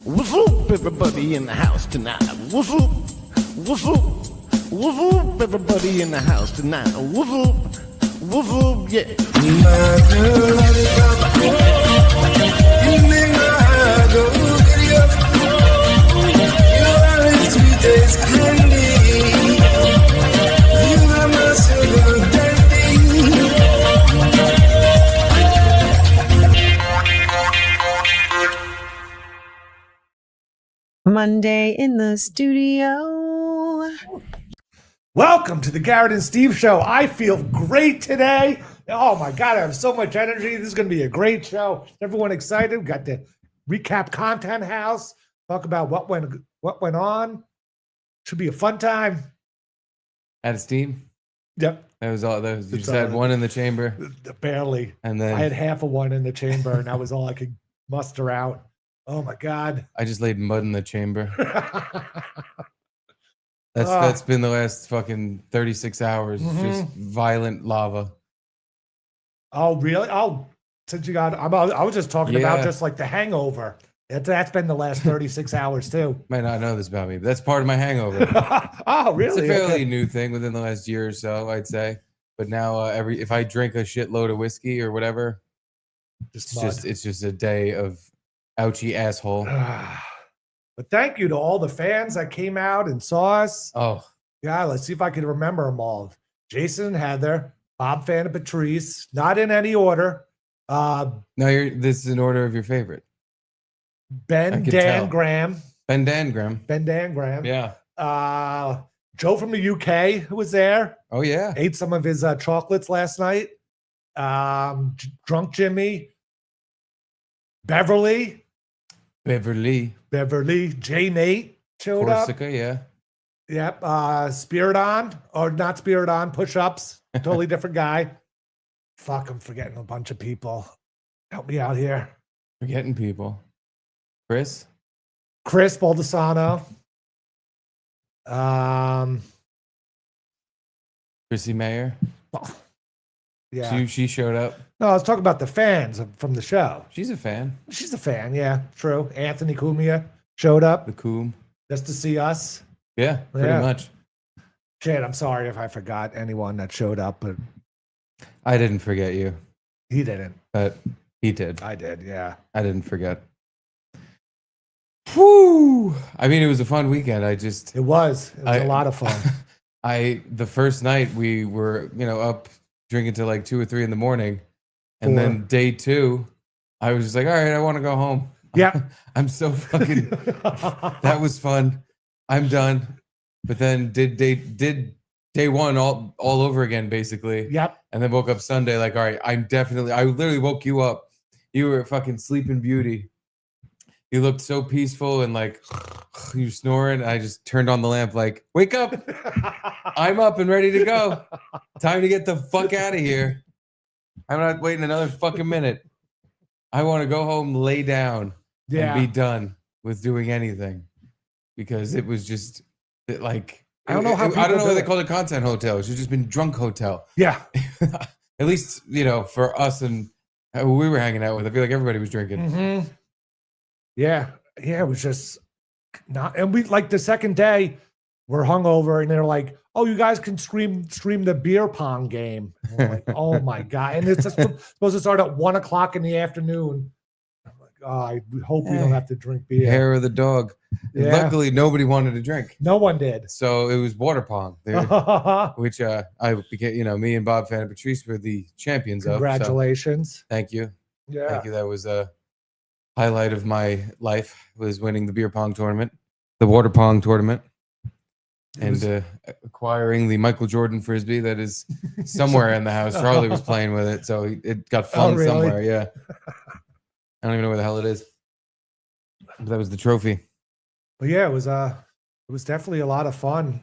What's up, everybody in the house tonight? What's up? What's up? What's up, everybody in the house tonight? What's up? What's up? Yeah. Monday in the studio. Welcome to the Garrett and Steve show. I feel great today. Oh my God, I have so much energy. This is going to be a great show. Everyone excited? We got the recap content house. Talk about what went on. Should be a fun time. Out of steam? Yep. That was all. You just had one in the chamber? Barely. And then I had half of one in the chamber, and that was all I could muster out. Oh my God. I just laid mud in the chamber. That's been the last fucking 36 hours. Just violent lava. Oh, really? Oh, since you got, I was just talking about just like the hangover. That's been the last 36 hours too. Might not know this about me, but that's part of my hangover. Oh, really? It's a fairly new thing within the last year or so, I'd say. But now if I drink a shitload of whiskey or whatever, it's just a day of ouchie asshole. But thank you to all the fans that came out and saw us. Oh, yeah. Let's see if I can remember them all. Jason and Heather, Bob, Fan, and Patrice. Not in any order. No, this is in order of your favorite. Ben Dan Graham. Ben Dan Graham. Yeah. Yeah. Joe from the UK who was there. Oh yeah. Ate some of his chocolates last night. Drunk Jimmy. Beverly, J Nate showed Corsica, up. Yeah. Yep. Spirit on, or not Spirit on, push-ups. Totally different guy. Fuck, I'm forgetting a bunch of people. Help me out here. Forgetting people. Chris Baldessano. Chrissy Mayr. Yeah. She showed up. No, I was talking about the fans from the show. She's a fan. She's a fan, yeah, true. Anthony Cumia showed up. The Coom. Just to see us. Yeah, pretty much. Shit, I'm sorry if I forgot anyone that showed up, but I didn't forget you. He didn't. But he did. I did, yeah. I didn't forget. Whew. I mean, it was a fun weekend. It was a lot of fun. The first night we were, up drinking till like 2 or 3 in the morning. And then day 2, I was just like, all right, I want to go home. Yeah. I'm so fucking, that was fun. I'm done. But then did day 1 all over again, basically. Yep. And then woke up Sunday like, all right, I literally woke you up. You were a fucking sleeping beauty. You looked so peaceful and like you snoring. I just turned on the lamp like, wake up. I'm up and ready to go. Time to get the fuck out of here. I'm not waiting another fucking minute. I want to go home, lay down, and be done with doing anything. Because it was just like, I don't know why they call it content hotel. It should have just been drunk hotel. Yeah. At least, for us and who we were hanging out with, I feel like everybody was drinking. Mm-hmm. Yeah. Yeah, it was just not. And we, like, the second day, we're hungover, and they're like, oh, you guys can stream the beer pong game. And we're like, oh my God. And it's supposed to start at 1:00 in the afternoon. I'm like, oh, I hope we don't have to drink beer. Hair of the dog. Yeah. Luckily, nobody wanted to drink. No one did. So it was water pong, which I became, me and Bob, Fan, and Patrice were the champions Congratulations. of. So thank you. Yeah. Thank you. That was a highlight of my life, was winning the beer pong tournament, the water pong tournament. And acquiring the Michael Jordan Frisbee that is somewhere in the house. Charlie was playing with it, so it got flung somewhere. Yeah. I don't even know where the hell it is. But that was the trophy. But yeah, it was definitely a lot of fun.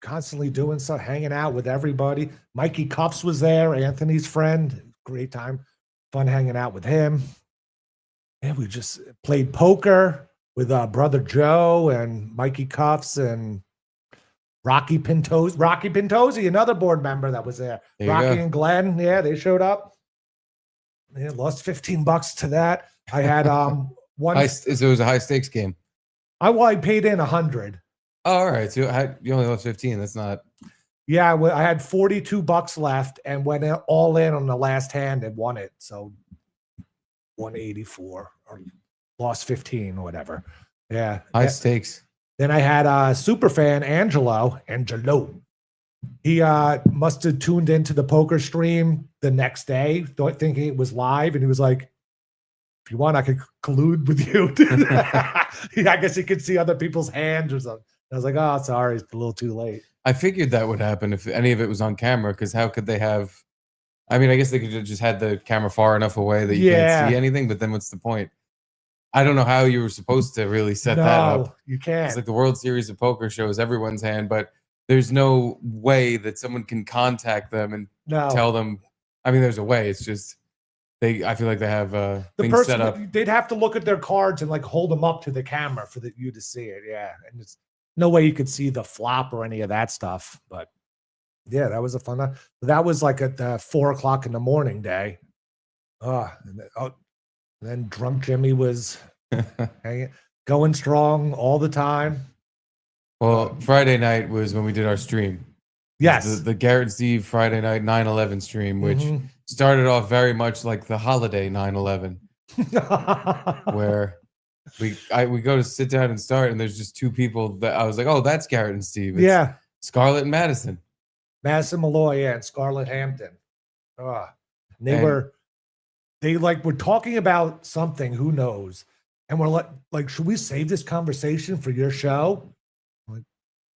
Constantly doing stuff, hanging out with everybody. Mikey Cuffs was there, Anthony's friend. Great time. Fun hanging out with him. Yeah, we just played poker with Brother Joe and Mikey Cuffs and Rocky Pintosi, another board member that was there. Rocky and Glenn, yeah, they showed up. Yeah, lost $15 to that. I had So it was a high stakes game. I paid in 100. Oh, all right. So you only lost 15. That's not. Yeah, I had $42 left and went all in on the last hand and won it. So 184 or lost 15 or whatever. Yeah. High stakes. Then I had a super fan, Angelo. He must have tuned into the poker stream the next day, thinking it was live. And he was like, if you want, I could collude with you. I guess he could see other people's hands or something. I was like, oh, sorry, it's a little too late. I figured that would happen if any of it was on camera, because how could they have? I mean, I guess they could have just had the camera far enough away that you can't see anything, but then what's the point? I don't know how you were supposed to really set that up. You can't. It's like the World Series of Poker shows everyone's hand, but there's no way that someone can contact them and tell them. I mean, there's a way. It's just I feel like they have things set up. They'd have to look at their cards and like hold them up to the camera for you to see it. Yeah, and it's no way you could see the flop or any of that stuff. But yeah, that was a fun night. That was like at 4:00 in the morning day. And then drunk Jimmy was going strong all the time. Well, Friday night was when we did our stream. Yes. The Garrett Steve Friday night 9/11 stream, which started off very much like the holiday 9/11, where we go to sit down and start, and there's just two people that I was like, oh, that's Garrett and Steve. It's Scarlett and Madison. Madison Malloy, and Scarlett Hampton. They were talking about something, who knows? And we're like, should we save this conversation for your show? Like,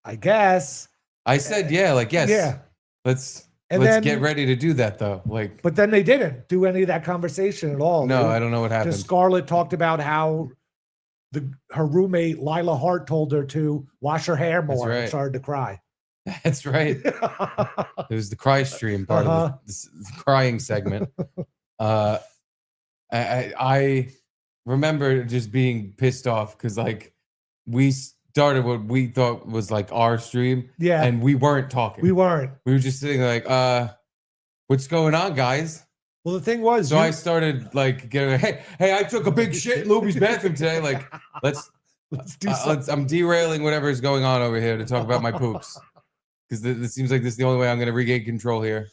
I guess. I said, yes. Yeah. Let's get ready to do that though. But then they didn't do any of that conversation at all. No, I don't know what happened. Just Scarlett talked about how her roommate Lila Hart told her to wash her hair more and started to cry. That's right. It was the cry stream part of the crying segment. I remember just being pissed off because we started what we thought was like our stream, and we weren't talking. We were just sitting like, what's going on, guys? Well, the thing was, I started getting, hey, I took a big shit in Lubi's bathroom today. Let's do something. I'm derailing whatever is going on over here to talk about my poops, because it seems like this is the only way I'm going to regain control here.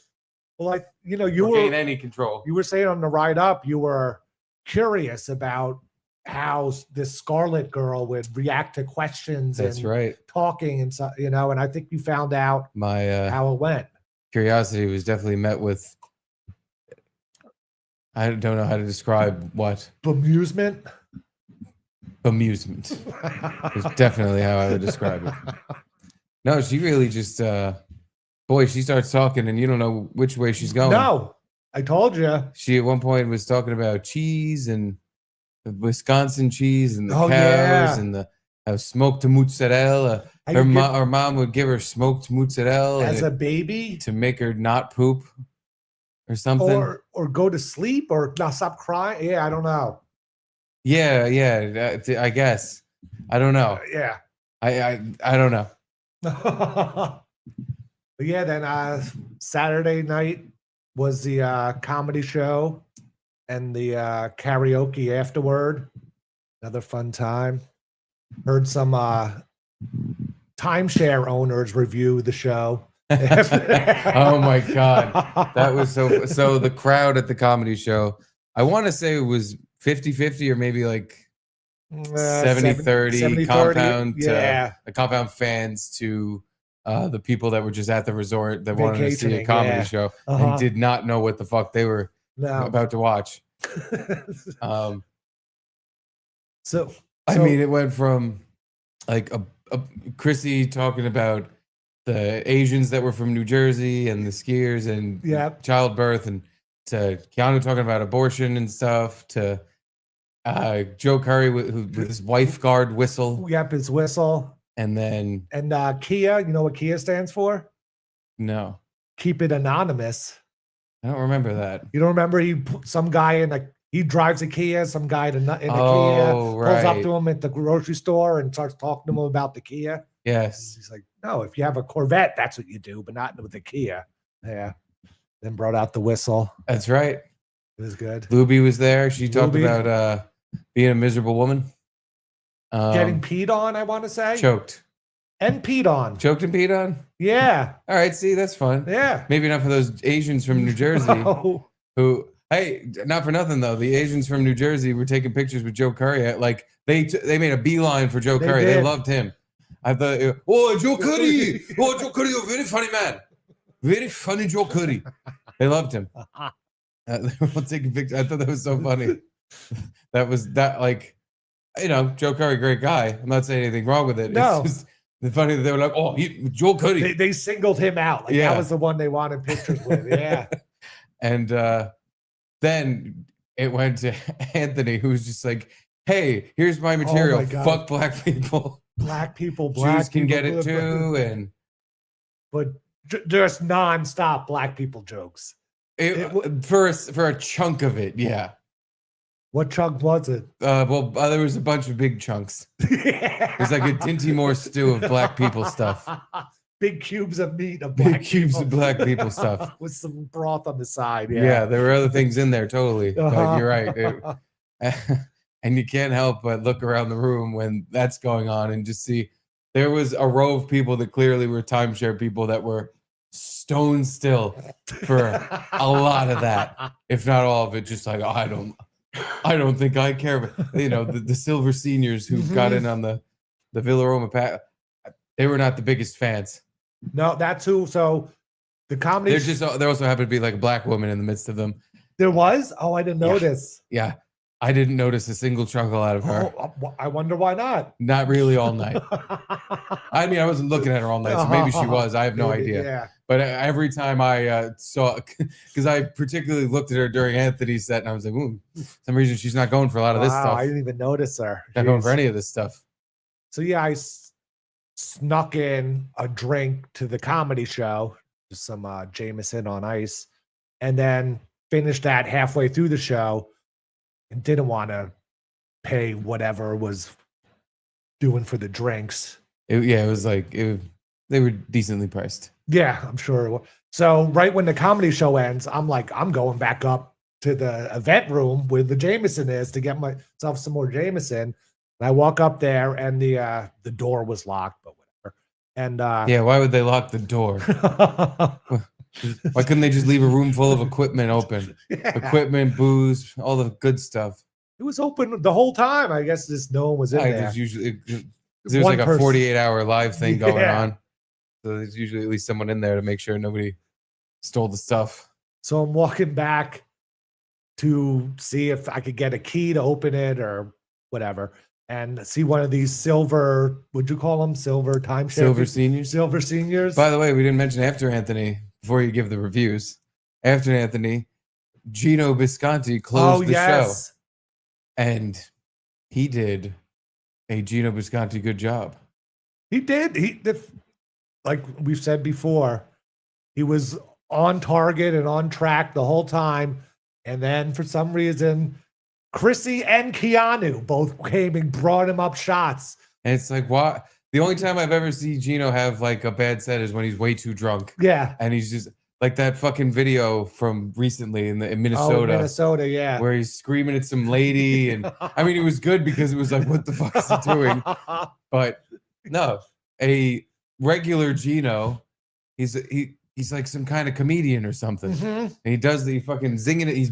Well, you gain any control. You were saying on the ride up, you were curious about how this Scarlett girl would react to questions. That's right. Talking and so, and I think you found out how it went. Curiosity was definitely met with, I don't know how to describe what. Bemusement. Is definitely how I would describe it. No, she really just, she starts talking and you don't know which way she's going. No, I told you. She at one point was talking about cheese and the Wisconsin cheese and the cows and the smoked mozzarella. Her mom would give her smoked mozzarella as a baby to make her not poop or something, or go to sleep or not stop crying. Yeah, I don't know. Yeah, I guess. I don't know. I don't know. But yeah, then Saturday night was the comedy show and the karaoke afterward. Another fun time. Heard some timeshare owners review the show. Oh my God. That was so the crowd at the comedy show, I want to say it was 50-50 or maybe 70-30 compound. The compound fans to the people that were just at the resort that wanted to see a comedy show and did not know what the fuck they were about to watch. So I mean, it went from a Chrissy talking about the Asians that were from New Jersey and the skiers and childbirth, and to Keanu talking about abortion and stuff, to Joe Curry with his wife guard whistle. Yep, his whistle. And then Kia, you know what Kia stands for? No. Keep it anonymous. I don't remember that. You don't remember some guy he drives a Kia, some guy in a Kia pulls up to him at the grocery store and starts talking to him about the Kia. Yes. He's like, no, if you have a Corvette, that's what you do, but not with the Kia. Yeah. Then brought out the whistle. That's right. It was good. Lubi was there. She talked about being a miserable woman. Getting peed on, I want to say. Choked. And peed on. Choked and peed on? Yeah. All right, see, that's fun. Yeah. Maybe not for those Asians from New Jersey who, hey, not for nothing though. The Asians from New Jersey were taking pictures with Joe Curry. Like they made a beeline for Joe Curry. They loved him. I thought, oh, Joe Curry. Oh, Joe Curry, a very funny man. Very funny Joe Curry. They loved him. They were all taking pictures. I thought that was so funny. Like, you know, Joe Curry, great guy. I'm not saying anything wrong with it. No. It's just funny that they were like, oh, Joe Curry. They singled him out. Like that was the one they wanted pictures with. Yeah. And then it went to Anthony, who was just like, hey, here's my material. Oh my Fuck black people. Black people, Jews can get it too. But just nonstop black people jokes. For a chunk of it, yeah. What chunk was it? There was a bunch of big chunks. There's like a Dinty Moore stew of black people stuff. Big cubes of meat of black cubes of black people stuff with some broth on the side. Yeah, there were other things in there totally. But you're right. And you can't help but look around the room when that's going on and just see there was a row of people that clearly were timeshare people that were stone still for a lot of that, if not all of it. Just like, I don't think I care. But, you know, the silver seniors who got in on the Villa Roma pack, they were not the biggest fans. No, that's who. So the comedy. There also happened to be like a black woman in the midst of them. There was? Oh, I didn't notice. Yeah. I didn't notice a single chuckle out of her. Oh, I wonder why not. Not really all night. I mean, I wasn't looking at her all night, so maybe she was. I have no idea. Yeah. But every time I saw, because I particularly looked at her during Anthony's set, and I was like, ooh, for some reason she's not going for a lot of this stuff. I didn't even notice her. Not going for any of this stuff. So yeah, I snuck in a drink to the comedy show, just some Jameson on ice, and then finished that halfway through the show. And didn't want to pay whatever was doing for the drinks. It was like they were decently priced. Yeah, I'm sure. So right when the comedy show ends, I'm like, I'm going back up to the event room where the Jameson is to get myself some more Jameson. And I walk up there, and the door was locked, but whatever. And yeah, why would they lock the door? Why couldn't they just leave a room full of equipment open? Yeah. Equipment, booze, all the good stuff. It was open the whole time. I guess just no one was in there. There's like a 48-hour live thing going on. So there's usually at least someone in there to make sure nobody stole the stuff. So I'm walking back to see if I could get a key to open it or whatever. And see one of these silver, would you call them silver timeshare? Silver seniors? Silver seniors. By the way, we didn't mention after Anthony, before you give the reviews. After Anthony, Gino Biscanti closed the show. And he did a Gino Biscanti good job. He did. Like we've said before, he was on target and on track the whole time. And then for some reason, Chrissy and Keanu both came and brought him up shots. And it's like, what? The only time I've ever seen Gino have like a bad set is when he's way too drunk. Yeah. And he's just like that fucking video from recently in Minnesota. Oh, Minnesota, yeah. Where he's screaming at some lady. And I mean, it was good because it was like, what the fuck is he doing? But no, a regular Gino, he's like some kind of comedian or something. And he does the fucking zinging it. He's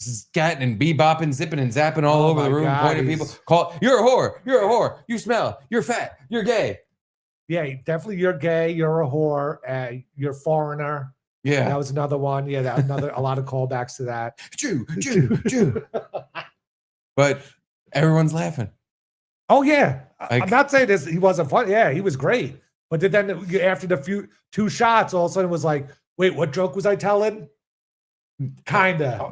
scatting and bebopping, zipping and zapping all over the room, pointing at people. You're a whore, you smell, you're fat, you're gay. Yeah, definitely you're gay, you're a whore, you're foreigner. Yeah. That was another one. Yeah, a lot of callbacks to that. Jew. But everyone's laughing. Oh yeah. Like, I'm not saying this, he wasn't funny. Yeah, he was great. But then after the two shots, all of a sudden it was like, wait, what joke was I telling? Kinda.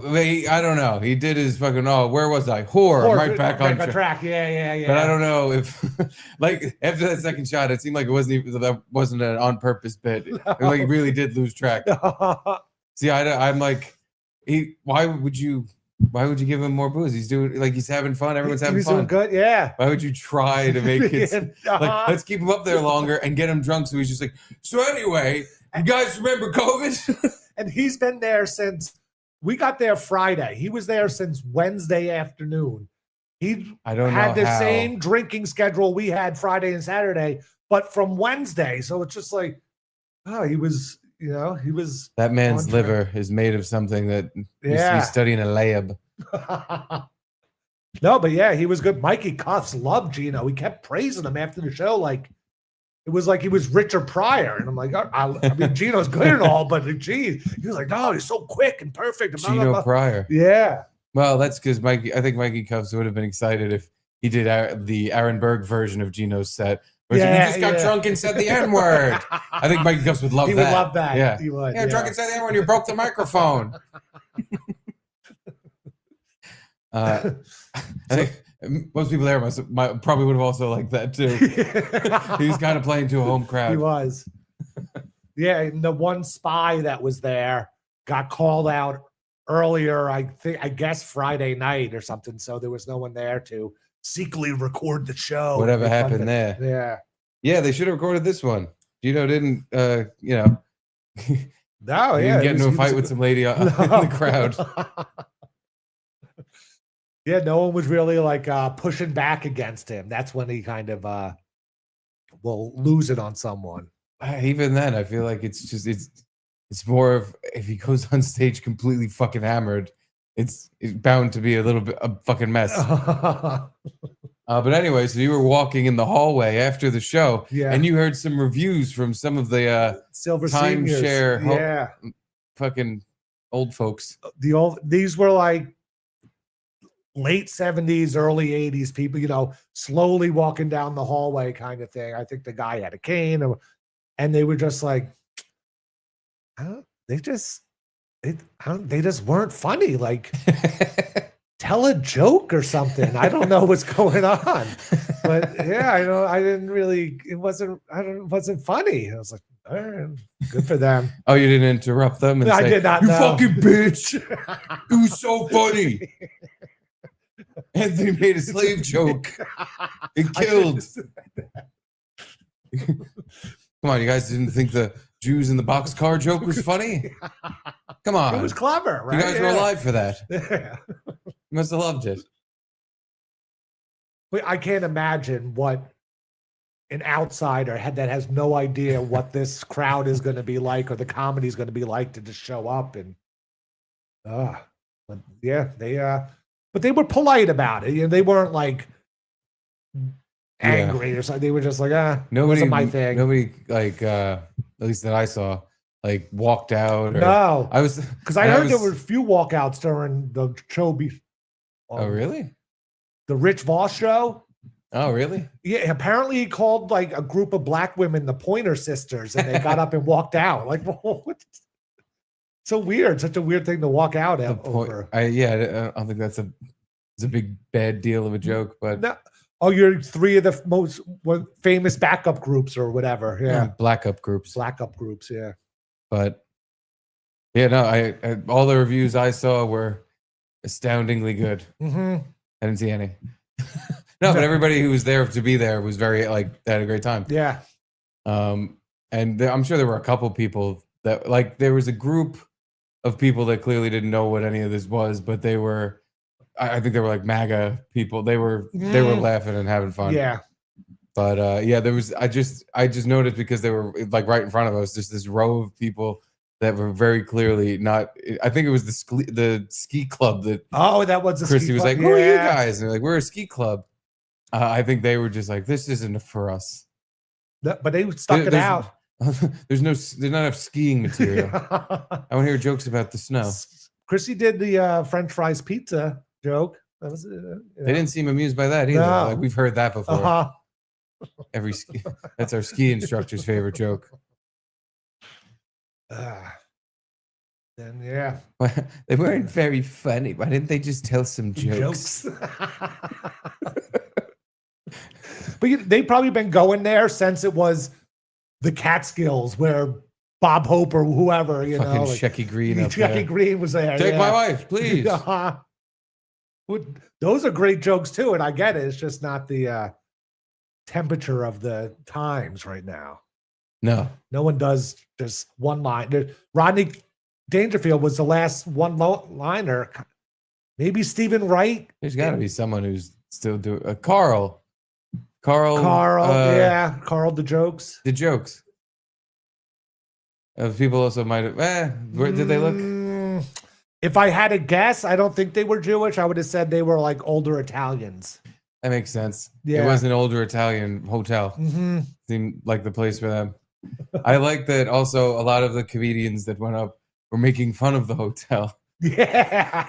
I don't know. He did his fucking, where was I? Whore. I'm right back on track. Yeah. But I don't know if, like, after that second shot, it seemed like that wasn't an on purpose bit. No. It like really did lose track. See, I'm like, why would you give him more booze? He's doing, like, he's having fun. Everyone's having fun. Doing good, yeah. Why would you try to make it like, let's keep him up there longer and get him drunk? So he's just like, so anyway, you guys remember COVID? And he's been there since we got there Friday. He was there since Wednesday afternoon. He I don't had know the how. same drinking schedule we had Friday and Saturday, but from Wednesday. So it's just like, oh, he was, he was. That man's on track. liver is made of something that used to Yeah. be studied in a lab. No, but yeah, he was good. Mikey Cuffs loved Gino. He kept praising him after the show. Like, it was like he was Richard Pryor. And I'm like, I mean, Gino's good and all, but geez, he was like, no, he's so quick and perfect. And blah, blah, Gino blah. Pryor. Yeah. Well, that's because I think Mikey Cuffs would have been excited if he did the Aaron Berg version of Gino's set. Where he just got drunk and said the N-word. I think Mikey Cuffs would love that. He would love that. Yeah. He would. Yeah, drunk and said the N-word. You broke the microphone. I think most people there probably would have also liked that too. He was kind of playing to a home crowd. He was. Yeah, and the one spy that was there got called out earlier, I guess Friday night or something. So there was no one there to secretly record the show. Whatever happened there. Yeah. Yeah, they should have recorded this one. Gino didn't, No, he didn't get into a fight with some lady in the crowd. Yeah, no one was really like pushing back against him. That's when he kind of will lose it on someone. Even then, I feel like it's more of if he goes on stage completely fucking hammered, it's bound to be a little bit a fucking mess. But anyway, so you were walking in the hallway after the show, and you heard some reviews from some of the Silver timeshare, fucking old folks. These were like late 70s, early 80s people, slowly walking down the hallway kind of thing. I think the guy had a cane, and they were just like, they just weren't funny. Like, tell a joke or something. I don't know what's going on, but yeah, I didn't really. It wasn't funny. I was like, all right, good for them. Oh, you didn't interrupt them and say, I did not. You know. fucking bitch! It was so funny. Anthony made a slave joke. It killed. Come on, you guys didn't think the Jews in the boxcar joke was funny? Come on. It was clever, right? You guys were alive for that. Yeah. You must have loved it. But I can't imagine what an outsider that has no idea what this crowd is going to be like or the comedy is going to be like to just show up and but yeah, but they were polite about it. They weren't like angry or something. They were just like, nobody, wasn't my thing. Nobody like at least that I saw, like walked out. Or, no, I was because I heard there were a few walkouts during the show. Oh, really? The Rich Voss show. Oh, really? Yeah, apparently he called like a group of black women the Pointer Sisters, and they got up and walked out. Like, what? So weird, such a weird thing to walk out over. I don't think it's a big bad deal of a joke, but no. Oh, you're three of the most famous backup groups or whatever. Yeah, black up groups. Yeah. But yeah, no, I all the reviews I saw were astoundingly good. Mm-hmm. I didn't see any. No, but everybody who was there to be there was very they had a great time. Yeah. And I'm sure there were a couple people that there was a group of people that clearly didn't know what any of this was, but they were, I think they were like MAGA people. They were laughing and having fun. Yeah. But there was, I just noticed because they were like right in front of us, just this row of people that were very clearly not. I think it was the ski club that. Oh, that was a Chrissy ski was club. like, "Who are you guys?" And they're like, "We're a ski club." I think they were just like, "This isn't for us." But they stuck it out. There's not enough skiing material. I want to hear jokes about the snow. Chrissy did the French fries pizza joke. That was. They didn't seem amused by that either. No. Like we've heard that before. That's our ski instructor's favorite joke. Then yeah, they weren't very funny. Why didn't they just tell some jokes? But they've probably been going there since it was the Catskills, where Bob Hope or whoever, fucking Shecky Green. Shecky Green was there. Take my wife, please. Those are great jokes too, and I get it. It's just not the temperature of the times right now. No one does just one line. Rodney Dangerfield was the last one liner. Maybe Stephen Wright. There's got to be someone who's still do Carl. Carl, yeah, Carl the jokes. the jokes. People also might have. Where did they look? If I had to guess, I don't think they were Jewish. I would have said they were like older Italians. That makes sense. Yeah. It was an older Italian hotel. Mm-hmm. Seemed like the place for them. I like that also a lot of the comedians that went up were making fun of the hotel. Yeah.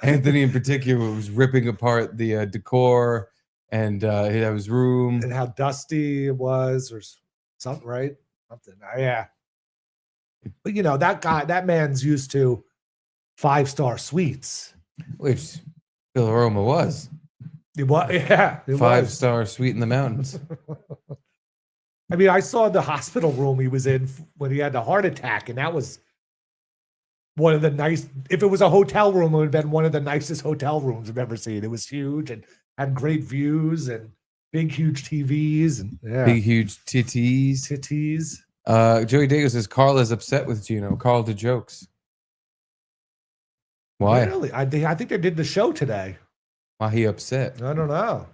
Anthony in particular was ripping apart the decor and his room. And how dusty it was or something, right? Something. Yeah. But you know, that man's used to 5-star suites. Which Bill Roma was. It was, yeah. It 5-star suite in the mountains. I mean, I saw the hospital room he was in when he had the heart attack, and that was one of the nice. If it was a hotel room, it would have been one of the nicest hotel rooms I've ever seen. It was huge and had great views and big, huge TVs and big, huge titties. Joey Dago says Carl is upset with Gino. Carl did jokes. Why? Really? I think they did the show today. Why he upset? I don't know.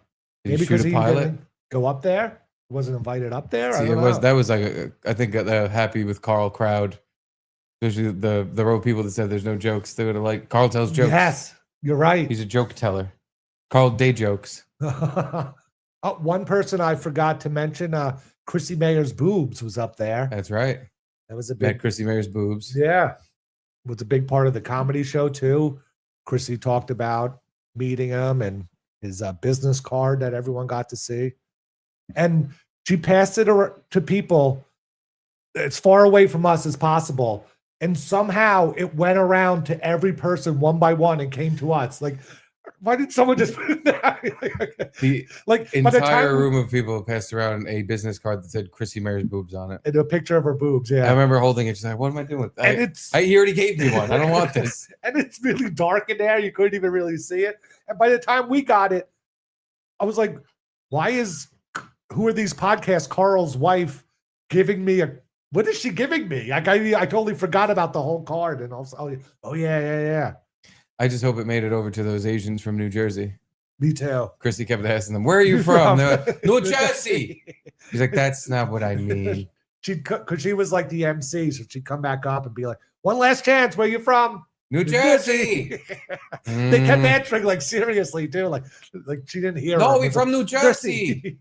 Did Maybe he shoot because a he pilot? didn't go up there. Wasn't invited up there. See, that was like I think they're happy with Carl crowd. Especially the row of people that said there's no jokes. They would have like Carl tells jokes. Yes, you're right. He's a joke teller. Carl day jokes. One person I forgot to mention, Chrissy Mayr's boobs was up there. That's right. That was a Met big Chrissy Mayer's boobs. Yeah. Was a big part of the comedy show too. Chrissy talked about meeting him and his business card that everyone got to see. And she passed it to people as far away from us as possible. And somehow it went around to every person one by one and came to us. Like, why did someone just put it there? The like entire room of people passed around a business card that said Chrissy Mayer's boobs on it. And a picture of her boobs, yeah. I remember holding it. She's like, what am I doing with that? And he already gave me one. I don't want this. And it's really dark in there. You couldn't even really see it. And by the time we got it, I was like, who are these podcasts? Carl's wife giving me what is she giving me? I totally forgot about the whole card. And also, oh yeah. I just hope it made it over to those Asians from New Jersey. Me too. Chrissy kept asking them, where are you from? They're like, New Jersey. He's like, that's not what I mean. Because she was like the MC, so she'd come back up and be like, one last chance, where you from? New Jersey. They kept answering like seriously too, like she didn't hear. No, we're from New Jersey.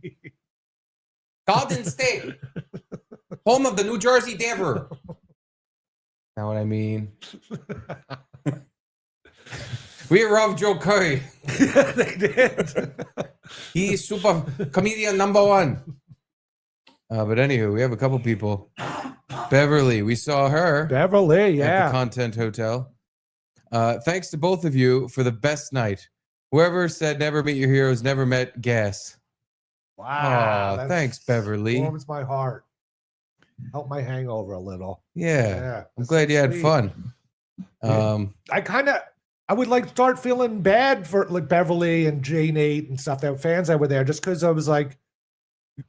Golden State, home of the New Jersey Devil. Not what I mean. We love Joe Curry. They did. He's super comedian number one. But anywho, we have a couple people. Beverly, we saw her. Beverly, at the Content Hotel. Thanks to both of you for the best night. Whoever said never meet your heroes never met Gas. Wow. Thanks, Beverly. Warms my heart. Help my hangover a little. Yeah. I'm glad you had fun. I would like start feeling bad for like Beverly and J8 and stuff, that fans that were there, just because I was like,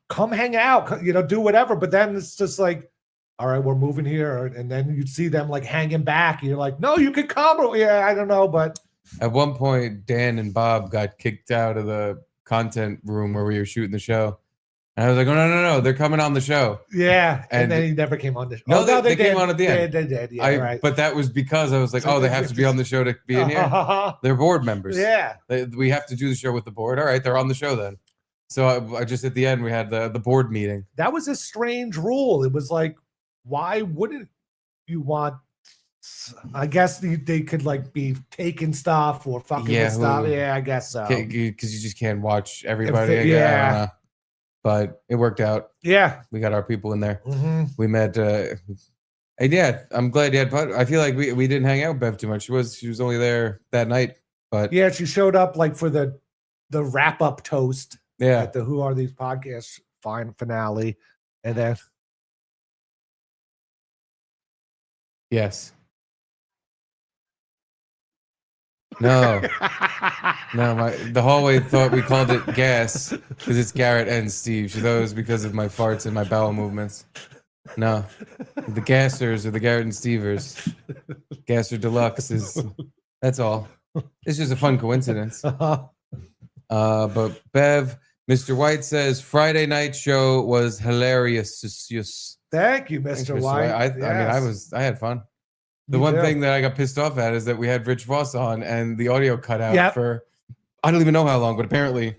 come hang out, do whatever. But then it's just like, all right, we're moving here. And then you'd see them like hanging back. And you're like, no, you could come. Yeah, I don't know. But at one point, Dan and Bob got kicked out of the content room where we were shooting the show. And I was like, oh, no, they're coming on the show. Yeah. And then he never came on the show. No, they came on at the end. They did. Yeah, right. But that was because I was like, they have to be on the show to be in here. They're board members. Yeah. We have to do the show with the board. All right, they're on the show then. So I just, at the end, we had the board meeting. That was a strange rule. It was like, why wouldn't you want, I guess they could like be taking stuff or fucking with stuff. Yeah, I guess so. Because you just can't watch everybody. I don't know. But it worked out. Yeah. We got our people in there. Mm-hmm. We met. And yeah, I'm glad you had fun. I feel like we didn't hang out with Bev too much. She was only there that night. But yeah, she showed up like for the wrap up toast. Yeah. At the Who Are These Podcasts finale. And then. Yes. No. The hallway thought we called it Gas because it's Garrett and Steve. She thought it was because of my farts and my bowel movements. No. The Gassers or the Garrett and Stevers. Gasser Deluxe that's all. It's just a fun coincidence. But Bev, Mr. White says Friday night show was hilarious. Thank you, Thanks, Mr. White. I mean, I had fun. The Me one too. thing that I got pissed off at is that we had Rich Voss on and the audio cut out Yep. for I don't even know how long, but apparently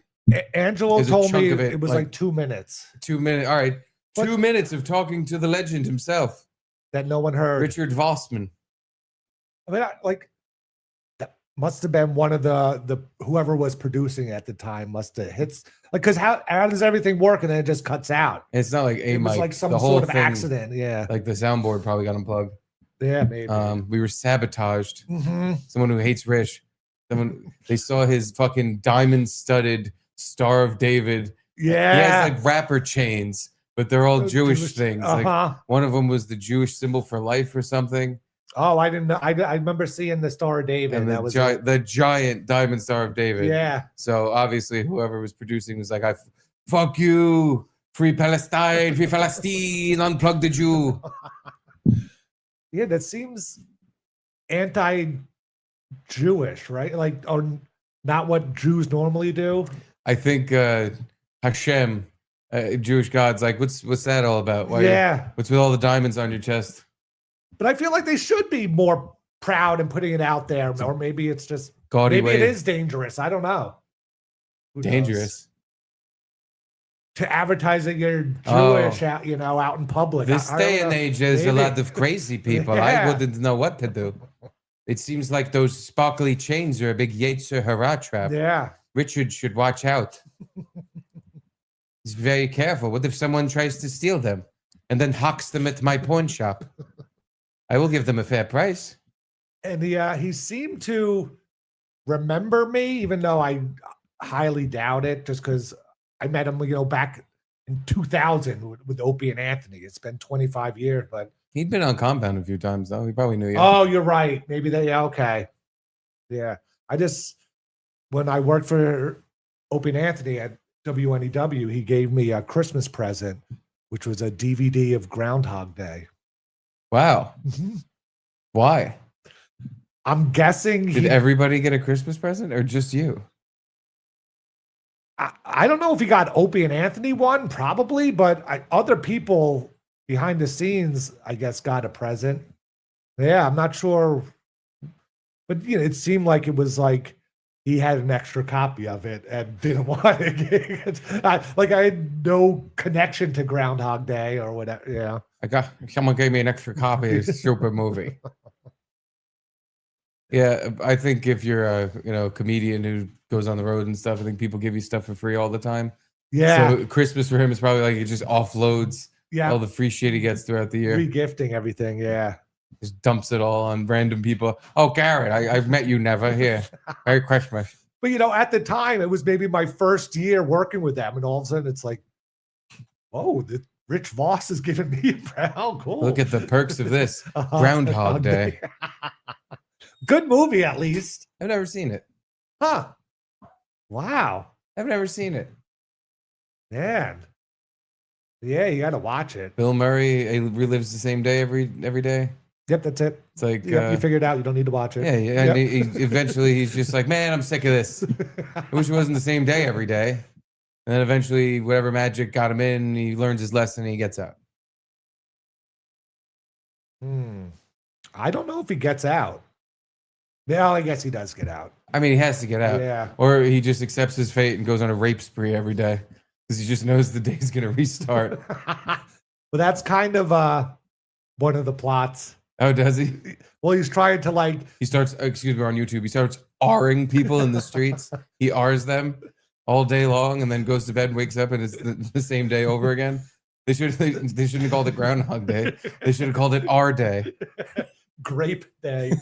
Angelo there's a told chunk me of it was like 2 minutes 2 minutes. All right, But- 2 minutes of talking to the legend himself, that no one heard. Richard Vossman. I mean, that must have been one of the whoever was producing at the time must have hits because how does everything work and then it just cuts out? It's not like a It was mic. like some the whole sort of thing, accident. Yeah, Like the soundboard probably got unplugged. yeah, maybe. We were sabotaged. Mhm. Someone who hates Rich. They saw his fucking diamond-studded Star of David. Yeah, He has like rapper chains, but they're all Jewish things. Like one of them was the Jewish symbol for life or something. Oh, I didn't know. I remember seeing the Star of David. And that was the giant diamond Star of David. Yeah. So obviously, whoever was producing was like, fuck you, free Palestine, free Palestine, unplug the Jew. Yeah, that seems anti-Jewish, right? Like, or not what Jews normally do. I think Hashem, Jewish gods, like, what's that all about? What's with all the diamonds on your chest? But I feel like they should be more proud and putting it out there, or maybe it's just Gaudy maybe way. it is dangerous. I don't know. Who knows? Dangerous. To advertise that you're Jewish, out, out in public. This day and age, there's a lot of crazy people. Yeah. I wouldn't know what to do. It seems like those sparkly chains are a big Yetzer Hara trap. Yeah. Richard should watch out. He's very careful. What if someone tries to steal them and then hawks them at my pawn shop? I will give them a fair price. And he seemed to remember me, even though I highly doubt it, just because I met him, back in 2000 with Opie and Anthony. It's been 25 years, but he'd been on Compound a few times, though. He probably knew you. Oh, you're right. Maybe okay. Yeah. When I worked for Opie and Anthony at WNEW, he gave me a Christmas present, which was a DVD of Groundhog Day. Wow. Why? I'm guessing Did everybody get a Christmas present or just you? I don't know if he got Opie and Anthony one, probably, but other people behind the scenes, I guess, got a present. Yeah, I'm not sure. But, it seemed like it was like he had an extra copy of it and didn't want it. Like I had no connection to Groundhog Day or whatever. Yeah. Someone gave me an extra copy of this super movie. Yeah, I think if you're a comedian who goes on the road and stuff, I think people give you stuff for free all the time. Yeah. So Christmas for him is probably like it just offloads all the free shit he gets throughout the year. Regifting everything. Yeah. Just dumps it all on random people. Oh, Garrett, I've met you never here. Merry Christmas. But at the time, it was maybe my first year working with them, and all of a sudden, it's like, oh, Rich Voss is giving me a brown. Cool. Look at the perks of this Groundhog Day. Good movie, at least. I've never seen it. Huh? Wow. I've never seen it. Man. Yeah, you got to watch it. Bill Murray relives the same day every day. Yep, that's it. It's like you figured it out. You don't need to watch it. Yeah. Yep. And eventually, he's just like, man, I'm sick of this. I wish it wasn't the same day every day. And then eventually, whatever magic got him in, he learns his lesson and he gets out. I don't know if he gets out. Well, I guess he does get out. I mean, he has to get out. Yeah. Or he just accepts his fate and goes on a rape spree every day because he just knows the day's going to restart. Well, that's kind of one of the plots. Oh, does he? Well, he's trying to He starts, excuse me, on YouTube, he starts R-ing people in the streets. He R's them all day long and then goes to bed and wakes up and it's the same day over again. They shouldn't have called it Groundhog Day. They should have called it R Day. Grape Day.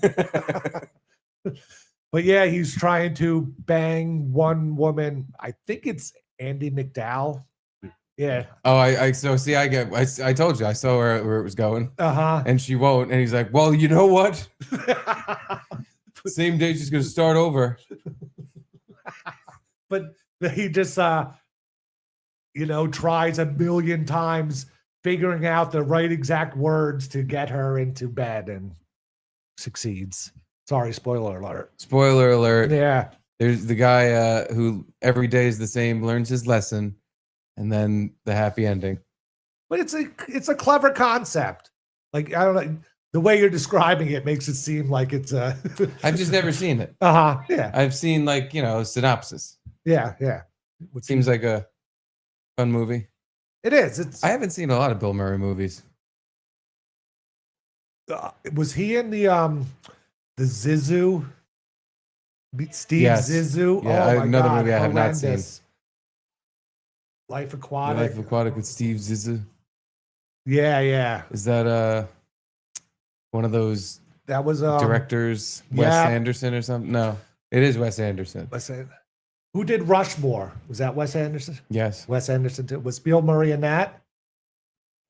But yeah, he's trying to bang one woman. I think it's Andy McDowell. Yeah. Oh, I told you I saw where it was going. And she won't. And he's like, well, you know what? Same day she's gonna start over. But he just tries a million times figuring out the right exact words to get her into bed and succeeds. Sorry, spoiler alert. Spoiler alert. Yeah. There's the guy who every day is the same, learns his lesson, and then the happy ending. But it's a clever concept. Like, I don't know, the way you're describing it makes it seem like it's I've just never seen it. Yeah. I've seen like, synopsis. Yeah. It seems like a fun movie. It is. I haven't seen a lot of Bill Murray movies. Was he in the Zissou? Steve Yes. Zissou? Yeah, oh my another God, movie I have not horrendous. seen. Life The Aquatic. Life Aquatic with Steve Zissou. Yeah. Is that one of those That was directors, Wes Anderson or something? No, it is Wes Anderson. Who did Rushmore? Was that Wes Anderson? Yes. Wes Anderson too. Was Bill Murray in that?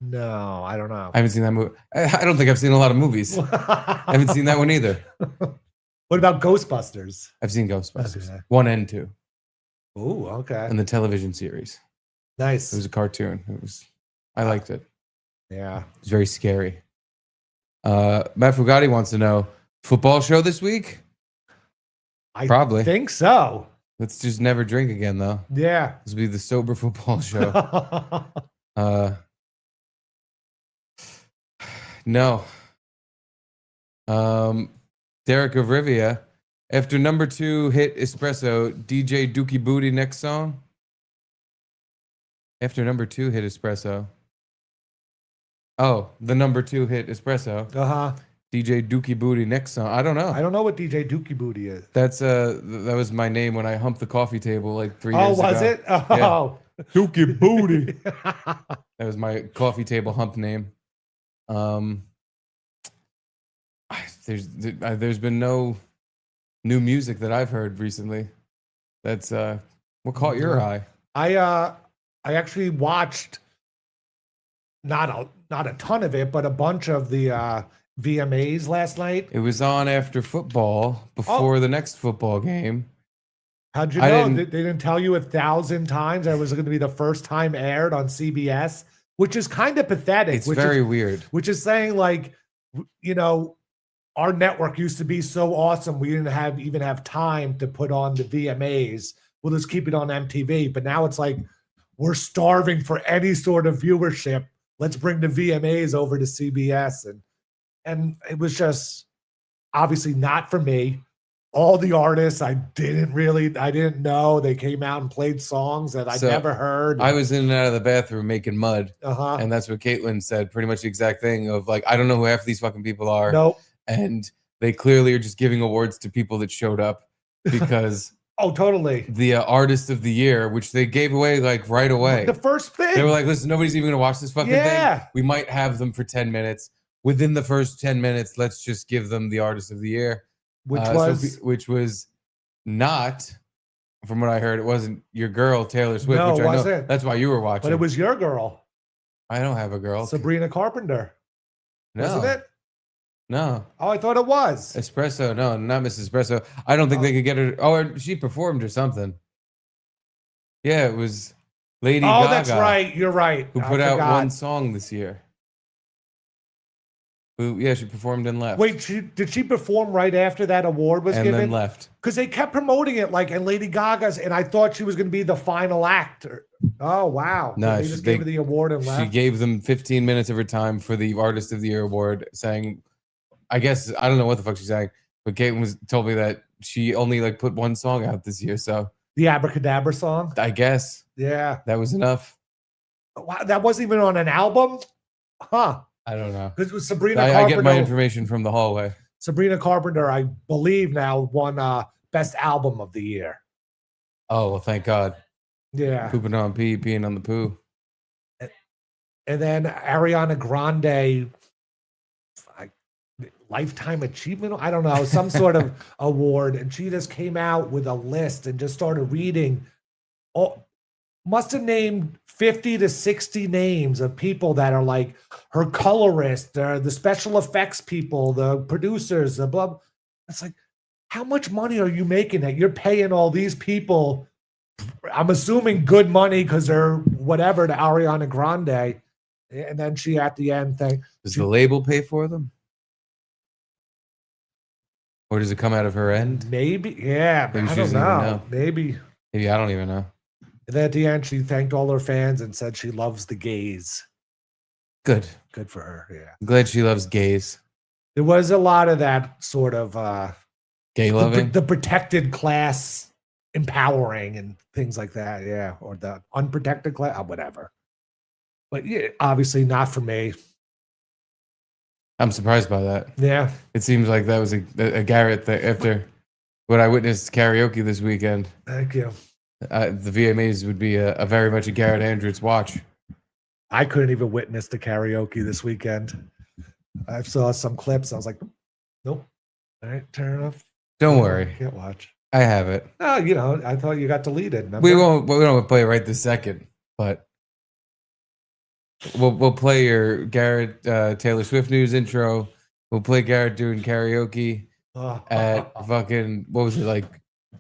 No, I don't know. I haven't seen that movie. I don't think I've seen a lot of movies. I haven't seen that one either. What about Ghostbusters? I've seen Ghostbusters. Okay. 1 and 2. Oh, okay. And the television series. Nice. It was a cartoon. I liked it. Yeah. It was very scary. Matt Fugatti wants to know, football show this week? Probably. I think so. Let's just never drink again, though. Yeah. This will be the sober football show. No. Derek of Rivia. After number 2 hit Espresso, DJ Dookie Booty next song? After number 2 hit Espresso. Oh, the number 2 hit Espresso. DJ Dookie Booty next song. I don't know. I don't know what DJ Dookie Booty is. That's that was my name when I humped the coffee table like 3 years ago. Oh, was it? Oh. Yeah. Dookie Booty. That was my coffee table hump name. There's been no new music that I've heard recently. That's what caught your eye? I actually watched not a ton of it, but a bunch of the VMAs last night. It was on after football, before the next football game. How'd you know? They didn't tell you 1,000 times that it was going to be the first time aired on CBS, which is kind of pathetic. It's very weird. Which is saying, like, our network used to be so awesome, we didn't even have time to put on the VMAs. We'll just keep it on MTV. But now it's like, we're starving for any sort of viewership. Let's bring the VMAs over to CBS. And it was just obviously not for me. All the artists I didn't know. They came out and played songs that I'd never heard. I was in and out of the bathroom making mud. And that's what Caitlin said, pretty much the exact thing of like, I don't know who half these fucking people are. Nope. And they clearly are just giving awards to people that showed up because oh, totally. The artist of the year, which they gave away like right away. The first thing. They were like, listen, nobody's even gonna watch this fucking thing. We might have them for 10 minutes. Within the first 10 minutes, let's just give them the artist of the year. Which was not, from what I heard, it wasn't your girl, Taylor Swift, no, which it I know wasn't. that's why you were watching. But it was your girl. I don't have a girl. Sabrina Carpenter. No. Wasn't it? No. Oh, I thought it was. Espresso. No, not Mrs. Espresso. I don't think they could get her. Oh, she performed or something. Yeah, it was Lady Gaga. Oh, that's right. You're right. Who put out one song this year. Yeah, she performed and left. Wait, did she perform right after that award was given? And then left. Because they kept promoting it like, and Lady Gaga's, and I thought she was going to be the final act. Oh, wow. No, they just gave her the award and left. She gave them 15 minutes of her time for the Artist of the Year award, saying, I guess, I don't know what the fuck she's saying, but Caitlin told me that she only like put one song out this year, so. The Abracadabra song? I guess. Yeah. That was enough. Wow, that wasn't even on an album? Huh. I don't know. Because it was Sabrina Carpenter. I get my information from the hallway. Sabrina Carpenter, I believe now, won Best Album of the Year. Oh, well, thank God. Yeah. Pooping on pee, peeing on the poo. And then Ariana Grande, Lifetime Achievement, I don't know, some sort of award. And she just came out with a list and just started reading. Oh, must have named 50 to 60 names of people that are like her colorist, the special effects people, the producers, the blah. It's like, how much money are you making that you're paying all these people? I'm assuming good money because they're whatever to Ariana Grande. And then she at the end Does the label pay for them? Or does it come out of her end? Maybe, yeah. Maybe I she don't doesn't even know. know. Maybe. Maybe I don't even know. And then at the end, she thanked all her fans and said she loves the gays. Good. Good for her. Yeah. I'm glad she loves gays. There was a lot of that sort of Gay loving. the protected class empowering and things like that. Yeah. Or the unprotected class, whatever. But yeah, obviously not for me. I'm surprised by that. Yeah. It seems like that was a Garrett thing after what I witnessed karaoke this weekend. Thank you. The VMAs would be a very much a Garrett Andrews watch. I couldn't even witness the karaoke this weekend. I saw some clips. I was like, nope. All right, turn it off. Don't No, worry. Can't watch. I have it. Oh, you know, I thought you got deleted. Remember? We don't play it right this second, but we'll play your Garrett Taylor Swift news intro. We'll play Garrett doing karaoke at fucking, what was it, like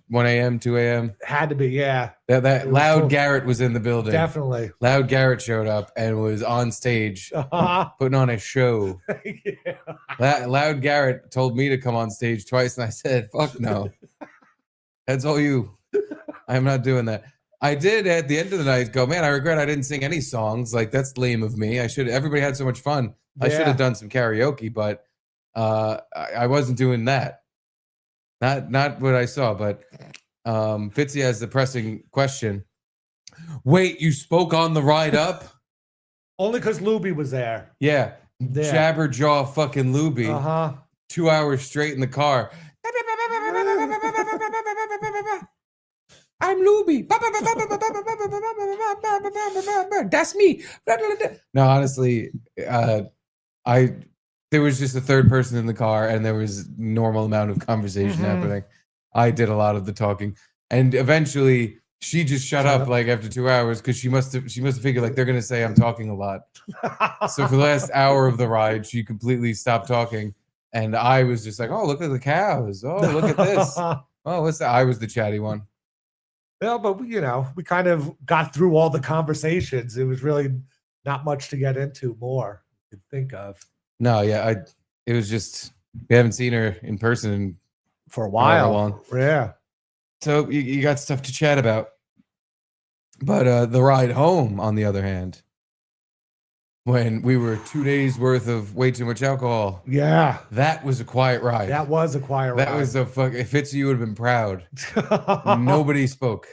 1 a.m., 2 a.m.? Had to be, yeah. That It was loud cool. Garrett was in the building. Definitely. Loud Garrett showed up and was on stage putting on a show. Yeah. Loud Garrett told me to come on stage twice, and I said, fuck no. That's all you. I'm not doing that. I did at the end of the night go, man, I regret I didn't sing any songs. Like, that's lame of me. Everybody had so much fun. I should Yeah. have done some karaoke, but I wasn't doing that. Not what I saw, but Fitzy has the pressing question. Wait, you spoke on the ride up? Only because Lubi was there. Yeah. Yeah. Jabberjaw fucking Lubi. 2 hours straight in the car. I'm Lubi. That's me. No, honestly, there was just a third person in the car, and there was normal amount of conversation happening. I did a lot of the talking, and eventually she just shut up like after 2 hours because she must have figured like they're gonna say I'm talking a lot. So for the last hour of the ride, she completely stopped talking, and I was just like, "Oh, look at the cows! Oh, look at this! Oh, what's that?" I was the chatty one. Yeah, but you know, we kind of got through all the conversations. It was really not much to get into more you could think of. No, yeah, it was just we haven't seen her in person for a while. Long. Yeah. So you got stuff to chat about. But the ride home, on the other hand, when we were 2 days worth of way too much alcohol. Yeah. That was a quiet ride. That was a quiet ride. That was a fuck. If it's you would have been proud. Nobody spoke.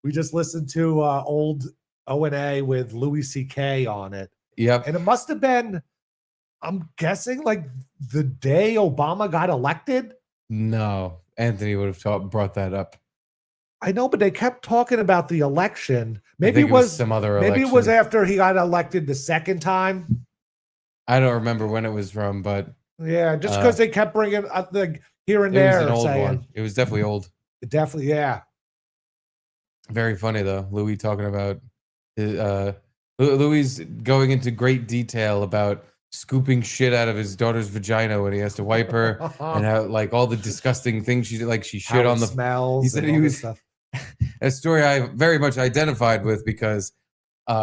We just listened to old O&A with Louis C.K. on it. Yep. And it must have been, I'm guessing, like the day Obama got elected. No, Anthony would have brought that up. I know, but they kept talking about the election. Maybe it was some other maybe election. it was after he got elected the second time. I don't remember when it was from, but yeah, just because they kept bringing up the here and it there. Was an old saying, one. It was definitely old. Definitely, yeah. Very funny though. Louis talking about Louis going into great detail about scooping shit out of his daughter's vagina when he has to wipe her, and how like all the disgusting things she did, like she shit on the smells. He said he was stuff. A story I very much identified with because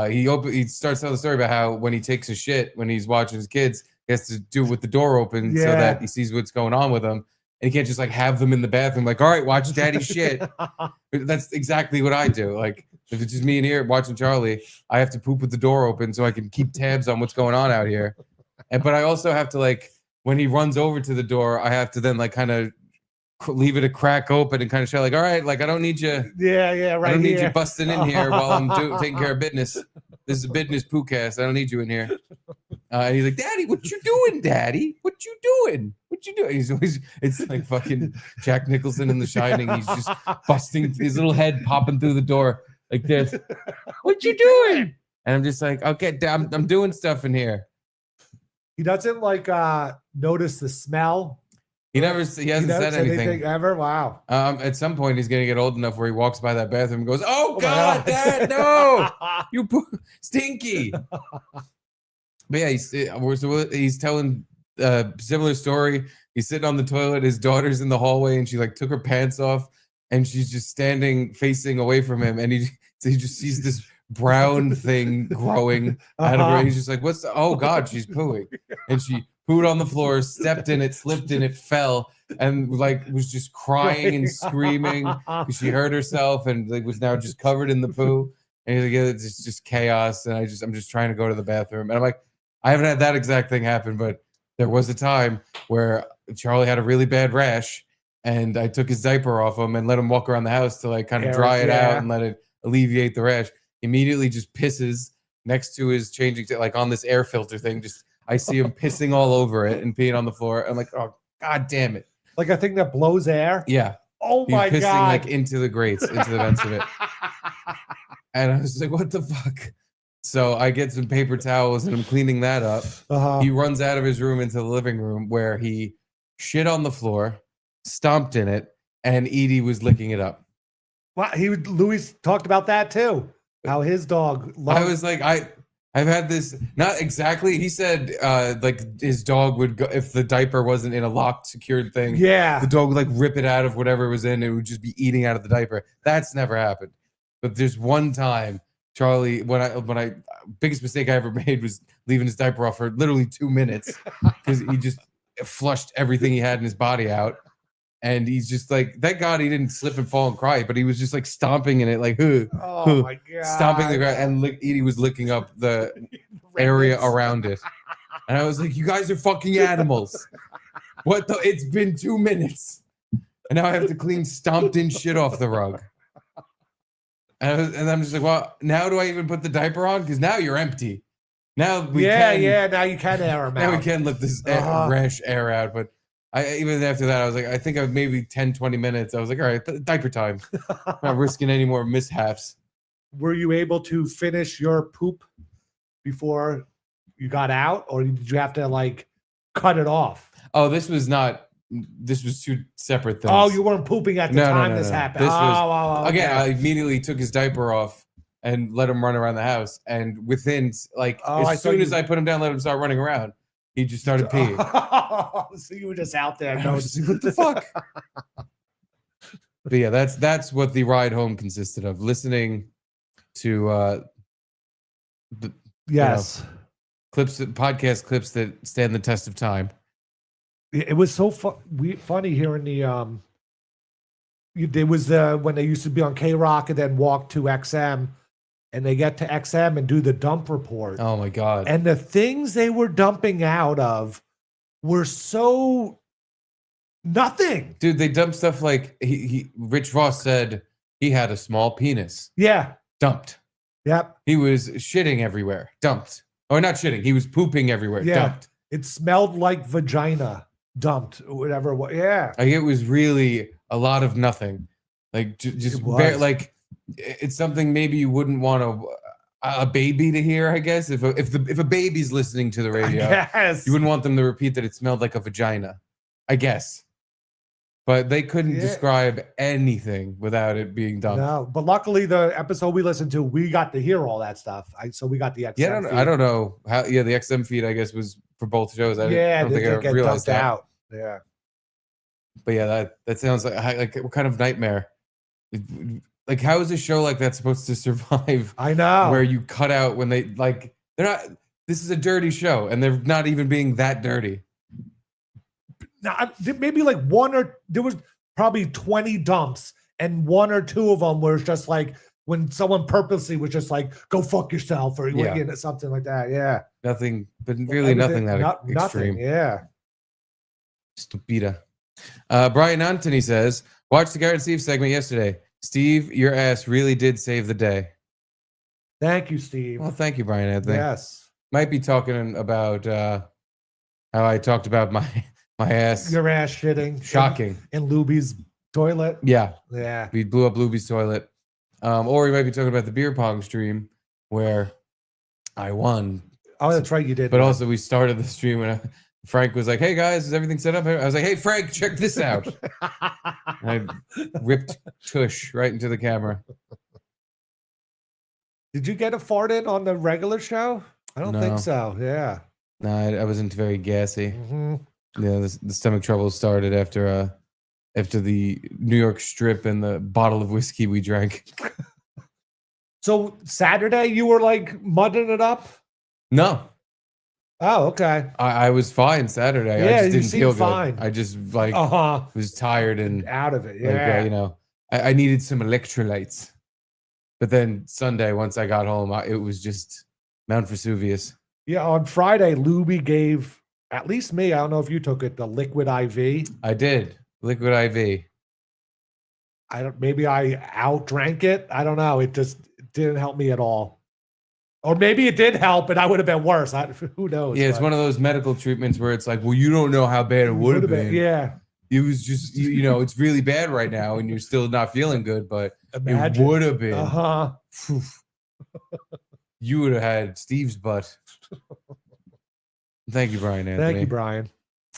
he starts telling the story about how when he takes a shit when he's watching his kids, he has to do it with the door open so that he sees what's going on with them. And he can't just like have them in the bathroom, like, all right, watch daddy shit. That's exactly what I do. Like, if it's just me in here watching Charlie, I have to poop with the door open so I can keep tabs on what's going on out here. But I also have to, like, when he runs over to the door, I have to then like kind of leave it a crack open and kind of show like, all right, like I don't need you. Yeah, right. I don't need you busting in here while I'm taking care of business. This is a business podcast. I don't need you in here. And he's like, Daddy, what you doing, Daddy? What you doing? What you doing? He's always, it's like fucking Jack Nicholson in The Shining. He's just busting his little head, popping through the door like this. What you doing? And I'm just like, okay, I'm doing stuff in here. He doesn't like notice the smell. He hasn't said anything ever. Wow. At some point, he's gonna get old enough where he walks by that bathroom and goes, "Oh God, Dad, no, you stinky." But yeah, he's telling a similar story. He's sitting on the toilet. His daughter's in the hallway, and she like took her pants off, and she's just standing facing away from him, and he just sees this brown thing growing out of her. He's just like, "What's? Oh God, she's pooing," and she pooed on the floor, stepped in it, slipped in it, fell, and like was just crying and screaming because she hurt herself and like was now just covered in the poo. And he's like, yeah, it's just chaos. And I'm just trying to go to the bathroom. And I'm like, I haven't had that exact thing happen, but there was a time where Charlie had a really bad rash and I took his diaper off him and let him walk around the house to like kind of dry it out and let it alleviate the rash. Immediately just pisses next to his changing, like on this air filter thing. Just, I see him pissing all over it and peeing on the floor. I'm like, oh, God damn it. Like a thing that blows air? Yeah. Oh He's my pissing God. like into the grates, into the vents of it. And I was like, what the fuck? So I get some paper towels and I'm cleaning that up. He runs out of his room into the living room where he shit on the floor, stomped in it, and Edie was licking it up. Well, Louis talked about that too. How his dog I was like, I've had this, not exactly. He said like his dog would go, if the diaper wasn't in a locked, secured thing. Yeah. The dog would like rip it out of whatever it was in. It would just be eating out of the diaper. That's never happened. But there's one time, Charlie, when I biggest mistake I ever made was leaving his diaper off for literally 2 minutes because he just flushed everything he had in his body out. And he's just like, thank God he didn't slip and fall and cry, but he was just like stomping in it, like, oh my God. Stomping the ground. And Edie was licking up the area around it. And I was like, you guys are fucking animals. What the? It's been 2 minutes. And now I have to clean stomped in shit off the rug. And I'm just like, well, now do I even put the diaper on? Because now you're empty. Now we can. Yeah, now you can air them out. Now we can let this rash air out. But even after that, I was like, I think I was maybe 10, 20 minutes. I was like, all right, diaper time. I'm not risking any more mishaps. Were you able to finish your poop before you got out? Or did you have to like cut it off? Oh, this was two separate things. Oh, you weren't pooping at the time this happened. This was, again, I immediately took his diaper off and let him run around the house. And within like as soon as I put him down, let him start running around, he just started peeing. So you were just out there. I was just like, what the fuck? But yeah, that's what the ride home consisted of. Listening to podcast clips that stand the test of time. It was so funny hearing the there was when they used to be on K-Rock and then walk to XM, and they get to XM and do the dump report. Oh my God. And the things they were dumping out of were so nothing. Dude, they dumped stuff like Rich Voss said he had a small penis. Yeah. Dumped. Yep. He was shitting everywhere. Dumped. Or not shitting. He was pooping everywhere. Yeah. Dumped. It smelled like vagina. Dumped. Whatever. Yeah. Like it was really a lot of nothing. Like just like it's something maybe you wouldn't want a baby to hear, I guess. If a baby's listening to the radio, you wouldn't want them to repeat that it smelled like a vagina, I guess. But they couldn't describe anything without it being dumped. No, but luckily the episode we listened to, we got to hear all that stuff. So we got the XM. Yeah, I don't know how. Yeah, the XM feed I guess was for both shows. I don't think I realized that. Out. Yeah. But yeah, that sounds like what kind of nightmare? Like, how is a show like that supposed to survive? I know. Where you cut out when they're not. This is a dirty show, and they're not even being that dirty. Now, maybe like there was probably 20 dumps, and 1 or 2 of them were just like when someone purposely was just like, "Go fuck yourself," or something like that. Yeah. Nothing, but really nothing that extreme. Nothing. Yeah. Stupida. Brian Anthony says, watched the Garrett and Steve segment yesterday. Steve, your ass really did save the day. Thank you, Steve. Well, thank you, Brian Anthony. Yes. Might be talking about how I talked about my ass. Your ass shitting. Shocking. In Lubi's toilet. Yeah. Yeah. We blew up Lubi's toilet. Or we might be talking about the beer pong stream where I won. Oh, that's right. You did. But also we started the stream and Frank was like, hey guys, is everything set up? I was like, hey Frank, check this out. I ripped tush right into the camera. Did you get a fart in on the regular show? I don't think so. Yeah. No, I wasn't very gassy. Mm-hmm. Yeah, the stomach trouble started after the New York strip and the bottle of whiskey we drank. So Saturday you were like mudding it up? No. Oh, okay. I was fine Saturday. I Yeah, just you didn't feel seemed fine. good. I just like Uh-huh. was tired and Out of it. like Yeah. I needed some electrolytes. But then Sunday, once I got home, it was just Mount Vesuvius. Yeah, on Friday, Lubi gave, at least me, I don't know if you took it, the liquid IV. I did. Liquid IV. Maybe I outdrank it. I don't know. It just didn't help me at all. Or maybe it did help, but I would have been worse. Who knows? Yeah, it's one of those medical treatments where it's like, well, you don't know how bad it would have been. Yeah. It was just, it's really bad right now and you're still not feeling good, but Imagine. it would have been. Uh-huh. You would have had Steve's butt. Thank you, Brian Anthony. Thank you, Brian.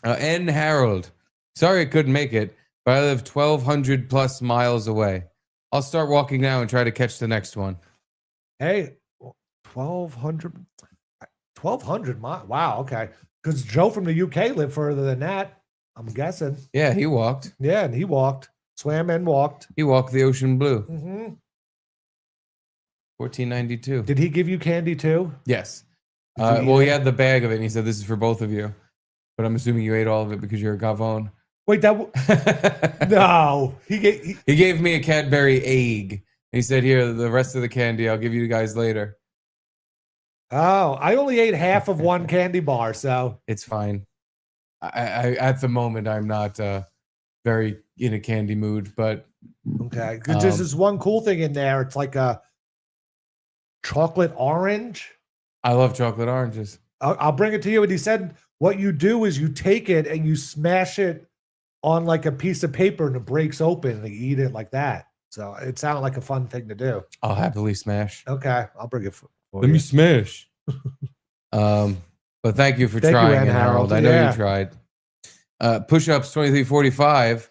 And Harold. Sorry I couldn't make it, but I live 1,200 plus miles away. I'll start walking now and try to catch the next one. Hey, 1,200 miles. Wow, okay. Because Joe from the UK lived further than that, I'm guessing. Yeah, he walked. Yeah, and he walked. Swam and walked. He walked the ocean blue. Mm-hmm. 1492. Did he give you candy too? Yes. Did you Well, eat he it? had the bag of it, and he said, this is for both of you. But I'm assuming you ate all of it because you're a gavone. Wait, no. He gave me a Cadbury egg. He said, here, the rest of the candy, I'll give you guys later. Oh, I only ate half of one candy bar, so. It's fine. I at the moment, I'm not very in a candy mood, but. Okay. There's this one cool thing in there. It's like a chocolate orange. I love chocolate oranges. I'll bring it to you. And he said what you do is you take it and you smash it on like a piece of paper and it breaks open and you eat it like that. So it sounded like a fun thing to do. I'll happily smash. Okay. I'll bring it for Let you. me smash. But thank you for trying, Harold. I know you tried. Push-ups 2345.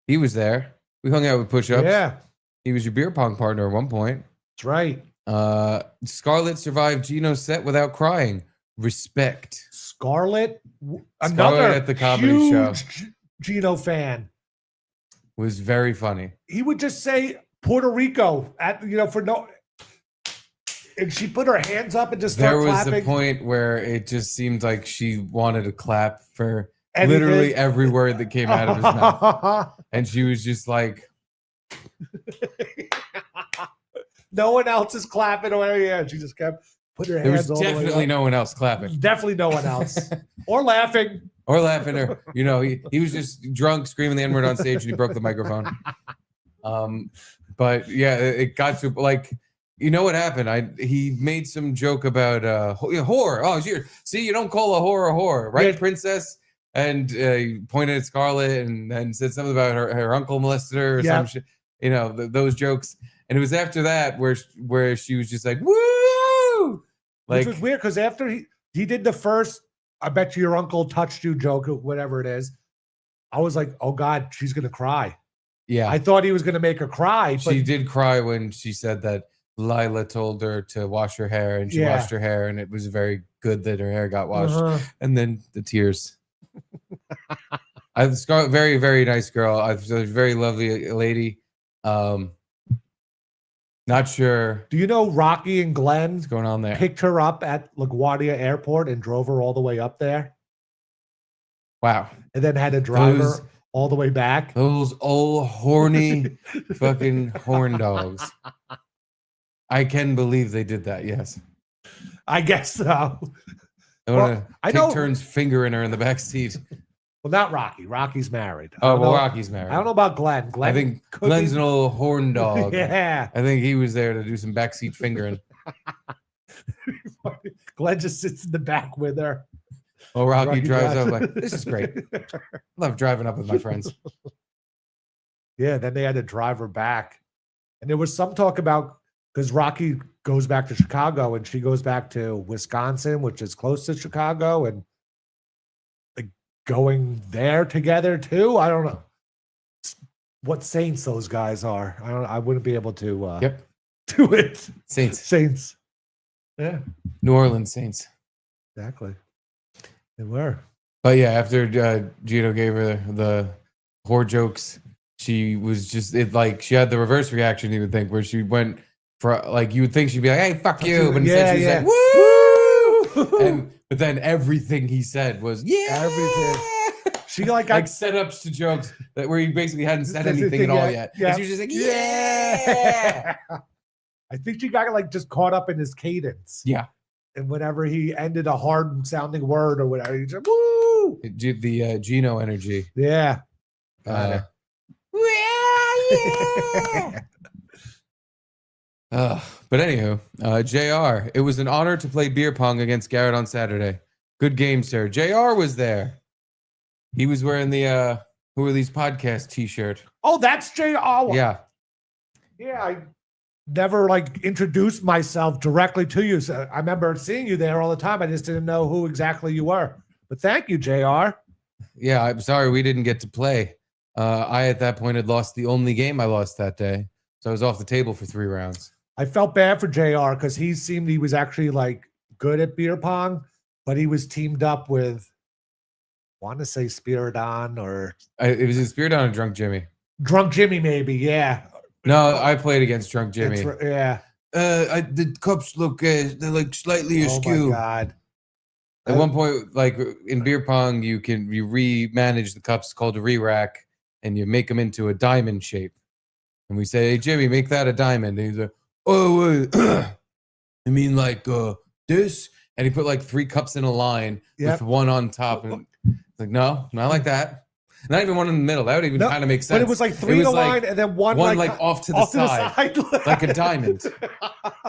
He was there. We hung out with push-ups. Yeah. He was your beer pong partner at one point. That's right. Scarlett survived Gino's set without crying. Respect. Scarlett, another at the comedy show. Gino fan. Was very funny. He would just say Puerto Rico for no. And she put her hands up and just started clapping. There was a point where it just seemed like she wanted to clap for Anything. literally every word that came out of his mouth. And she was just like... No one else is clapping or yeah. She just kept putting her hands all the way up. Definitely no one else clapping. Definitely no one else. Or laughing. Or laughing. Or, he was just drunk, screaming the N-word on stage and he broke the microphone. But yeah, it got to like... You know what happened? He made some joke about whore. Oh, see, you don't call a whore, right, yeah. Princess? And he pointed at Scarlett and then said something about her uncle molested her or some shit. Those jokes. And it was after that where she was just like, woo! Which was weird because after he did the first, I bet you your uncle touched you joke, whatever it is. I was like, oh God, she's gonna cry. Yeah, I thought he was gonna make her cry. She did cry when she said that Lila told her to wash her hair and she washed her hair and it was very good that her hair got washed. And then the tears. Scarlett, very, very nice girl. I was a very lovely lady. Not sure. Do you know Rocky and Glenn what's going on there? Picked her up at LaGuardia Airport and drove her all the way up there? Wow. And then had to drive her all the way back? Those old horny fucking horn dogs. I can believe they did that, yes. I guess so. I want to take turns fingering her in the back seat. Well, not Rocky. Rocky's married. Rocky's married. I don't know about Glenn. I think Glenn's an old horn dog. Yeah. I think he was there to do some backseat fingering. Glenn just sits in the back with her. Oh, Rocky drives up like, this is great. I love driving up with my friends. Yeah, then they had to drive her back. And there was some talk about, because Rocky goes back to Chicago and she goes back to Wisconsin, which is close to Chicago, and going there together too. I don't know what saints those guys are. I wouldn't be able to do it. Saints. Yeah. New Orleans Saints. Exactly. They were. But yeah, after Gino gave her the whore jokes, she was just she had the reverse reaction, you would think, where she went for you would think she'd be like, hey, fuck you. But instead she's like, woo! But then everything he said was Everything. She like like setups to jokes that where he basically hadn't said anything at all yet. Yeah. And she was just like, yeah. I think she got like just caught up in his cadence. Yeah. And whenever he ended a hard sounding word or whatever, he just woo. The Gino energy. Yeah. Got it. But anywho, JR, it was an honor to play beer pong against Garrett on Saturday. Good game, sir. JR was there. He was wearing the Who Are These Podcast t-shirt. Oh, that's JR. Yeah. Yeah, I never like introduced myself directly to you. So I remember seeing you there all the time. I just didn't know who exactly you were. But thank you, JR. Yeah, I'm sorry we didn't get to play. I, at that point, had lost the only game I lost that day. So I was off the table for 3 rounds. I felt bad for JR because he was actually like good at beer pong, but he was teamed up with, I want to say Spiridon or It was in Spiridon or Drunk Jimmy. Drunk Jimmy, maybe. Yeah. No, I played against Drunk Jimmy. Yeah. The cups look, they're like slightly askew. Oh my God. At one point, like in beer pong, you remanage the cups called a re-rack, and you make them into a diamond shape. And we say, hey, Jimmy, make that a diamond. And he's like, oh, wait. I mean like this? And he put like 3 cups in a line with one on top. And like, no, not like that. Not even one in the middle. That would even kind of make sense. But it was like 3 in a line and then one like off to the side. Like a diamond.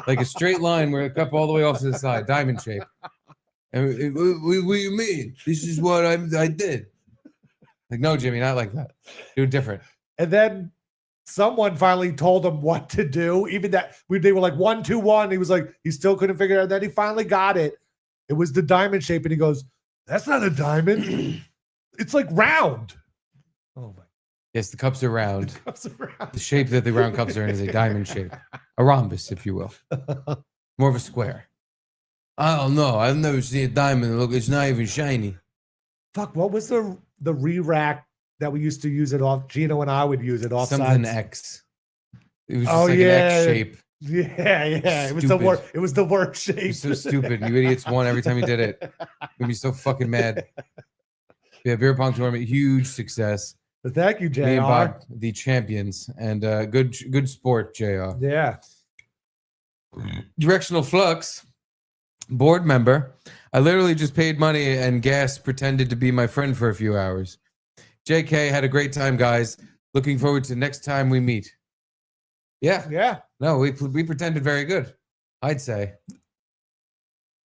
Like a straight line where a cup all the way off to the side. Diamond shape. And what do you mean? This is what I did. Like, no, Jimmy, not like that. Do it different. And then someone finally told him what to do. Even that they were like 1, 2, 1. He was like, he still couldn't figure it out. Then he finally got it. It was the diamond shape. And he goes, that's not a diamond. It's like round. Oh my. Yes, the cups are round. The cups are round. The shape that the round cups are in is a diamond shape. A rhombus, if you will. More of a square. I don't know. I've never seen a diamond. Look, it's not even shiny. Fuck, what was the re-rack that we used to use it off? Gino and I would use it off. Something X. It was just like an X shape. Yeah. It was the worst. It was the worst shape. It was so stupid. You idiots won every time you did it. You'd be so fucking mad. Yeah, beer pong tournament, huge success. But thank you, JR. Me and Bob, the champions, and good sport, JR. Yeah. Directional Flux, board member. I literally just paid money and gas pretended to be my friend for a few hours. JK, had a great time, guys. Looking forward to next time we meet. Yeah. No, we pretended very good, I'd say.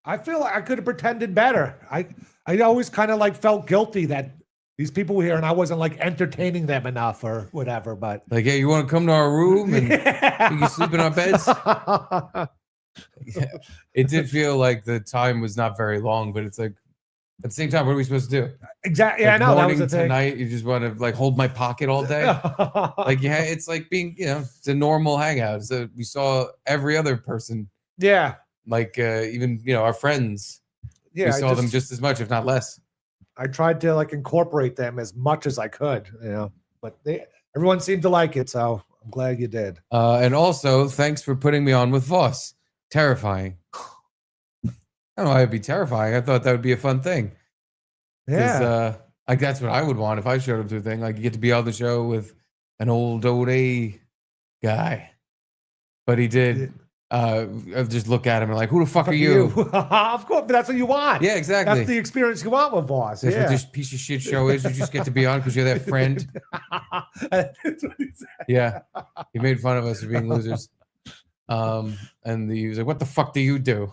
I feel like I could have pretended better. I always kind of like felt guilty that these people were here and I wasn't like entertaining them enough or whatever. But like, hey, you want to come to our room and we can sleep in our beds? Yeah. It did feel like the time was not very long, but it's like at the same time, what are we supposed to do? Exactly. Like Yeah, I know. morning that was the to thing. night, you just want to like hold my pocket all day. Like, yeah, it's like being, it's a normal hangout. So we saw every other person. Yeah. Like even our friends. Yeah, we saw them just as much, if not less. I tried to like incorporate them as much as I could, but everyone seemed to like it, so I'm glad you did. And also, thanks for putting me on with Voss. Terrifying. I don't know why it'd be terrifying. I thought that would be a fun thing. Yeah. Like that's what I would want if I showed up to a thing. Like you get to be on the show with an old A guy. But he did. Just look at him and like, who the fuck are you? Of course, but that's what you want. Yeah, exactly. That's the experience you want with Voss. That's what this piece of shit show is. You just get to be on because you're that friend. That's what he said. Yeah. He made fun of us for being losers. And he was like, what the fuck do you do?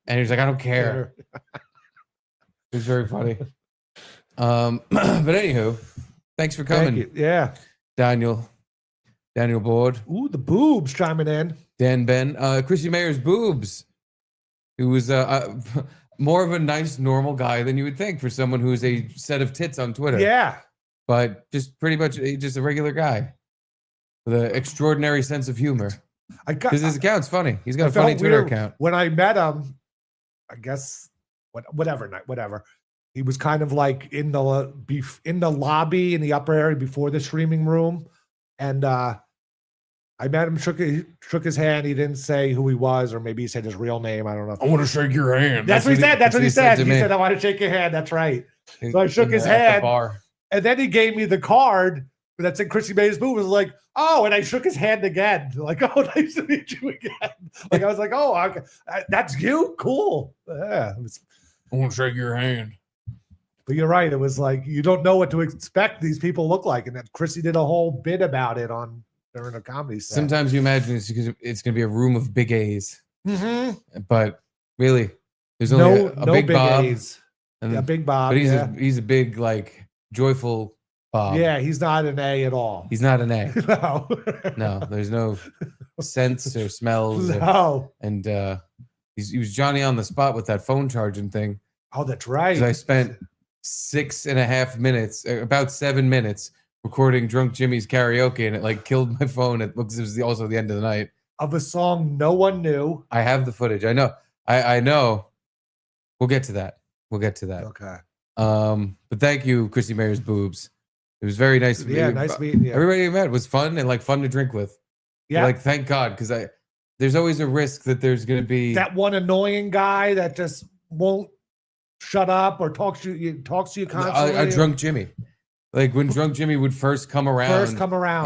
And he was like, I don't care. It was very funny. But anywho, thanks for coming. Yeah. Daniel Board. Ooh, the boobs chiming in. Dan Ben. Chrissy Mayr's boobs. Who was more of a nice, normal guy than you would think for someone who's a set of tits on Twitter. Yeah. But just pretty much just a regular guy with an extraordinary sense of humor. Because his account's funny. He's got a funny Twitter account. When I met him, I guess whatever. He was kind of like in the lobby in the upper area before the streaming room, and I met him, shook his hand. He didn't say who he was, or maybe he said his real name. I don't know. I want to shake your hand. That's what he said. That's what he said. to He me. said, I want to shake your hand. That's right. So I shook his At the hand. bar. And then he gave me the card that said Chrissy May's boo. Was like, oh, and I shook his hand again. Like, oh, nice to meet you again. Like, I was like, oh, okay. That's you? Cool. Yeah. I want to shake your hand. But you're right. It was like, you don't know what to expect these people look like. And then Chrissy did a whole bit about it during a comedy set. Sometimes you imagine it's going to be a room of big A's. Mm-hmm. But really, there's only a big Bob. A's. And, yeah, big Bob. But he's a big, like, joyful Bob. Yeah, he's not an A at all. He's not an A. No. No, there's no scents or smells. No. And he was Johnny on the spot with that phone charging thing. Oh, that's right. 'Cause I spent 6.5 minutes, about 7 minutes, recording Drunk Jimmy's karaoke, and it like killed my phone because it was also the end of the night. Of a song no one knew. I have the footage. I know. I know. We'll get to that. Okay. But thank you, Chrissy Mayr's boobs. It was very nice. Yeah, nice meeting you. Everybody I met was fun and like fun to drink with. Yeah. Like, thank God, because there's always a risk that there's going to be that one annoying guy that just won't shut up or talks to you constantly. a drunk Jimmy. Like when Drunk Jimmy would first come around,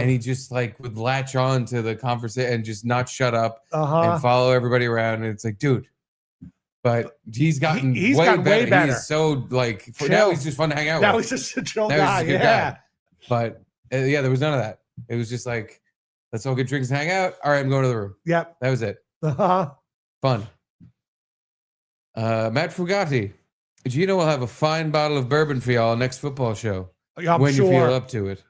and he just like would latch on to the conversation and just not shut up and follow everybody around. And it's like, dude, but he's gotten he's way gotten better. way better. He's so like Chill. now he's just fun to hang out now with. he's just a chill Now guy. he's a good Yeah. guy. But yeah, there was none of that. It was just like, let's all get drinks and hang out. All right, I'm going to the room. Yep. That was it. Uh-huh. Fun. Matt Fugati. Gino will have a fine bottle of bourbon for y'all next football show. Yeah, I'm when sure. you feel up to it.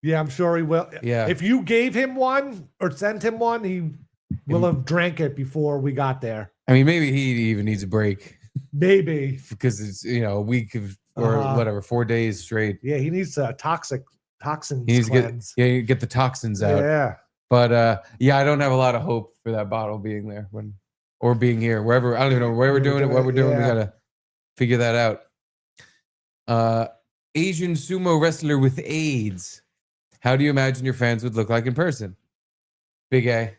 Yeah, I'm sure he will. Yeah. If you gave him one or sent him one, he will have drank it before we got there. I mean, maybe he even needs a break Maybe. because it's, a week of, or whatever, 4 days straight. Yeah, he needs toxins He needs to cleanse. get the toxins out. Yeah. But yeah, I don't have a lot of hope for that bottle being there or being here, wherever. I don't even know where we're doing it, what we're doing. Yeah. We got to figure that out. Asian sumo wrestler with AIDS. How do you imagine your fans would look like in person? Big A.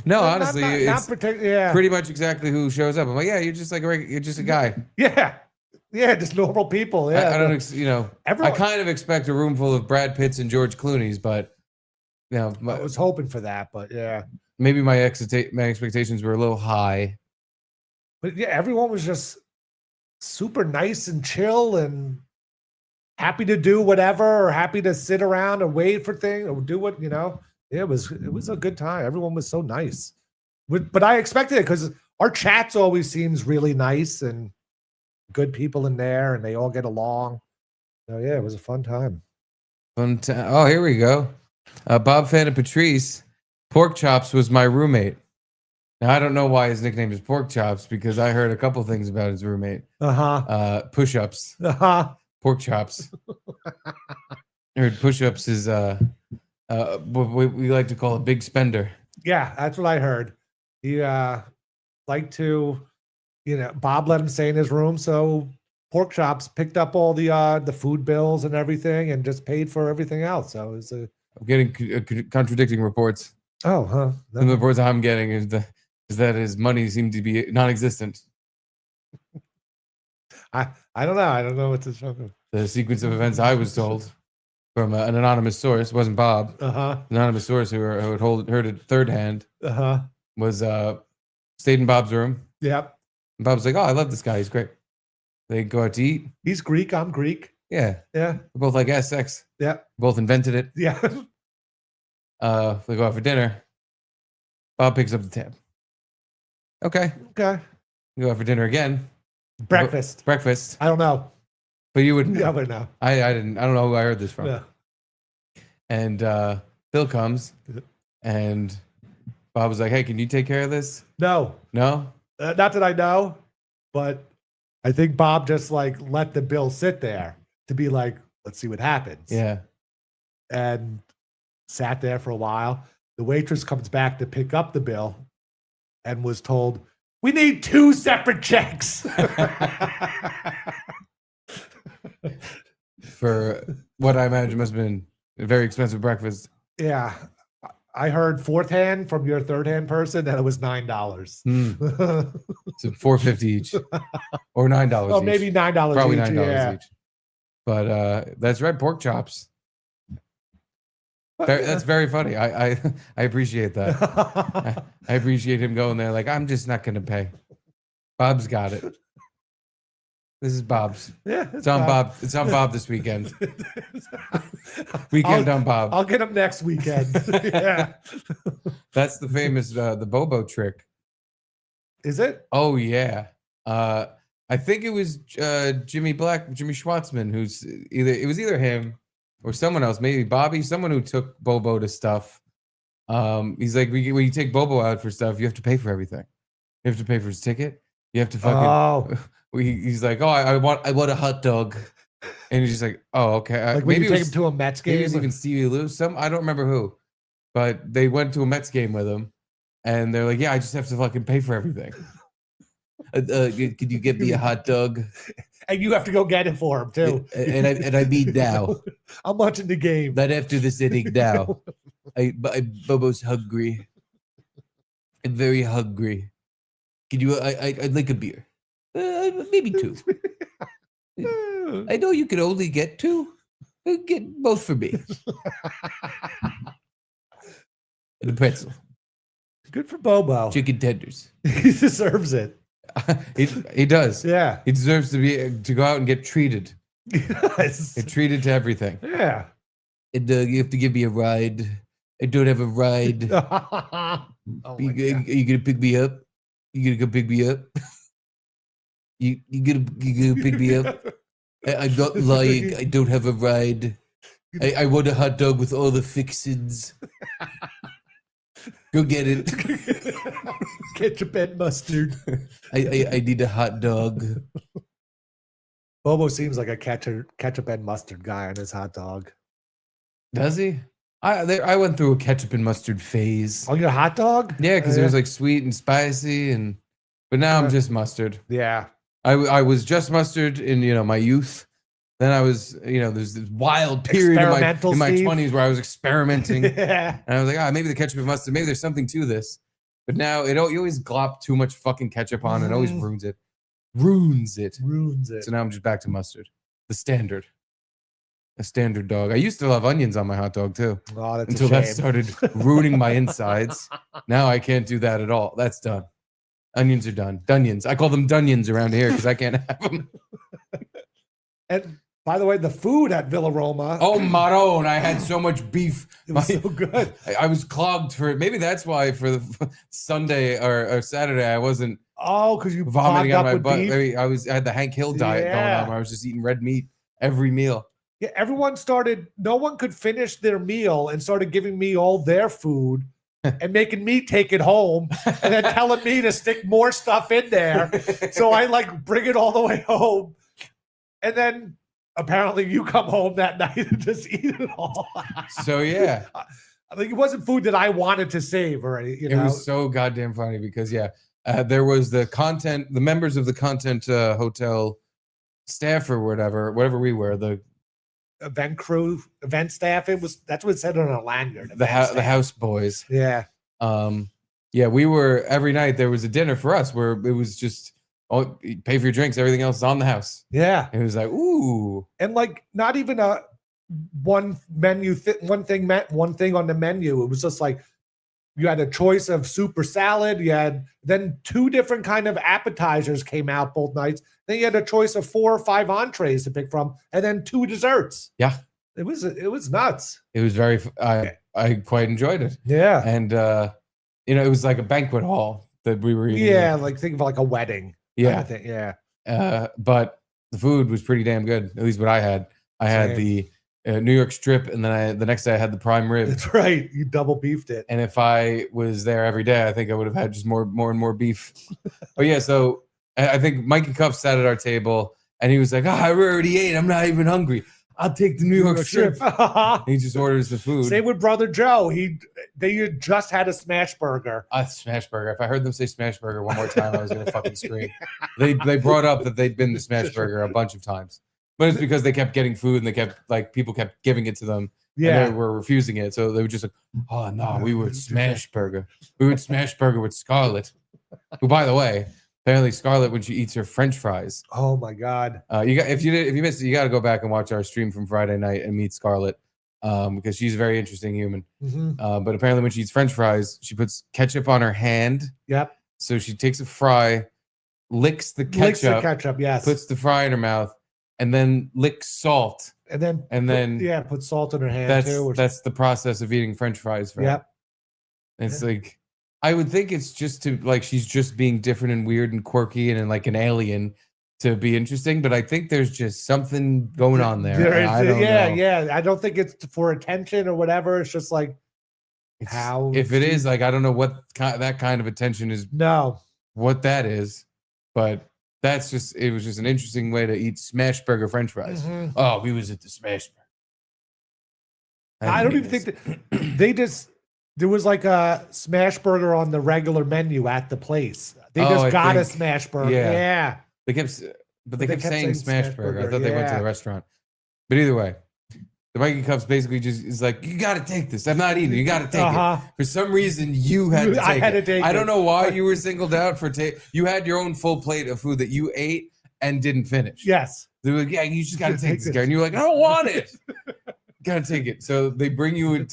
No, honestly, it's pretty much exactly who shows up. I'm like, yeah, you're just like you're just a guy. Yeah, just normal people. Yeah, I don't, everyone, I kind of expect a room full of Brad Pitts and George Clooney's, but I was hoping for that, but yeah, maybe my expectations were a little high. But yeah, everyone was just super nice and chill and happy to do whatever, or happy to sit around and wait for things or do what It was a good time. Everyone was so nice, but I expected it because our chats always seems really nice and good people in there, and they all get along. So yeah, it was a fun time. Oh, here we go. Bob Fan and Patrice. Pork Chops was my roommate. Now I don't know why his nickname is Pork Chops because I heard a couple things about his roommate. Push-ups. Pork Chops. I heard push-ups is what we like to call a big spender. Yeah, that's what I heard. He liked to, Bob let him stay in his room, so Pork Chops picked up all the food bills and everything, and just paid for everything else. So it was I'm getting contradicting reports. Oh, huh? The reports I'm getting is that his money seemed to be non-existent. I don't know. I don't know what to show. The sequence of events I was told from an anonymous source, wasn't Bob. Anonymous source who had heard it third hand. Was stayed in Bob's room. Yep. And Bob's like, oh, I love this guy. He's great. They go out to eat. He's Greek. I'm Greek. Yeah. Yeah. We're both like sex. Yeah. Both invented it. Yeah. They go out for dinner. Bob picks up the tab. Okay. We go out for dinner again. Breakfast. Breakfast. I don't know. But you wouldn't. Yeah, but no. I didn't. I don't know who I heard this from. Yeah. And Bill comes, and Bob was like, "Hey, can you take care of this?" No. No. Not that I know, but I think Bob just let the bill sit there to be like, let's see what happens. Yeah. And sat there for a while. The waitress comes back to pick up the bill, and was told, "We need 2 separate checks." For what I imagine must have been A very expensive breakfast. Yeah. I heard fourth hand from your third hand person that it was $9. So $4.50 each, or $9 Oh, each. maybe $9 Probably each. $9 each. But that's red pork chops. That's very funny. I appreciate that. I appreciate him going there like, I'm just not going to pay. Bob's got it. This is Bob's. Yeah, It's on Bob. It's on Bob this weekend. Weekend on Bob. I'll get him next weekend. Yeah. That's the famous the Bobo trick. Is it? Oh yeah. I think it was Jimmy Schwartzman, who's either him or someone else, maybe Bobby, someone who took Bobo to stuff. He's like, when you take Bobo out for stuff, you have to pay for everything. You have to pay for his ticket. You have to fucking. He's like, oh, I want a hot dog, and he's just like, oh, okay. Like maybe you take him to a Mets game. Maybe it was even Stevie Lou. I don't remember who, but they went to a Mets game with him, and they're like, yeah, I just have to fucking pay for everything. Could you get me a hot dog? And you have to go get it for him too. And I mean now. I'm watching the game. Not after this inning now. Bobo's hungry. I'm very hungry. Could you? I'd like a beer. Maybe 2. I know you can only get 2. Get both for me. And a pretzel. Good for Bobo. Chicken tenders. He deserves it. He does. Yeah. He deserves to go out and get treated. Yes. Get treated to everything. Yeah. And you have to give me a ride. I don't have a ride. Oh Are you gonna pick me up? You gonna come pick me up? You gonna pick me up? I'm not lying. I don't have a ride. I want a hot dog with all the fixins. Go get it. Ketchup and mustard. I need a hot dog. Bobo seems like a ketchup and mustard guy on his hot dog. Does he? I went through a ketchup and mustard phase. On your hot dog? Yeah, because it was like sweet and spicy, but now I'm just mustard. Yeah. I was just mustard in my youth. Then I was there's this wild period in my 20s where I was experimenting. Yeah. And I was like, maybe the ketchup and mustard, maybe there's something to this. But now you always glop too much fucking ketchup on and it always ruins it. Ruins it. So now I'm just back to mustard. The standard. A standard dog. I used to love onions on my hot dog too. Oh, that's until that started ruining my insides. Now I can't do that at all. That's done. Onions are done. Dunions. I call them dunions around here because I can't have them. And by the way, the food at Villa Roma. Oh, Maron. I had so much beef. It was so good. I was clogged for it. Maybe that's why for the Sunday or Saturday, I wasn't because you vomiting out of my butt. Beef. Maybe I had the Hank Hill diet going on where I was just eating red meat every meal. Yeah, no one could finish their meal and started giving me all their food and making me take it home and then telling me to stick more stuff in there. So I bring it all the way home. And then apparently you come home that night and just eat it all. So yeah. It wasn't food that I wanted to save or anything. It was so goddamn funny because there was the members of the content hotel staff or whatever we were, the event crew, event staff. That's what it said on a lanyard. The house boys. Yeah. We were every night. There was a dinner for us where it was just pay for your drinks. Everything else is on the house. Yeah. It was like ooh, and not even a one menu. One thing on the menu. It was just like you had a choice of soup or salad. You had then 2 different kind of appetizers came out both nights. Then you had a choice of 4 or 5 entrees to pick from, and then 2 desserts. Yeah, it was nuts. It was very. I quite enjoyed it. Yeah, and it was like a banquet hall that we were eating. Yeah, think of like a wedding. Yeah, kind of thing. Yeah. But the food was pretty damn good. At least what I had. I had the New York strip, and then the next day I had the prime rib. That's right. You double beefed it. And if I was there every day, I think I would have had just more and more beef. But yeah, so I think Mikey Cuff sat at our table, and he was like, I already ate. I'm not even hungry. I'll take the New York strip. He just orders the food. Same with Brother Joe. They just had a smash burger. A smash burger. If I heard them say smash burger one more time, I was gonna fucking scream. They brought up that they'd been to smash burger a bunch of times, but it's because they kept getting food and they kept people kept giving it to them Yeah. And they were refusing it. So they were just like, oh, no, we would smash burger. We would smash burger with Scarlett. Who, by the way, apparently Scarlett, when she eats her French fries. Oh, my God. If you missed it, you got to go back and watch our stream from Friday night and meet Scarlett. Because she's a very interesting human. But apparently when she eats French fries, she puts ketchup on her hand. Yep. So she takes a fry, licks the ketchup, yes. puts the fry in her mouth, and then licks salt. And then put salt in her hand too. That's the process of eating French fries. For yep. It's like, I would think it's just to like, she's just being different and weird and quirky and like an alien to be interesting, but I think there's just something going on there. I don't know. I don't think it's for attention or whatever. It's just like if it is, like, I don't know what that kind of attention is. No, what that is, but it was just an interesting way to eat smash burger French fries. Oh, we was at the smash burger. I don't even think that there was like a smash burger on the regular menu at the place. They just got a smash burger. Yeah. They kept saying smash burger. I thought they went to the restaurant. But either way, the Mikey Cups basically just is like, you got to take this. I'm not eating. You got to take it. For some reason, you had to take it. I don't know why you were singled out for you had your own full plate of food that you ate and didn't finish. Yes. They were like, yeah, you just got to take this guy. And you're like, I don't want it. Got to take it. So they bring you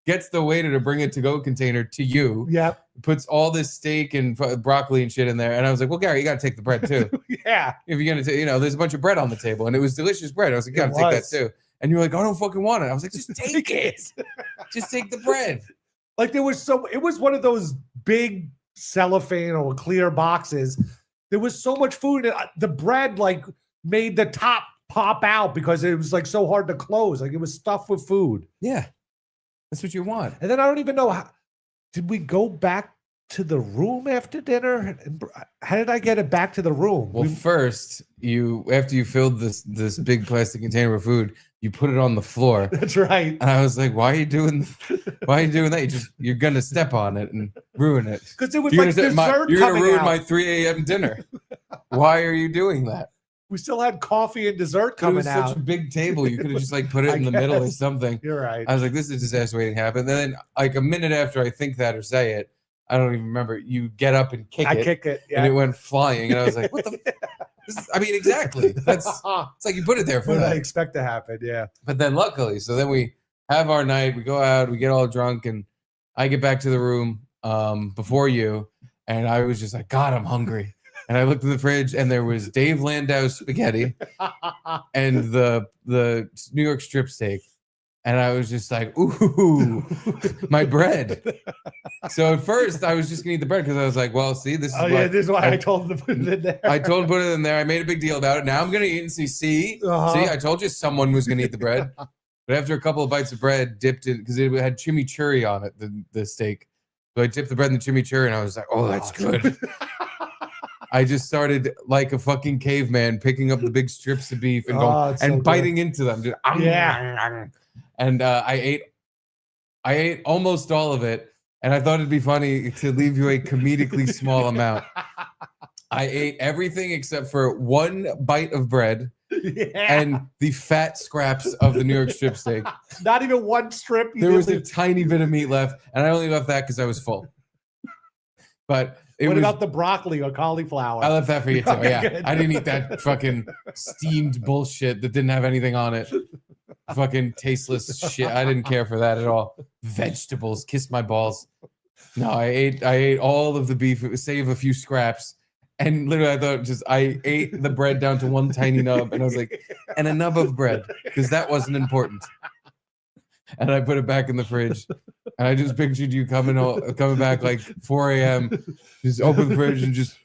gets the waiter to bring a to-go container to you. Yep. Puts all this steak and broccoli and shit in there. And I was like, well, Gary, you got to take the bread too. Yeah. If you're going to there's a bunch of bread on the table and it was delicious bread. I was like, you got to take that too. And you're like, I don't fucking want it. I was like, just take it. Just take the bread. Like it was one of those big cellophane or clear boxes. There was so much food. The bread like made the top pop out because it was like so hard to close. Like it was stuffed with food. Yeah. That's what you want. And then I don't even know did we go back to the room after dinner? How did I get it back to the room? Well, first, after you filled this big plastic container with food, you put it on the floor. That's right. And I was like, why are you doing that? You're gonna step on it and ruin it. Because it was like dessert. You're gonna ruin my 3 a.m. dinner. Why are you doing that? We still had coffee and dessert coming out. It was such a big table. You could have just like put it in the middle or something. You're right. I was like, this is a disaster waiting to happen. And then like a minute after I think that or say it, I don't even remember. You get up and kick it. I kick it, and it went flying. And I was like, what the? Exactly. It's like you put it there for what that. I expect to happen. Yeah. But then luckily, so then we have our night. We go out. We get all drunk, and I get back to the room before you. And I was just like, God, I'm hungry. And I looked in the fridge, and there was Dave Landau's spaghetti and the New York strip steak. And I was just like, ooh, my bread. So at first, I was just going to eat the bread because I was like, well, see, this is why I told him to put it in there. I told him to put it in there. I made a big deal about it. Now I'm going to eat and see, I told you someone was going to eat the bread. But after a couple of bites of bread, dipped it, because it had chimichurri on it, the steak. So I dipped the bread in the chimichurri, and I was like, oh, that's good. I just started like a fucking caveman picking up the big strips of beef and going and biting into them. Dude. And I ate almost all of it, and I thought it'd be funny to leave you a comedically small amount. I ate everything except for one bite of bread and the fat scraps of the New York strip steak. Not even one strip. There was a tiny bit of meat left, and I only left that because I was full. But what about the broccoli or cauliflower? I left that for you too. Yeah, I didn't eat that fucking steamed bullshit that didn't have anything on it. Fucking tasteless shit. I didn't care for that at all. Vegetables, kiss my balls. No, I ate all of the beef, save a few scraps. And literally I ate the bread down to one tiny nub, and I was like, and a nub of bread, because that wasn't important. And I put it back in the fridge. And I just pictured you coming back like 4 a.m. Just open the fridge and just,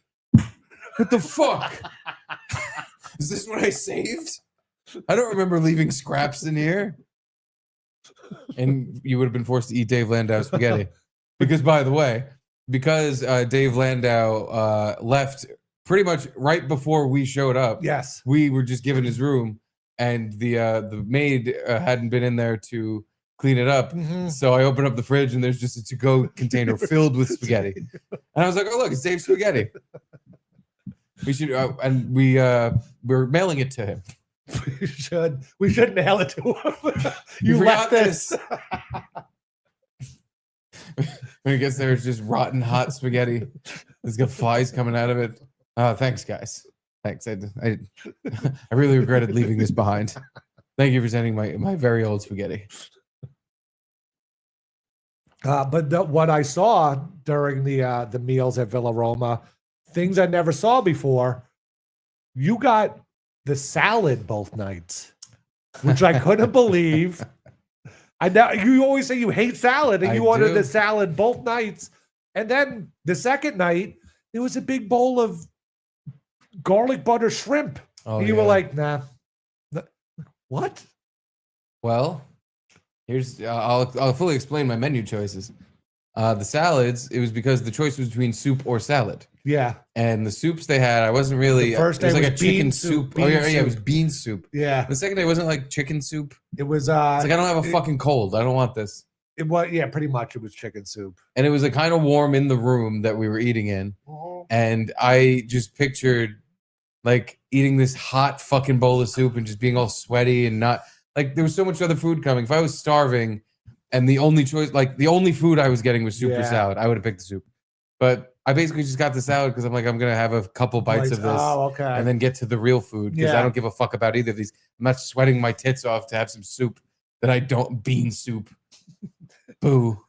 what the fuck? Is this what I saved? I don't remember leaving scraps in here. And you would have been forced to eat Dave Landau's spaghetti. Because, by the way, Dave Landau left pretty much right before we showed up. Yes. We were just given his room, and the maid hadn't been in there to clean it up. Mm-hmm. So I opened up the fridge, and there's just a to-go container filled with spaghetti. And I was like, oh, look, it's Dave's spaghetti. We should, and we're mailing it to him. We should mail it to him. You left forgot this. When he gets there, it's just rotten hot spaghetti. There's got flies coming out of it. Thanks, guys. Thanks. I really regretted leaving this behind. Thank you for sending my very old spaghetti. But what I saw during the meals at Villa Roma, things I never saw before. You got the salad both nights, which I couldn't believe. I know you always say you hate salad, and you ordered the salad both nights. And then the second night, there was a big bowl of garlic butter shrimp. And you were like, nah. What? Well, here's I'll fully explain my menu choices. The salads, it was because the choice was between soup or salad. Yeah. And the soups they had, I wasn't really. The first day it was like was a chicken bean soup. soup, Oh yeah, bean it was soup. bean soup. Yeah. The second day wasn't like chicken soup. It was It's like I don't have a fucking cold. I don't want this. It was pretty much it was chicken soup. And it was like kind of warm in the room that we were eating in. And I just pictured like eating this hot fucking bowl of soup and just being all sweaty and not like there was so much other food coming. If I was starving and the only choice, like the only food I was getting was soup or salad, I would have picked the soup. But I basically just got the salad because I'm like, I'm going to have a couple bites of this and then get to the real food because I don't give a fuck about either of these. I'm not sweating my tits off to have some soup that I don't, bean soup. Boo.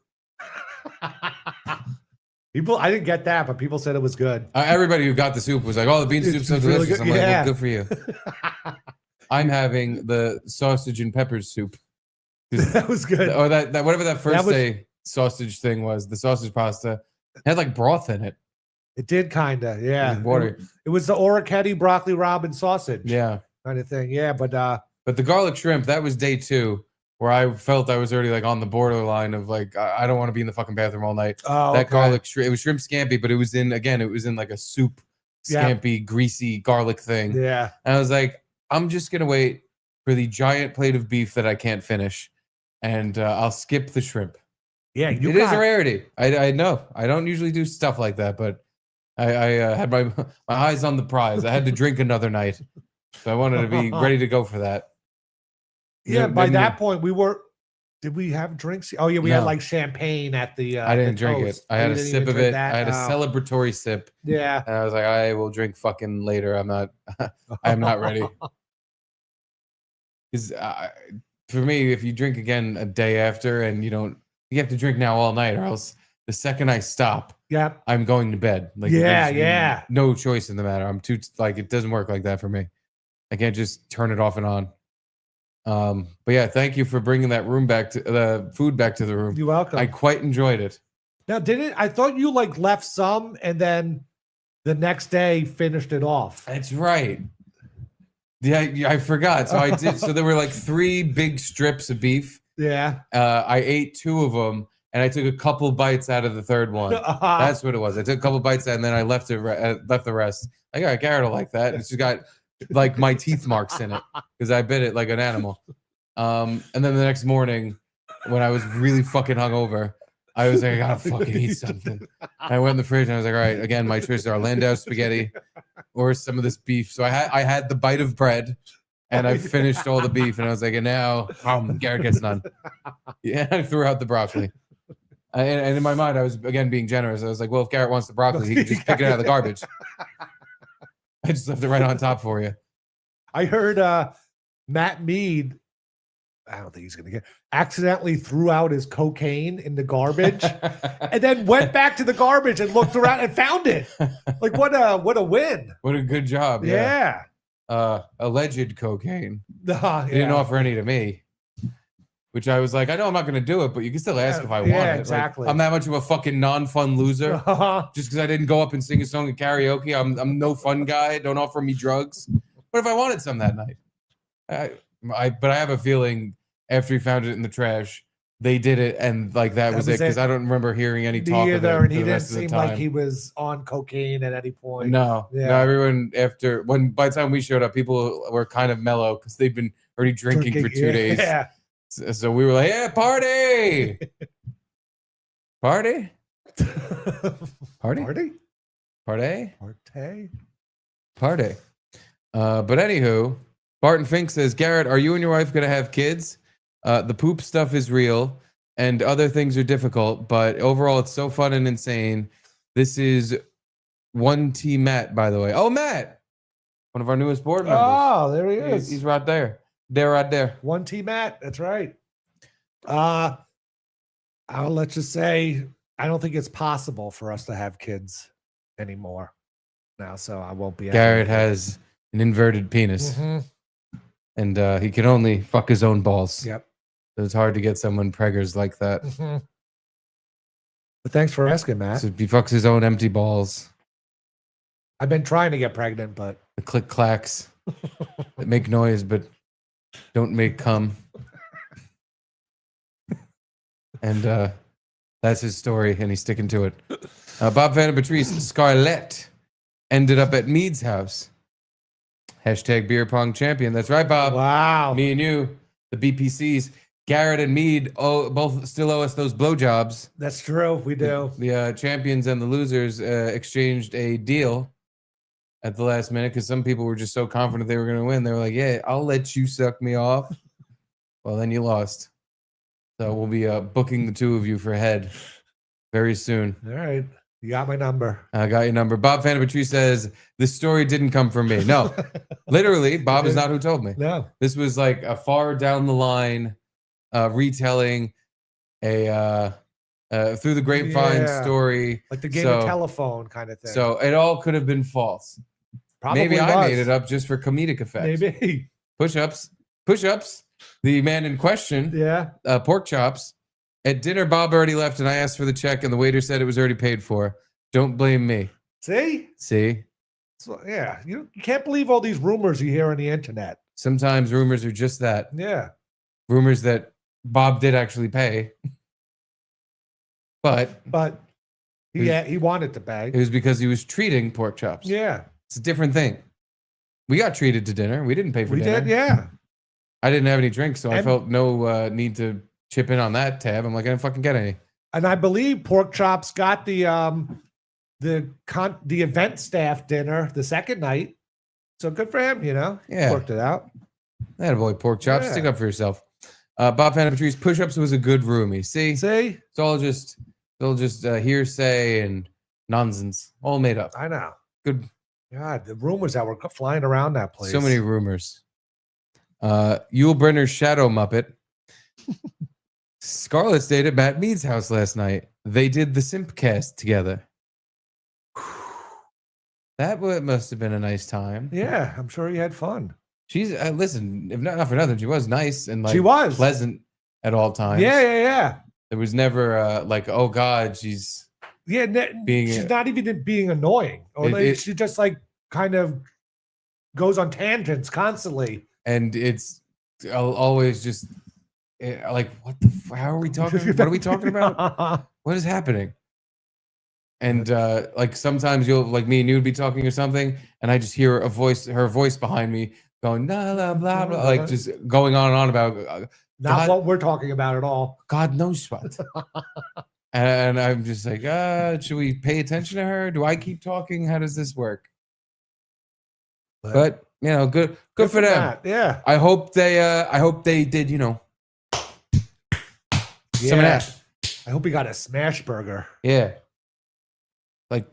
People, I didn't get that, but people said it was good. Everybody who got the soup was like, oh, the bean soup's so really delicious. good. I'm like, well, good for you. I'm having the sausage and peppers soup. That was good. Or that whatever that first day sausage thing was, the sausage pasta. It had like broth in it. It did kind of, yeah. Water. It was the Orecchiette broccoli ramen sausage. Yeah. Kind of thing. Yeah, but the garlic shrimp, that was day 2 where I felt I was already like on the borderline of like, I don't want to be in the fucking bathroom all night. Oh, that garlic shrimp, it was shrimp scampi, but it was in like a soup scampi, greasy garlic thing. Yeah. And I was like, I'm just going to wait for the giant plate of beef that I can't finish. And I'll skip the shrimp. Yeah, it is a rarity. I know. I don't usually do stuff like that, but I had my eyes on the prize. I had to drink another night, so I wanted to be ready to go for that. Yeah, by that point did we have drinks? Oh yeah, we had like champagne at the I didn't drink toast. it. I had a sip of it. I had a Oh. celebratory sip. Yeah. And I was like, I will drink fucking later. I'm not ready. Because for me, if you drink again a day after and you have to drink now all night, or else the second I stop, I'm going to bed. Like there's no choice in the matter. I'm too like it doesn't work like that for me. I can't just turn it off and on. But yeah, thank you for bringing that room back to the food back to the room. You're welcome. I quite enjoyed it. Now, I thought you like left some and then the next day finished it off. That's right. Yeah, I forgot. So I did. So there were like 3 big strips of beef. Yeah. I ate 2 of them, and I took a couple bites out of the third one. That's what it was. I took a couple bites out, and then I left the rest. Like, all right, Garrett will like that. It's just got like my teeth marks in it because I bit it like an animal. And then the next morning, when I was really fucking hungover, I was like, I gotta fucking eat something. I went in the fridge and I was like, all right, again, my choices are Landau spaghetti or some of this beef. So I had the bite of bread and I finished all the beef and I was like, and now Garrett gets none. Yeah, I threw out the broccoli. And in my mind, I was again being generous. I was like, well, if Garrett wants the broccoli, he can just pick it out of the garbage. I just left it right on top for you. I heard Matt Mead, I don't think he's going to get, accidentally threw out his cocaine in the garbage and then went back to the garbage and looked around and found it. Like, what a win. What a good job. Yeah. Alleged cocaine. He Yeah. didn't offer any to me, which I was like, I know I'm not going to do it, but you can still ask if I want it. Yeah, Like, exactly. I'm that much of a fucking non-fun loser. Just because I didn't go up and sing a song at karaoke. I'm no fun guy. Don't offer me drugs. What if I wanted some that night? But I have a feeling after he found it in the trash, they did it, and like that was it, because I don't remember hearing any talk of it and he for the didn't rest of the seem time. like he was on cocaine at any point. No, everyone by the time we showed up, people were kind of mellow because they've been already drinking for 2 days. Yeah. So we were like, yeah, party. Party? Party? Party? Party? Party? Party. But anywho, Barton Fink says, Garrett, are you and your wife going to have kids? The poop stuff is real and other things are difficult, but overall it's so fun and insane. This is 1T Matt, by the way. Oh, Matt, one of our newest board members. Oh, there he is. He's right there. They're right there. 1T Matt. That's right. Let's just say, I don't think it's possible for us to have kids anymore now, so I won't be. Garrett has an inverted penis, and he can only fuck his own balls. Yep. So it's hard to get someone preggers like that. But thanks for asking, Matt. So he fucks his own empty balls. I've been trying to get pregnant, but The click clacks that make noise but don't make cum. And that's his story, and he's sticking to it. Bob Van Patrice Scarlett ended up at Mead's house. Hashtag beer pong champion. That's right, Bob. wow. Me and you, the BPCs. Garrett and Mead both still owe us those blowjobs. That's true. We do. The champions and the losers exchanged a deal at the last minute because some people were just so confident they were going to win. They were like, yeah, I'll let you suck me off. Well, then you lost. So we'll be booking the two of you for head very soon. All right. You got my number. I got your number. Bob Van Patrice says, this story didn't come from me. No, literally, Bob is not who told me. No. This was like a far down the line retelling a through the grapevine story. Like the game of telephone kind of thing. So it all could have been false. Probably Maybe I was. made it up just for comedic effect. Maybe. Push-ups. The man in question, Yeah. pork chops. At dinner, Bob already left, and I asked for the check, and the waiter said it was already paid for. Don't blame me. See? See? So, yeah. You can't believe all these rumors you hear on the internet. Sometimes rumors are just that. Yeah. Rumors that Bob did actually pay. But he wanted to pay. it was because he was treating pork chops. Yeah. It's a different thing. We got treated to dinner. We didn't pay for We dinner. did, yeah. I didn't have any drinks, so I And- felt no need to chip in on that tab. I'm like, I didn't fucking get any. And I believe Pork Chops got the event staff dinner the second night. So good for him, you know? Yeah. Worked it out. That boy, pork chops. Yeah. Stick up for yourself. Bob Van Patrice, push-ups was a good roomie. See? See? It's all just hearsay and nonsense. All made up. I know. Good. God, the rumors that were flying around that place. So many rumors. Yul Brynner's Shadow Muppet. Scarlett stayed at Matt Mead's house last night. They did the Simpcast together. That must have been a nice time. Yeah, I'm sure he had fun. She's listen, if not for nothing, she was nice and like She was. pleasant at all times. Yeah. There was never like, oh God, she's Yeah, she's not even being annoying. Or she just like kind of goes on tangents constantly. And it's always just like, what the how are we talking? What are we talking about? What is happening? And like sometimes you'll like me and you would be talking or something, and I just hear her voice behind me going blah blah blah blah, like just going on and on about Not what we're talking about at all. God knows what. And I'm just like, should we pay attention to her? Do I keep talking? How does this work? But you know, good for them. That. Yeah. I hope they did, you know, some of that. I hope he got a smash burger. Yeah. Like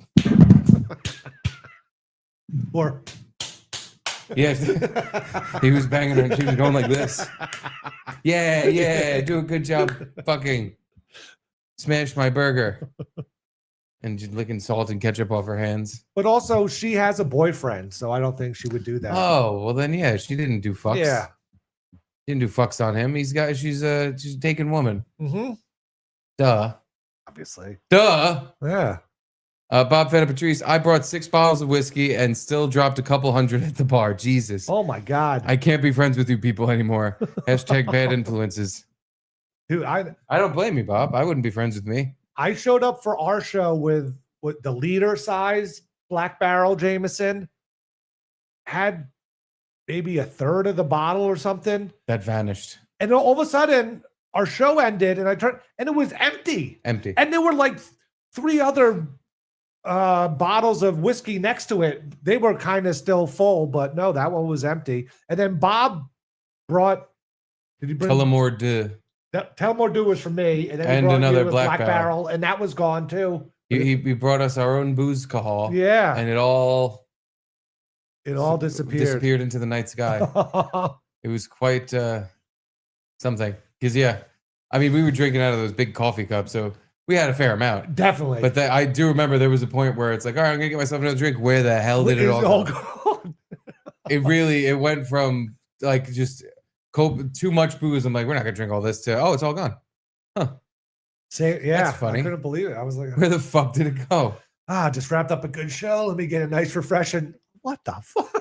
Or yeah. He was banging her and she was going like this. Yeah, do a good job fucking smash my burger. And just licking salt and ketchup off her hands. But also she has a boyfriend, so I don't think she would do that. Oh, well then yeah, she didn't do fucks. Yeah. Didn't do fucks on him. She's a taken woman. Mm-hmm. Duh. Obviously. Duh. Yeah. Bob Feta Patrice, I brought 6 bottles of whiskey and still dropped a couple hundred at the bar. Jesus. Oh my God. I can't be friends with you people anymore. Hashtag bad influences. Dude, I don't blame you, Bob. I wouldn't be friends with me. I showed up for our show with the liter size Black Barrel Jameson. Had maybe a third of the bottle or something. That vanished. And all of a sudden, our show ended and I turned and it was empty. Empty. And there were like 3 other bottles of whiskey next to it. They were kind of still full, but no, that one was empty. And then Bob brought. Did he bring? Tullamore de. Tullamore Dew was for me, and then he And brought another you a Black Barrel, and that was gone too. He brought us our own booze cahal. Yeah, And it all disappeared into the night sky. It was quite something. Because I mean, we were drinking out of those big coffee cups, so we had a fair amount. Definitely. But I do remember there was a point where it's like, all right, I'm gonna get myself another drink. Where the hell did it all go? It went from like just too much booze. I'm like, we're not gonna drink all this. To it's all gone. Huh? That's funny. I couldn't believe it. I was like, where the fuck did it go? Just wrapped up a good show. Let me get a nice refreshing. What the fuck?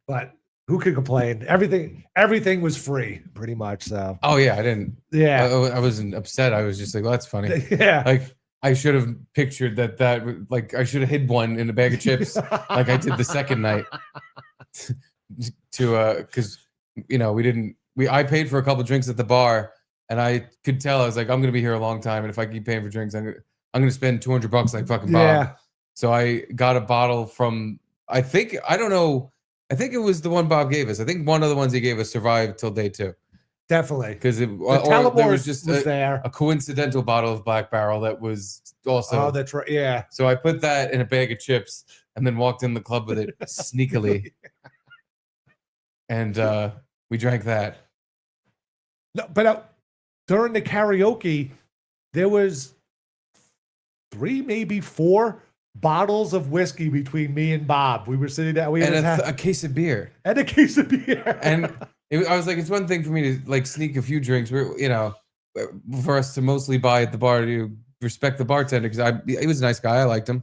But who could complain? Everything was free, pretty much. So. Oh yeah, I didn't. Yeah, I wasn't upset. I was just like, well, that's funny. Yeah, like I should have pictured that like I should have hid one in a bag of chips, like I did the second night. Because I paid for a couple drinks at the bar, and I could tell I was like, I'm gonna be here a long time, and if I keep paying for drinks, I'm gonna spend $200 like fucking Bob. Yeah. So I got a bottle from I think it was the one Bob gave us. I think one of the ones he gave us survived till day 2. Definitely. Because there was just a coincidental bottle of Black Barrel that was also. Oh, that's right. Yeah. So I put that in a bag of chips and then walked in the club with it sneakily. And we drank that. No, but during the karaoke, there was 3, maybe 4 bottles of whiskey between me and Bob. We were sitting down. We and a case of beer. And a case of beer. And I was like, it's one thing for me to like sneak a few drinks, for us to mostly buy at the bar to respect the bartender because he was a nice guy. I liked him.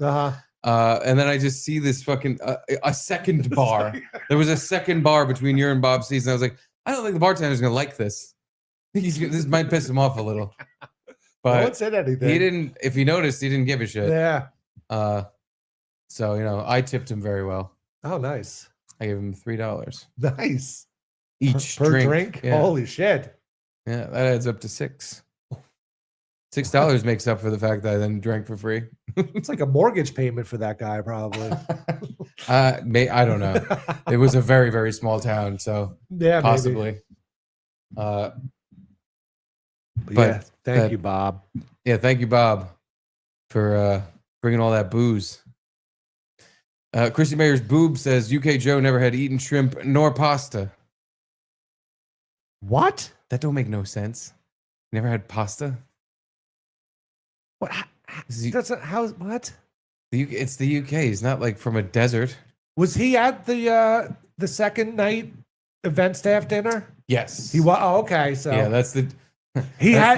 And then I just see this fucking a second bar. There was a second bar between your and Bob's seats, and I was like, I don't think the bartender's gonna like this. I think this might piss him off a little. But no one said anything. He didn't. If he noticed, he didn't give a shit. Yeah. So I tipped him very well. Oh, nice. I gave him $3. Nice. Each per drink. Yeah. Holy shit. Yeah, that adds up to $6. $6 makes up for the fact that I then drank for free. It's like a mortgage payment for that guy, probably. I don't know. It was a very, very small town, so yeah, possibly. But yeah, thank you, Bob. Yeah, thank you, Bob, for bringing all that booze. Chrissy Mayer's boob says UK Joe never had eaten shrimp nor pasta. What? That don't make no sense. Never had pasta. What? That's what? It's the UK. He's not like from a desert. Was he at the second night event staff dinner? Yes. He was. Oh, okay. So yeah, that's the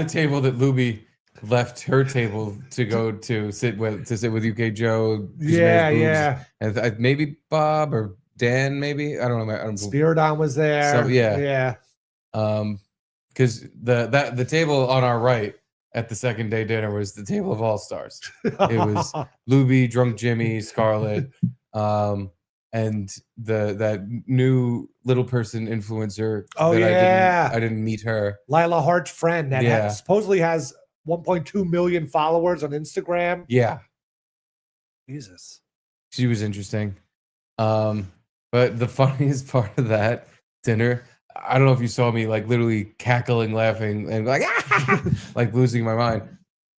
table that Lubi left her table to go to sit with UK Joe. Yeah. And maybe Bob or Dan. Maybe I don't know. Spiridon was there. So, yeah. Because the table on our right at the second day dinner was the table of all stars. It was Lubi, Drunk Jimmy, Scarlett, and that new little person influencer. Oh, yeah. I didn't meet her. Lila Hart's friend that supposedly has 1.2 million followers on Instagram. Yeah. Jesus. She was interesting. But the funniest part of that dinner, I don't know if you saw me like literally cackling, laughing, and like like losing my mind.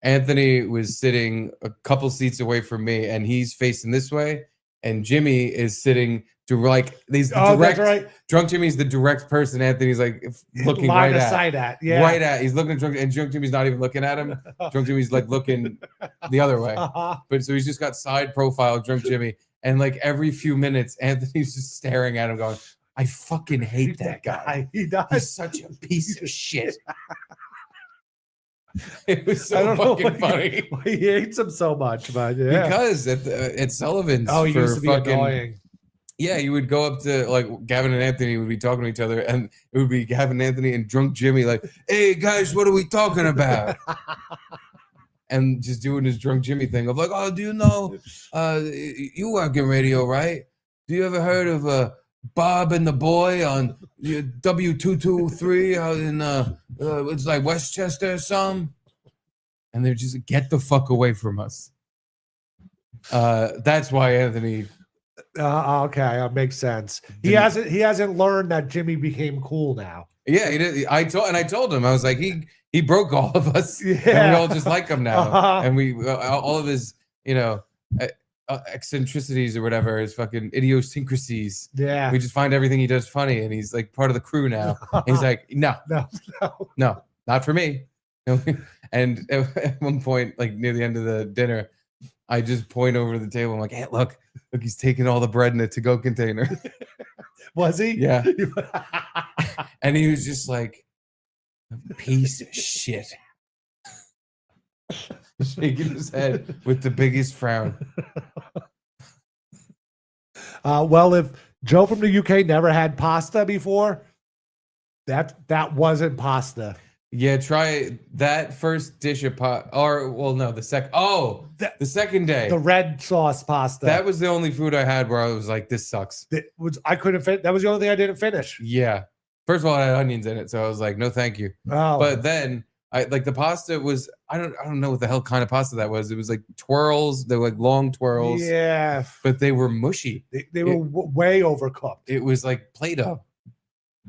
Anthony was sitting a couple seats away from me, and he's facing this way, and Jimmy is sitting direct. He's the direct. That's right. Drunk Jimmy's the direct person. Anthony's like looking right at. Yeah. Right at. He's looking at Drunk, and Drunk Jimmy's not even looking at him. Drunk Jimmy's like looking the other way. But so he's just got side profile Drunk Jimmy, and like every few minutes, Anthony's just staring at him, going, I fucking hate that guy. He does. He's such a piece of shit. It was so fucking funny. Why he hates him so much, but yeah. Because at Sullivan's, he used to be annoying. Yeah, you would go up to like Gavin and Anthony would be talking to each other, and it would be Gavin, Anthony, and Drunk Jimmy like, "Hey guys, what are we talking about?" And just doing his Drunk Jimmy thing of like, "Oh, do you know? You work in radio, right? Do you ever heard of Bob and the Boy on W223 out in it's like Westchester or something?" And they're just get the fuck away from us. That's why Anthony. Okay, makes sense. He hasn't learned that Jimmy became cool now. Yeah, he did. I told him, I was like, he broke all of us, and we all just like him now, and we all of his, eccentricities or whatever, his fucking idiosyncrasies. Yeah, we just find everything he does funny, and he's like part of the crew now. And he's like, no, not for me. And at one point, like near the end of the dinner, I just point over to the table. I'm like, hey, look, he's taking all the bread in a to-go container. Was he? Yeah. And he was just like, piece of shit. Shaking his head with the biggest frown. Well, if Joe from the UK never had pasta before, that wasn't pasta. Yeah, try that first dish of the second day. The red sauce pasta. That was the only food I had where I was like, this sucks. That was the only thing I didn't finish. Yeah. First of all, it had onions in it, so I was like, no, thank you. Oh. But then the pasta was, I don't know what the hell kind of pasta that was. It was like twirls. They were like long twirls. Yeah. But they were mushy. They were way overcooked. It was like Play-Doh.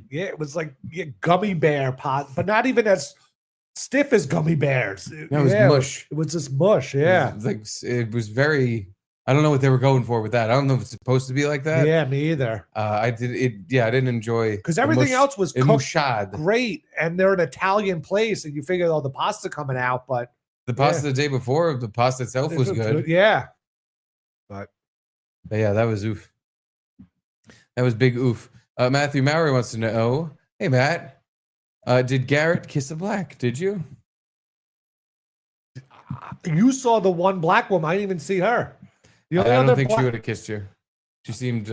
Yeah, it was like gummy bear pot, but not even as stiff as gummy bears. It was mush. It was just mush. Yeah, it was very. I don't know what they were going for with that. I don't know if it's supposed to be like that. Yeah, me either. I didn't enjoy because everything else was cooked great, and they're an Italian place, and you figure the pasta coming out, but the pasta the day before, the pasta itself was good. Yeah, but yeah, that was oof. That was big oof. Matthew Maury wants to know, hey, Matt, did Garrett kiss a black? Did you? You saw the one black woman. I didn't even see her. I don't think she would have kissed you. She seemed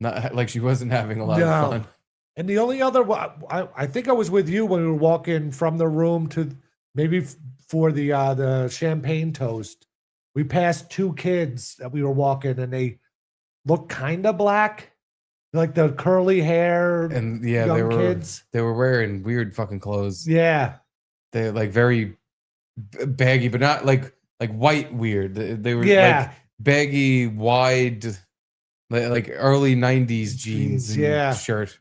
not like she wasn't having a lot of fun. And the only other, I think I was with you when we were walking from the room to maybe for the champagne toast. We passed two kids that we were walking, and they looked kind of black. Like the curly hair and young kids. They were wearing weird fucking clothes. Yeah. They're like very baggy, but not like white weird. They were like baggy, wide, like early 90s jeans and shirt.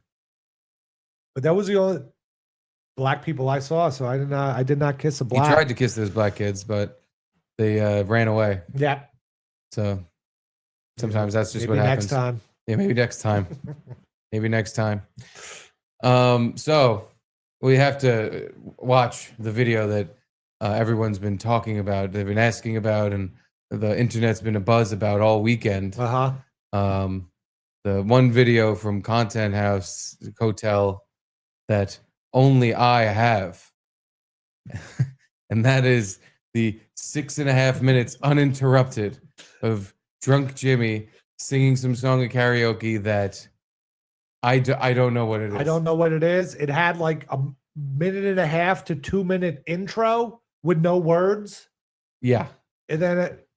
But that was the only black people I saw, so I did not kiss a black. He tried to kiss those black kids, but they ran away. Yeah. So sometimes that's just what happens. Next time. Yeah, maybe next time. Maybe next time. So we have to watch the video that everyone's been talking about. They've been asking about, and the internet's been a buzz about all weekend. The one video from Content House Hotel that only I have, and that is the 6.5 minutes uninterrupted of drunk Jimmy singing some song at karaoke that I don't know what it is. I don't know what it is. It had like a 1.5 to 2 minute intro with no words. Yeah. And then it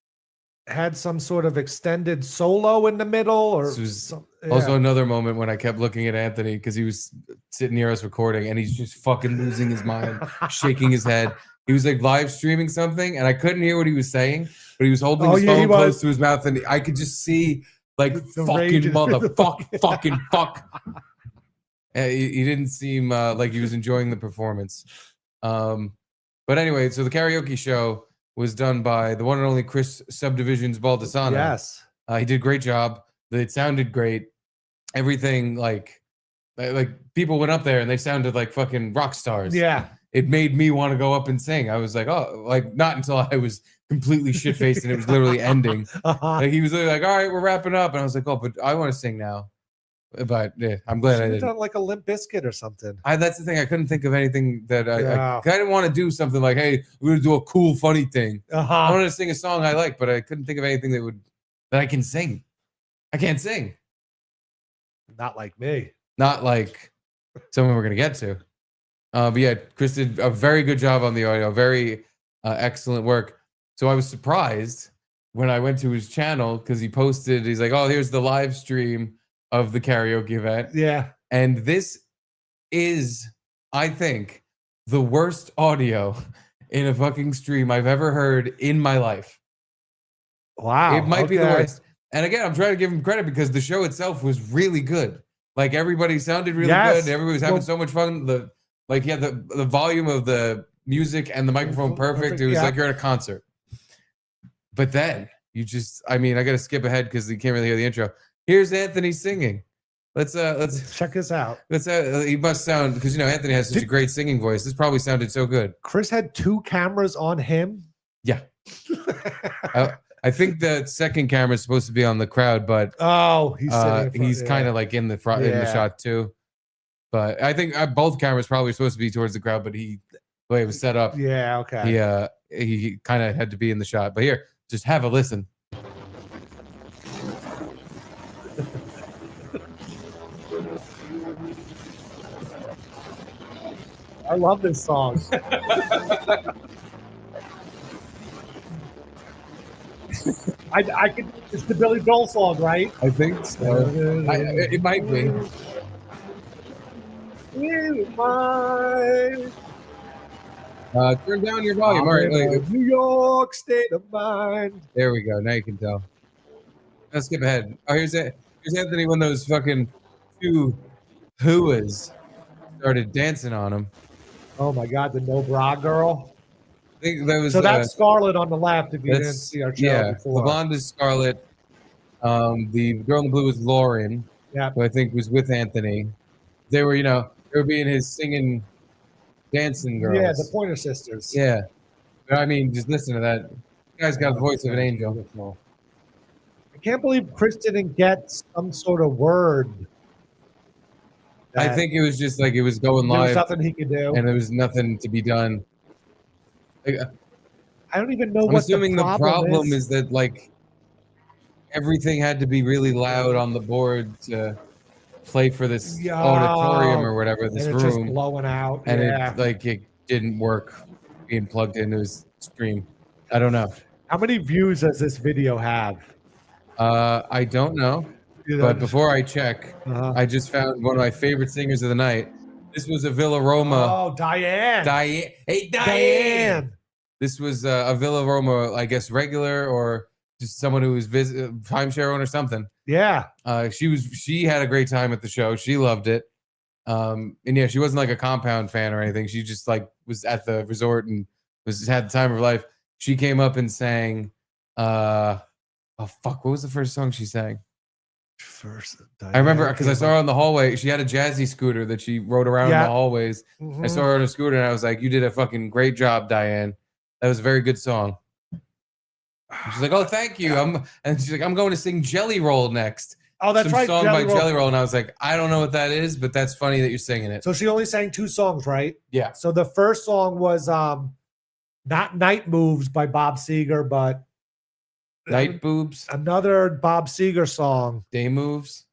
had some sort of extended solo in the middle. Or also another moment when I kept looking at Anthony because he was sitting near us recording and he's just fucking losing his mind, shaking his head. He was like live streaming something and I couldn't hear what he was saying, but he was holding his phone close to his mouth and I could just see like fucking motherfucking fuck. He didn't seem like he was enjoying the performance. But anyway, so the karaoke show was done by the one and only Chris Subdivisions Baldessano. Yes. He did a great job. It sounded great. Everything like people went up there and they sounded like fucking rock stars. Yeah. It made me want to go up and sing. I was like, oh, like not until I was completely shit faced and it was literally ending. Like he was literally like, all right, we're wrapping up. And I was like, oh, but I want to sing now. But yeah, I'm glad I did. Done like a Limp Bizkit or something. That's the thing. I couldn't think of anything that I kind of want to do something like, hey, we're gonna do a cool, funny thing. I wanted to sing a song I like, but I couldn't think of anything that I can sing. I can't sing. Not like me. Not like someone we're gonna get to. But yeah, Chris did a very good job on the audio. Very excellent work. So I was surprised when I went to his channel because he posted. He's like, oh, here's the live stream of the karaoke event. Yeah. And this is, I think, the worst audio in a fucking stream I've ever heard in my life. Wow. It might be the okay. worst. And again, I'm trying to give him credit because the show itself was really good. Like everybody sounded really Yes. good. Everybody was having Well- so much fun. He had the volume of the music and the microphone perfect. It was yeah. like you're at a concert. But then I got to skip ahead because you can't really hear the intro. Here's Anthony singing. Let's check this out. he must sound, because Anthony has such a great singing voice. This probably sounded so good. Chris had 2 cameras on him. Yeah. I think the second camera is supposed to be on the crowd, but he's kind of like in the front in the shot too. But I think both cameras probably supposed to be towards the crowd, but the way it was set up, Yeah, okay. he kind of had to be in the shot. But here, just have a listen. I love this song. I could. It's the Billy Joel song, right? I think so. It might be. Turn down your volume. All right, New York state of mind. there we go. Now you can tell. Let's skip ahead. Oh, here's Anthony when those fucking 2 hooas started dancing on him. Oh my God, the no bra girl. I think that was So that's Scarlett on the left. If you didn't see our show before. The blonde is Scarlett. The girl in the blue is Lauren. Yeah. Who I think was with Anthony. They were, they were being his singing, dancing girls. Yeah, the Pointer Sisters. Yeah. But I mean, just listen to that. The guy's got the voice of an angel. I can't believe Chris didn't get some sort of word. I think it was just like it was going there was live nothing he could do. and there was nothing to be done. I don't even know I'm what assuming the problem is that like everything had to be really loud on the board to play for this auditorium or whatever, this and it's room. just blowing out. And it didn't work being plugged into his stream. I don't know. How many views does this video have? I don't know. But before I check, I just found one of my favorite singers of the night. This was a Villa Roma. Oh, Diane. Hey, Diane. This was a Villa Roma, I guess, regular or just someone who was timeshare owner or something. Yeah. She had a great time at the show. She loved it. And yeah, she wasn't like a Compound fan or anything. She just like was at the resort and had the time of her life. She came up and sang. What was the first song she sang? I remember because I saw her on the hallway. She had a jazzy scooter that she rode around in the hallways. I saw her on a scooter and I was like, "You did a fucking great job, Diane. That was a very good song." And she's like, "Oh, thank you." And she's like, "I'm going to sing Jelly Roll next." Oh, that's right. Song by Jelly Roll, and I was like, "I don't know what that is, but that's funny that you're singing it." So she only sang 2 songs, right? Yeah. So the first song was not Night Moves by Bob Seger, but Night Boobs. Another Bob Seger song. Day Moves.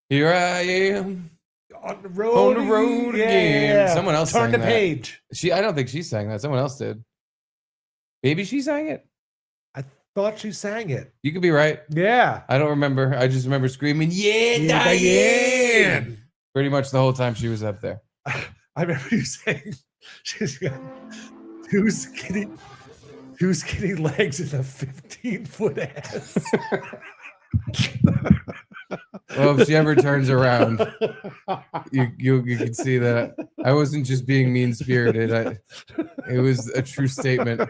Here I am on the road again. Someone else Turn sang the that. page. I don't think she sang that. Someone else did. Maybe she sang it. I thought she sang it. You could be right. Yeah. I don't remember. I just remember screaming, "Yeah, Diane!" Pretty much the whole time she was up there. I remember you saying she's got two skinny legs and a 15-foot ass. Well, if she ever turns around, you can see that I wasn't just being mean-spirited. It was a true statement.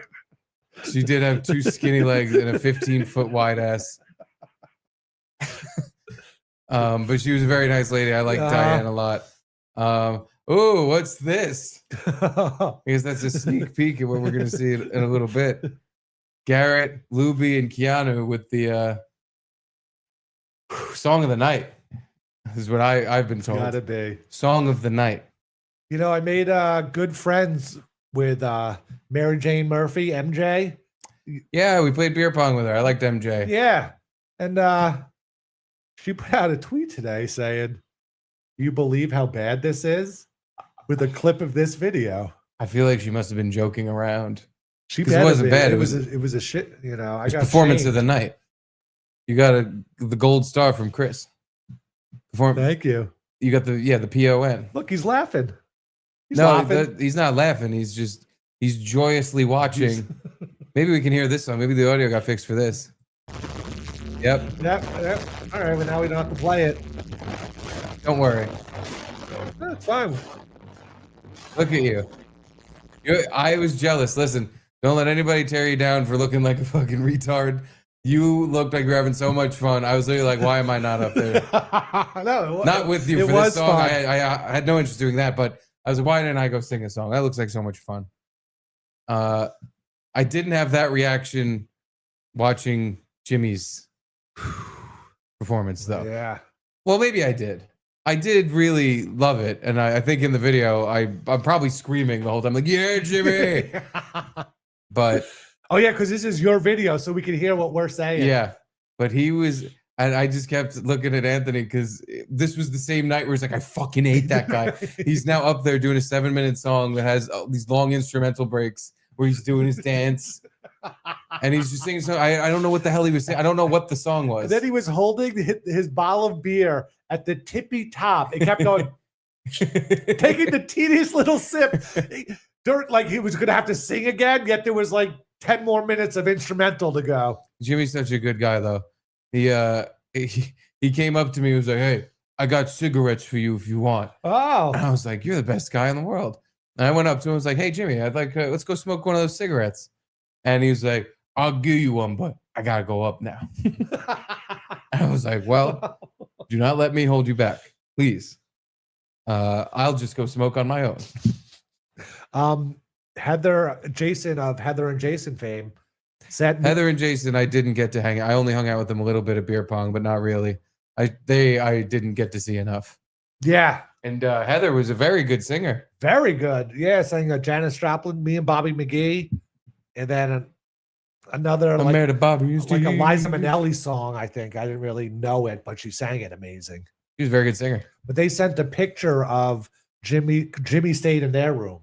She did have 2 skinny legs and a 15-foot wide ass. But she was a very nice lady. I like Diane a lot. Oh, what's this? I guess that's a sneak peek of what we're going to see in a little bit. Garrett, Lubi, and Keanu with the song of the night. This is what I've been told. Gotta be. Song of the night. You know, I made good friends with Mary Jane Murphy, MJ. Yeah, we played beer pong with her. I liked MJ. Yeah. And she put out a tweet today saying, "You believe how bad this is?" with a clip of this video. I feel like she must have been joking around. It wasn't bad. It was a shit, you know. I got performance of the night. You got the gold star from Chris. Thank you. You got the PON. Look, he's laughing. He's not laughing. He's joyously watching Maybe we can hear this song. Maybe the audio got fixed for this. Yep. Yep. All right, well, now we don't have to play it. Don't worry. That's fine. Look at you. I was jealous. Listen, don't let anybody tear you down for looking like a fucking retard. You looked like you're having so much fun. I was literally like, why am I not up there? No, Not with you it for was this song. fun. I had no interest in doing that, but I was like, why didn't I go sing a song? That looks like so much fun. I didn't have that reaction watching Jimmy's performance, though. Yeah. Well, maybe I did. I did really love it, and I think in the video, I'm probably screaming the whole time, like, "Yeah, Jimmy!" But oh yeah, because this is your video, so we can hear what we're saying. yeah, but he was, and I just kept looking at Anthony because this was the same night where he's like, "I fucking hate that guy." He's now up there doing a 7-minute song that has these long instrumental breaks where he's doing his dance. And he's just singing. So I don't know what the hell he was saying. I don't know what the song was. And then he was holding his bottle of beer at the tippy top. It kept going, taking the teeniest little sip. Like he was going to have to sing again, yet there was like 10 more minutes of instrumental to go. Jimmy's such a good guy, though. He came up to me and was like, "Hey, I got cigarettes for you if you want." Oh. And I was like, "You're the best guy in the world." And I went up to him and was like, "Hey, Jimmy, I'd like, let's go smoke one of those cigarettes." And he was like, "I'll give you one, but I got to go up now." I was like, "Well, do not let me hold you back, please. I'll just go smoke on my own." Jason of Heather and Jason fame said Heather and Jason, I didn't get to hang out. I only hung out with them a little bit of beer pong, but not really. I didn't get to see enough. Yeah. And Heather was a very good singer. Very good. Yeah, sang Janis Joplin, me and Bobby McGee. And then another I married a Bobby. like a Liza Minnelli song, I think. I didn't really know it, but she sang it amazing. She was a very good singer. But they sent a picture of Jimmy. Jimmy stayed in their room.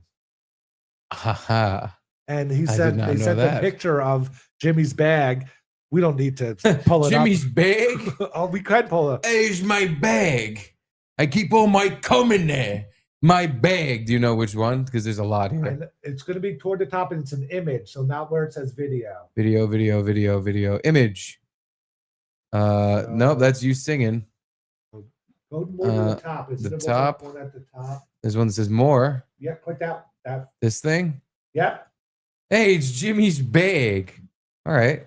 Haha. And They sent a picture of Jimmy's bag. We don't need to pull it Jimmy's up. bag? Oh, we could pull it. Here's my bag. I keep all my cum in there. My bag. Do you know which one? Because there's a lot here. And it's going to be toward the top, and it's an image. So not where it says video. Video. Image. Nope, that's you singing. Go more to the top. Is the there top. one at the top? There's one that says more. Yeah, click that. This thing? Yep. Hey, it's Jimmy's bag. All right.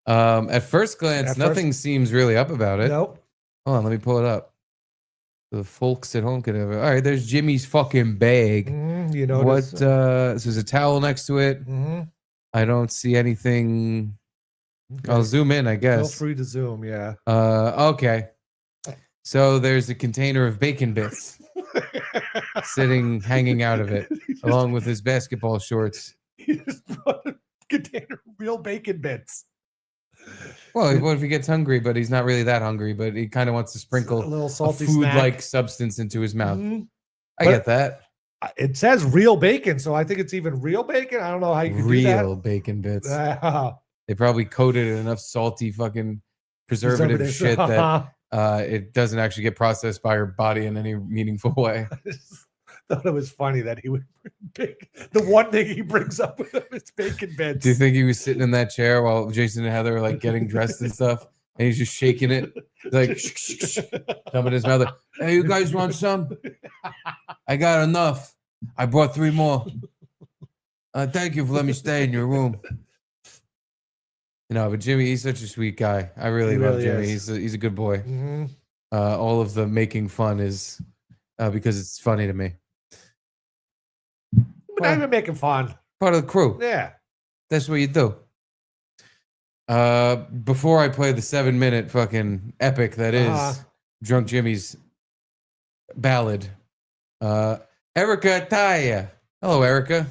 At first glance, nothing seems really up about it. Nope. Hold on, let me pull it up. The folks at home could have it. All right, there's Jimmy's fucking bag. You know what? So there's a towel next to it. I don't see anything. Okay. I'll zoom in, I guess. Feel free to zoom, yeah. Okay. So there's a container of bacon bits hanging out of it, along with his basketball shorts. He just brought a container of real bacon bits. Well, what if he gets hungry, but he's not really that hungry, but he kind of wants to sprinkle a little salty food-like substance into his mouth. I get that. It says real bacon, so I think it's even real bacon. I don't know how you can do that. Real bacon bits. They probably coated it in enough salty fucking preservative shit that it doesn't actually get processed by your body in any meaningful way. I just thought it was funny that he would pick the one thing he brings up with him is bacon bits. Do you think he was sitting in that chair while Jason and Heather were like getting dressed and stuff, and he's just shaking it, like dumping his mouth? Like, "Hey, you guys want some? I got enough. I brought 3 more. Thank you for letting me stay in your room." You know, but Jimmy, he's such a sweet guy. I really love Jimmy. He's a good boy. All of the making fun is because it's funny to me. We're not even making fun. Part of the crew. Yeah. That's what you do. Before I play the 7-minute fucking epic that is Drunk Jimmy's ballad, Erica Taya. Hello, Erica.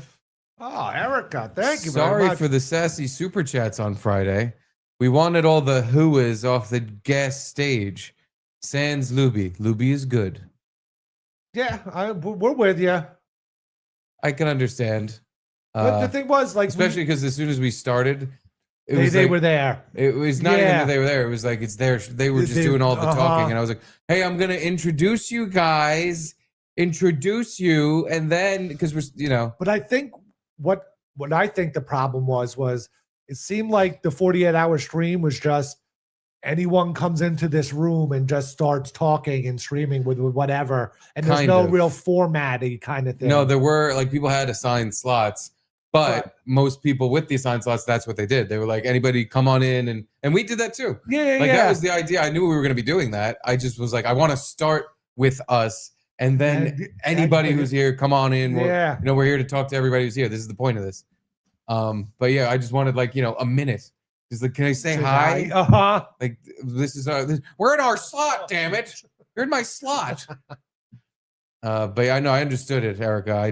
Oh, Erica, thank you very Sorry much. for the sassy super chats on Friday. We wanted all the hooahs off the gas stage. Sans Lubi. Lubi is good. Yeah, we're with you. I can understand. But the thing was, like, especially because as soon as we started, they were there. It was not even that they were there. It was like it's there. They were just doing all the talking, and I was like, "Hey, I'm gonna introduce you guys, and then because we're, you know." But I think what I think the problem was it seemed like the 48-hour stream was just anyone comes into this room and just starts talking and streaming with whatever, and there's Kind no of. real formatty kind of thing. No, there were like people had assigned slots, but most people with the assigned slots, that's what they did. They were like, anybody come on in, and we did that too. Yeah, Like yeah. that was the idea. I knew we were going to be doing that. I just was like, I want to start with us, and then anybody who's here, come on in. Yeah. We're here to talk to everybody who's here. This is the point of this. But yeah, I just wanted like a minute. Just like, can I say hi? Like this is we're in our slot. Damn it, you're in my slot. But yeah, I know I understood it, Erica. I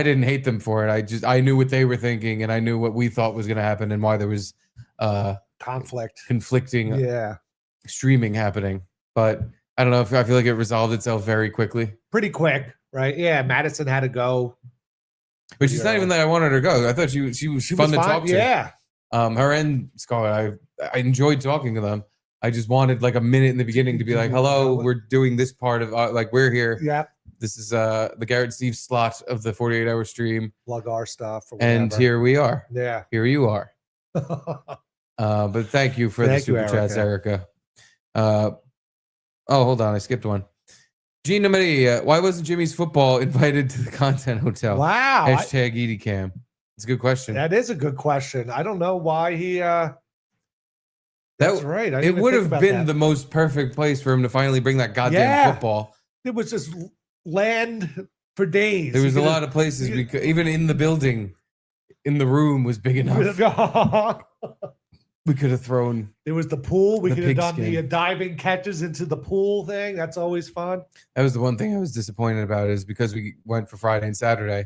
didn't hate them for it. I knew what they were thinking, and I knew what we thought was going to happen, and why there was conflicting streaming happening. But I don't know if I feel like it resolved itself very quickly. Pretty quick, right? Yeah, Madison had to go. But she's not even that I wanted her to go. I thought she was fun to talk to. Yeah. Her and Scarlett, I enjoyed talking to them. I just wanted like a minute in the beginning to be like, hello, we're doing this part of like we're here. Yeah. This is the Garrett Steve slot of the 48-hour stream. Plug our stuff. Or and here we are. Yeah. Here you are. But thank you for the super chats, Erica. Oh, hold on. I skipped one. Gina Maria, why wasn't Jimmy's football invited to the content hotel? Wow. Hashtag EDCam. It's a good question. That is a good question. I don't know why he that's right. It would have been the most perfect place for him to finally bring that goddamn football. It was just land for days. There was a lot of places even in the building, in the room was big enough. We could have thrown. There was the pool. We could have done the diving catches into the pool thing. That's always fun. That was the one thing I was disappointed about, is because we went for Friday and Saturday.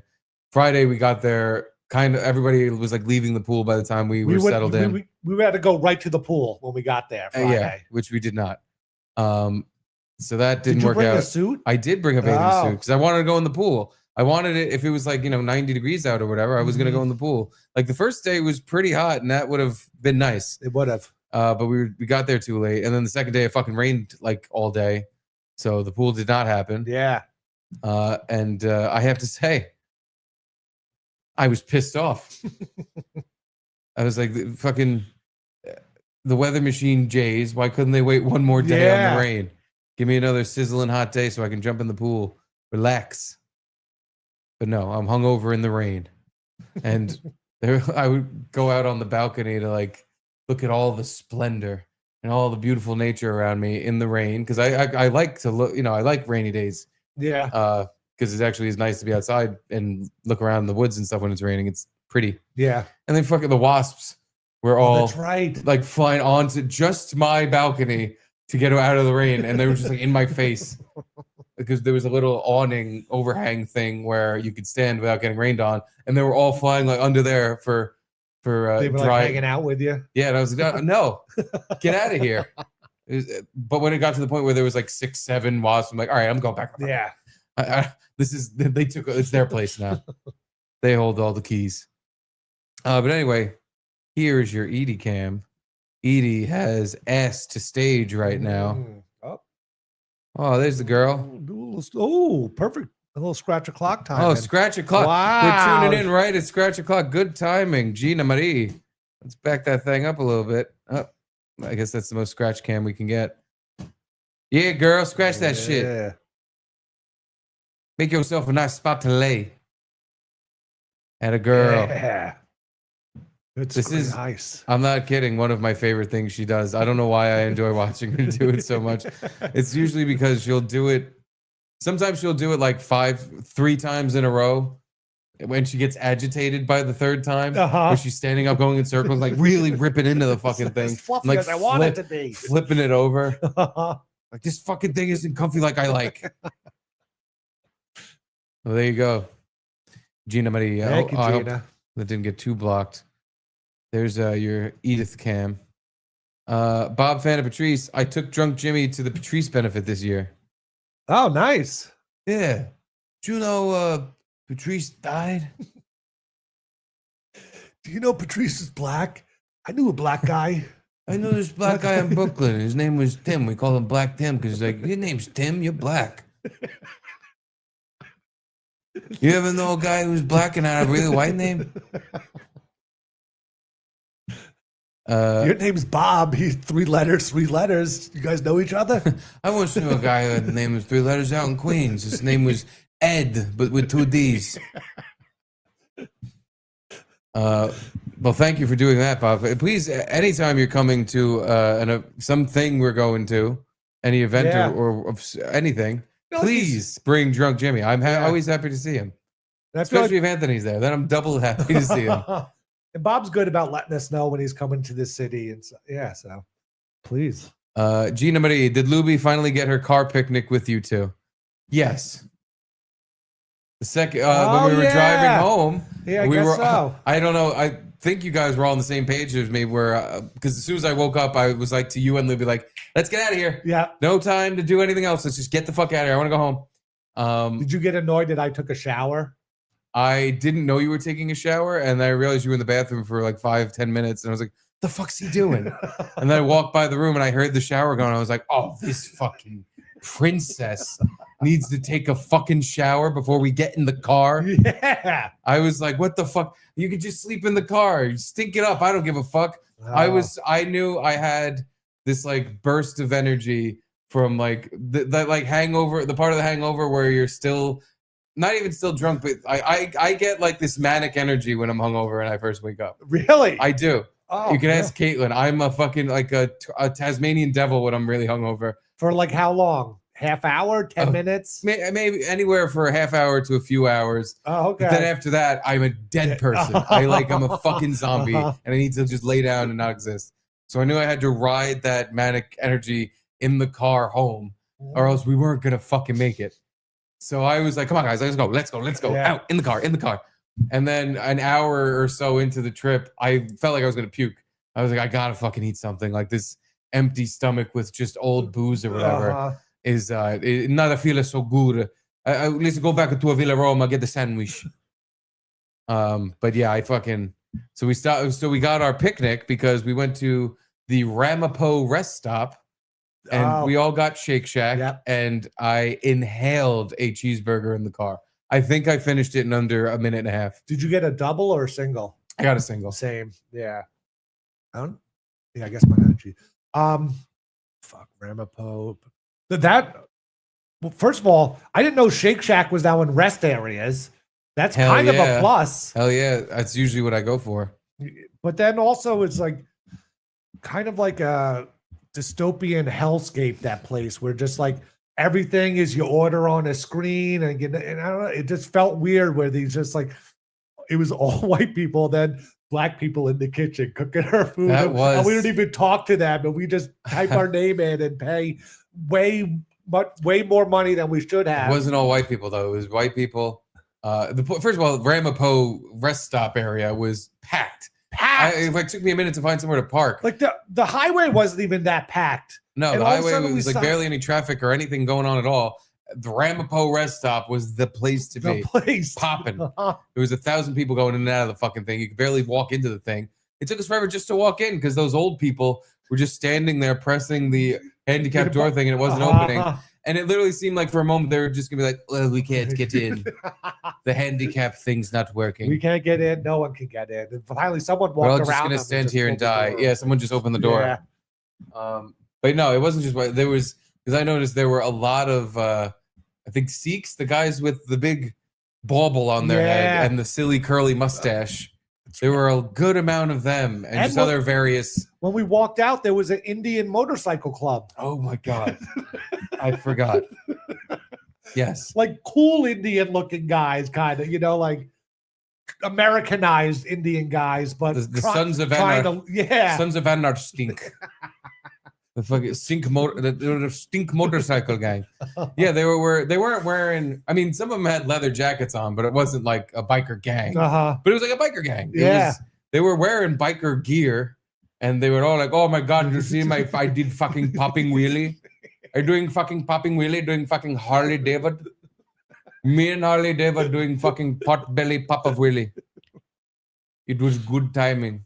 Friday we got there. Kind of everybody was like leaving the pool by the time we were settled in. We had to go right to the pool when we got there Friday. Yeah, which we did not. So that didn't work out. Did you bring a suit? I did bring a bathing suit because I wanted to go in the pool. I wanted it if it was like 90 degrees out or whatever. I was gonna go in the pool. Like the first day was pretty hot, and that would have been nice. It would have. But we got there too late, and then the second day it fucking rained like all day, so the pool did not happen. Yeah. And I have to say, I was pissed off. I was like, the weather machine Jays, why couldn't they wait one more day on the rain? Give me another sizzling hot day so I can jump in the pool, relax. But no, I'm hungover in the rain. And I would go out on the balcony to like look at all the splendor and all the beautiful nature around me in the rain. Because I like to look, I like rainy days. Yeah. Because it actually is nice to be outside and look around in the woods and stuff when it's raining. It's pretty. Yeah. And then fucking the wasps were all that's right. like flying onto just my balcony to get out of the rain. And they were just like in my face because there was a little awning overhang thing where you could stand without getting rained on. And they were all flying like under there for they were like hanging out with you. Yeah. And I was like, no, get out of here. But when it got to the point where there was like 6, 7 wasps, I'm like, all right, I'm going back. Yeah. It's their place now. They hold all the keys. But anyway, here's your Edie cam. Edie has ass to stage right now. Oh, there's the girl. Oh, perfect. A little scratch o'clock time. Oh, scratch o'clock. Wow. We're tuning in right at scratch o'clock. Good timing. Gina Marie. Let's back that thing up a little bit. Oh, I guess that's the most scratch cam we can get. Yeah, girl, scratch that shit. Make yourself a nice spot to lay. And a girl. Yeah. This is nice. I'm not kidding. One of my favorite things she does. I don't know why I enjoy watching her do it so much. It's usually because she'll do it. Sometimes she'll do it like 3 times in a row. When she gets agitated by the 3rd time, where she's standing up, going in circles, like really ripping into the fucking thing, like as I want it to be, flipping it over. Like this fucking thing isn't comfy like I like. Well, there you go, Gina Maria. Thank you, Gina. That didn't get too blocked. There's your Edith cam. Bob Fan of Patrice. I took drunk Jimmy to the Patrice benefit this year. Oh, nice. Yeah. Do you know Patrice died? Do you know Patrice is black? I knew a black guy. I know this black guy in Brooklyn. His name was Tim. We call him Black Tim because he's like, your name's Tim, you're black. You ever know a guy who's black and had a really white name? Your name's Bob. He's 3 letters, 3 letters. You guys know each other? I once knew a guy whose name was 3 letters out in Queens. His name was Ed, but with 2 D's. Well, thank you for doing that, Bob. Please, anytime you're coming to something we're going to, any event or anything, please bring Drunk Jimmy. I'm always happy to see him. Especially if Anthony's there. Then I'm double happy to see him. And Bob's good about letting us know when he's coming to the city. And so please. Gina Marie, did Lubi finally get her car picnic with you too? Yes. The second when we were driving home, I guess so. I don't know. I think you guys were all on the same page as me. Where because as soon as I woke up, I was like to you and Lubi, like, let's get out of here. Yeah. No time to do anything else. Let's just get the fuck out of here. I want to go home. Did you get annoyed that I took a shower? I didn't know you were taking a shower, and I realized you were in the bathroom for like 5-10 minutes, and I was like, the fuck's he doing? And then I walked by the room and I heard the shower going. I was like, oh, this fucking princess needs to take a fucking shower before we get in the car. Yeah. I was like, what the fuck? You could just sleep in the car. You stink it up. I don't give a fuck. I knew I had this like burst of energy from like that like hangover, the part of the hangover where you're still not even still drunk, but I get like this manic energy when I'm hungover and I first wake up. Really? I do. Oh, you can ask Caitlin. I'm a fucking like a Tasmanian devil when I'm really hungover. For like how long? Half hour? 10 minutes? Maybe anywhere for a half hour to a few hours. Oh, okay. But then after that, I'm a dead person. I'm a fucking zombie, and I need to just lay down and not exist. So I knew I had to ride that manic energy in the car home, or else we weren't gonna fucking make it. So I was like, come on, guys, let's go. Yeah. Out in the car. And then an hour or so into the trip, I felt like I was going to puke. I was like, I got to fucking eat something. Like this empty stomach with just old booze or whatever is not feel so good. Let's go back to a Villa Roma, get the sandwich. But yeah, so we got our picnic because we went to the Ramapo rest stop. And we all got Shake Shack, and I inhaled a cheeseburger in the car. I think I finished it in under a minute and a half. Did you get a double or a single? I got a single. Same. Yeah. I guess my energy. Fuck Ramapo. Well, first of all, I didn't know Shake Shack was now in rest areas. That's kind of a plus. Hell yeah. That's usually what I go for. But then also it's like kind of like a dystopian hellscape, that place where just like everything is you order on a screen and I don't know, it just felt weird where these just like it was all white people, then black people in the kitchen cooking our food. And we don't even talk to them, and we just type our name in and pay way more money than we should have. It wasn't all white people though. It was white people. First of all, Ramapo rest stop area was packed. It took me a minute to find somewhere to park. Like the highway wasn't even that packed. No, and the highway was like barely any traffic or anything going on at all. The Ramapo rest stop was the place to be. Popping. There was 1,000 people going in and out of the fucking thing. You could barely walk into the thing. It took us forever just to walk in because those old people were just standing there pressing the handicap door thing and it wasn't opening. And it literally seemed like for a moment they were just gonna be like, well, we can't get in. The handicap thing's not working. We can't get in. No one can get in. And finally someone walked around. We're all just gonna stand here and die. Yeah, someone just opened the door. Yeah. But no, it wasn't just there was, because I noticed there were a lot of I think Sikhs, the guys with the big bauble on their head and the silly curly mustache. There were a good amount of them and just other various. When we walked out, there was an Indian motorcycle club. Oh my God. I forgot. Yes. Like cool Indian looking guys, kind of, like Americanized Indian guys, but the Sons of Anarchy. Sons of Anarchy stink. The fucking stink motorcycle gang. Yeah, they weren't wearing. I mean, some of them had leather jackets on, but it wasn't like a biker gang. But it was like a biker gang. They were wearing biker gear, and they were all like, "Oh my God, you see if I did fucking popping wheelie? Are you doing fucking popping wheelie? Doing fucking Harley David? Me and Harley David doing fucking pot belly pop of wheelie. It was good timing.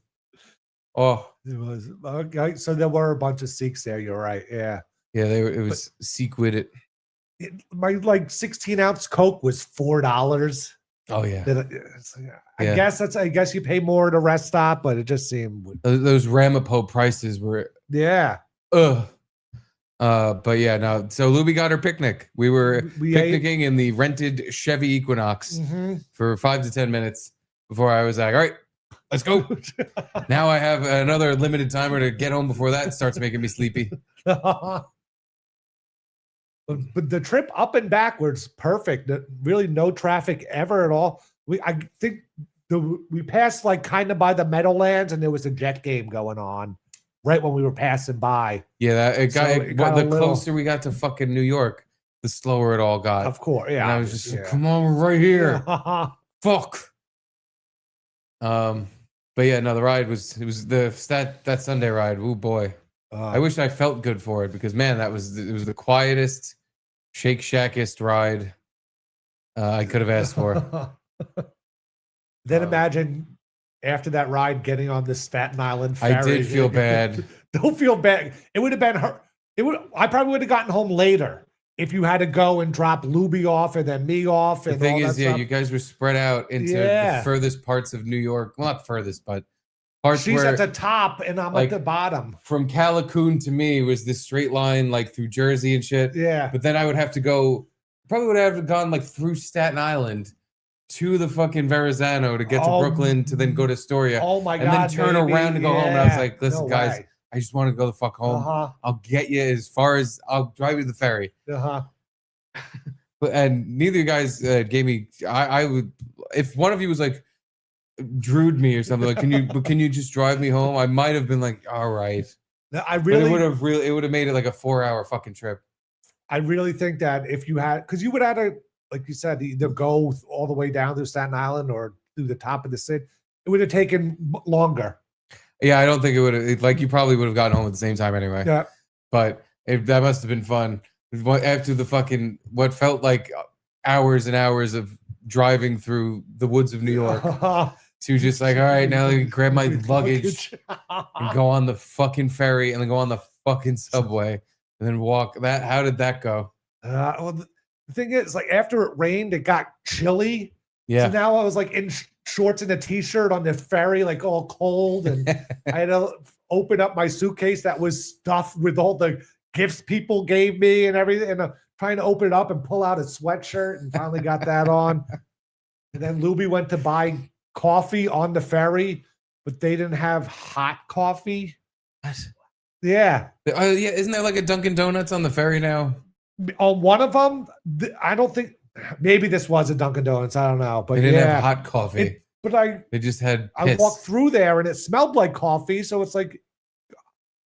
Oh." It was okay. So there were a bunch of Sikhs there. You're right. Yeah. Yeah, it was Sikh with it. My like 16-ounce Coke was $4. Oh yeah. I guess you pay more at a rest stop, but it just seemed Those Ramapo prices were ugh. But yeah, no. So Luby got her picnic. We were picnicking in the rented Chevy Equinox for 5 to 10 minutes before I was like, all right, let's go. Now I have another limited timer to get home before that starts making me sleepy. But the trip up and backwards, perfect. Really no traffic ever at all. I think we passed like kind of by the Meadowlands, and there was a Jet game going on right when we were passing by. Yeah, the closer we got to fucking New York, the slower it all got. Of course, yeah. And I was just like, come on, we're right here. Fuck. But yeah, no, the ride was that Sunday ride. Oh boy. I wish I felt good for it because man, it was the quietest, Shake Shackest ride I could have asked for. Then imagine after that ride getting on the Staten Island ferry. I did feel bad. Don't feel bad. It would have been her. I probably would have gotten home later if you had to go and drop Luby off and then me off. And the thing all is, that yeah, stuff. you guys were spread out into the furthest parts of New York. Well, not furthest, but parts She's where, at the top and I'm at the bottom. From Callicoon to me was this straight line like through Jersey and shit. Yeah. But then I would have to go, probably would have gone like through Staten Island to the fucking Verrazano to get to Brooklyn to then go to Astoria. Oh my God. And then turn around and go home. And I was like, listen, guys, way. I just want to go the fuck home. I'll get you as far as I'll drive you to the ferry. But and neither of you guys gave me. I would if one of you was like drewed me or something like, can you just drive me home? I might have been like, all right. I really it would have made it like a 4-hour fucking trip. I really think that if you had, because you would have to, like you said, either go all the way down to Staten Island or through the top of the city. It would have taken longer. Yeah, I don't think it would have. Like, you probably would have gotten home at the same time anyway. Yeah. But that must have been fun. After the fucking, what felt like hours and hours of driving through the woods of New York to just like, all right, now let me grab my luggage and go on the fucking ferry and then go on the fucking subway and then walk. How did that go? Well, the thing is, like, after it rained, it got chilly. Yeah. So now I was like in shorts and a t-shirt on the ferry, like all cold. And I had to open up my suitcase that was stuffed with all the gifts people gave me and everything. And trying to open it up and pull out a sweatshirt and finally got that on. And then Luby went to buy coffee on the ferry, but they didn't have hot coffee. What? Yeah. Yeah. Isn't there like a Dunkin' Donuts on the ferry now? On one of them, I don't think, maybe this was a Dunkin' Donuts. I don't know, but they didn't have hot coffee. They just had piss. I walked through there and it smelled like coffee. So it's like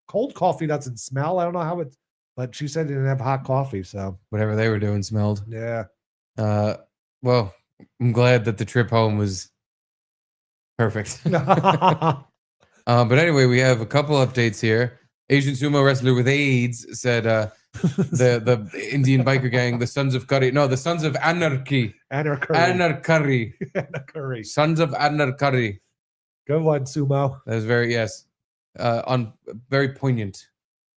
cold coffee doesn't smell. I don't know how it, but she said they didn't have hot coffee. So whatever they were doing smelled. Yeah. Well, I'm glad that the trip home was perfect. But anyway, we have a couple updates here. Asian sumo wrestler with AIDS said the Indian biker gang, the Sons of Curry. No, the Sons of Anarchy. Anarchy. Sons of Anarchy. Good one, sumo. That was very poignant.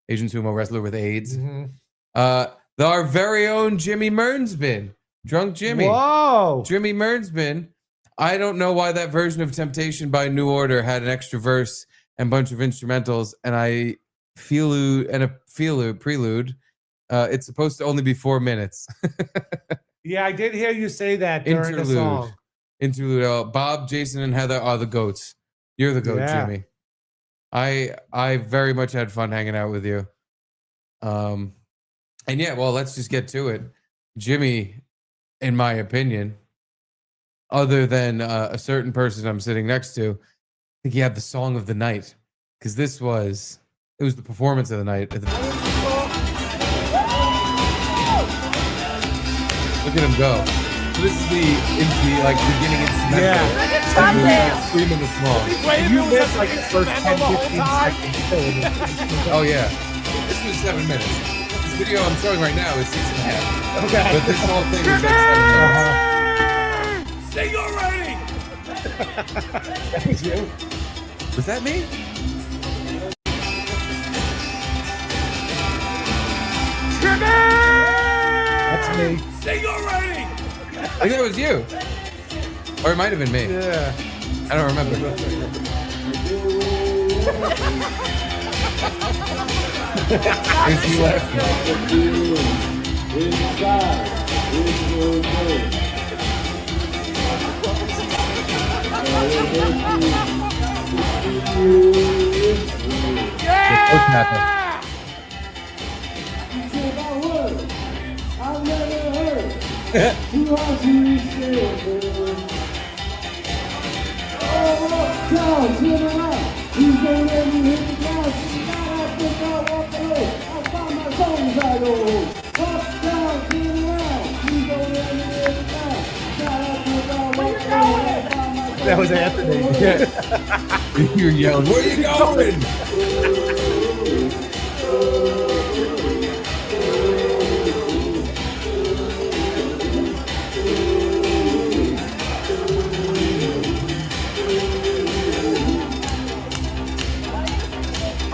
Asian sumo wrestler with AIDS. Our very own Jimmy Mernsbin. Drunk Jimmy. Whoa. Jimmy Mernsbin. I don't know why that version of Temptation by New Order had an extra verse and bunch of instrumentals, and a prelude. It's supposed to only be 4 minutes. Yeah, I did hear you say that during the song. Interlude. Bob, Jason, and Heather are the goats. You're the goat, Jimmy. I very much had fun hanging out with you. And yeah, well, let's just get to it. Jimmy, in my opinion, other than a certain person I'm sitting next to, I think he had the song of the night, because it was the performance of the night. Look at him go. So this is the beginning instrumental. Yeah. 3 minutes long. You missed like the first 10, 15 seconds. Oh yeah. This was 7 minutes. This video I'm showing right now is 6.5. Okay. But this whole thing is like 7 minutes. Sing already! That was you. Was that me? That's me. Sing already! I think that was you. Or it might have been me. Yeah. I don't remember. Chrissy left. Yeah! That was Anthony. You're yelling, where are you going?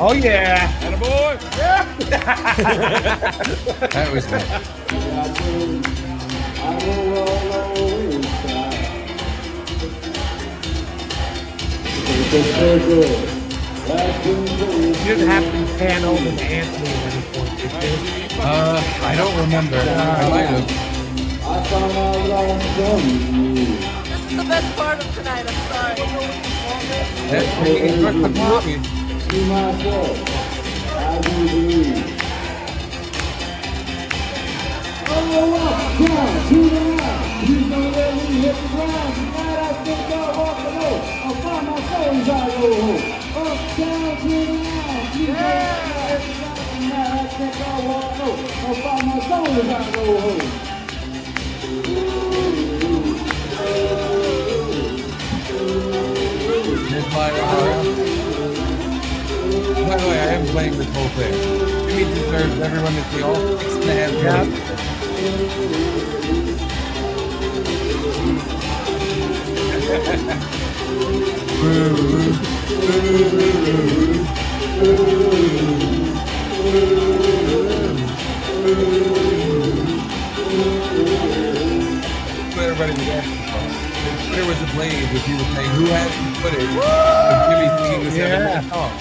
Oh yeah. Attaboy! That was me. You didn't have to pan over to Anthony at any point, did you? I don't remember. I might have. This is the best part of tonight, I'm sorry. That's me. By the way, I am playing this whole thing. Jimmy deserves everyone to see all 6.5 minutes. Put everybody in the action. There was a blaze if you were saying who has the footage of Jimmy singing the 7-minute song.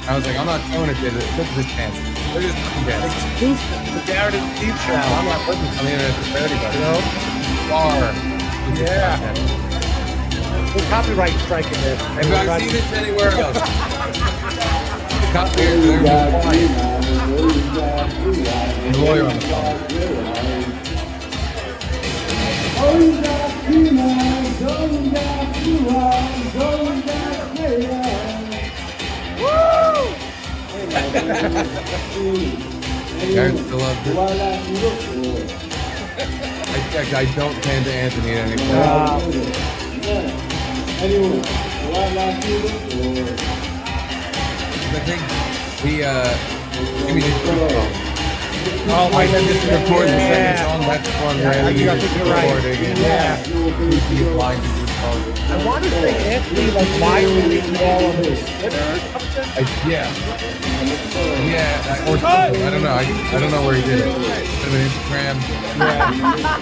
I was like, I'm not showing it to this. Look at this chance. Look at this fucking chance. Exclusive to Garrett's Deep Show. I'm not putting this on the internet for everybody. You know? Far. Yeah. We're copyright striking this. If I see this anywhere else, the copyright is quiet. The lawyer on the phone. Garrett still up there. I don't pan to Anthony at any point. I think Jimmy did Oh my God, just record the second song. That's one where I think you're right. recording and he's blind to this song. I want to say Anthony like live released all of his Twitter or something. Yeah, or something. I don't know. I don't know where he did it. Could have been Instagram. Yeah.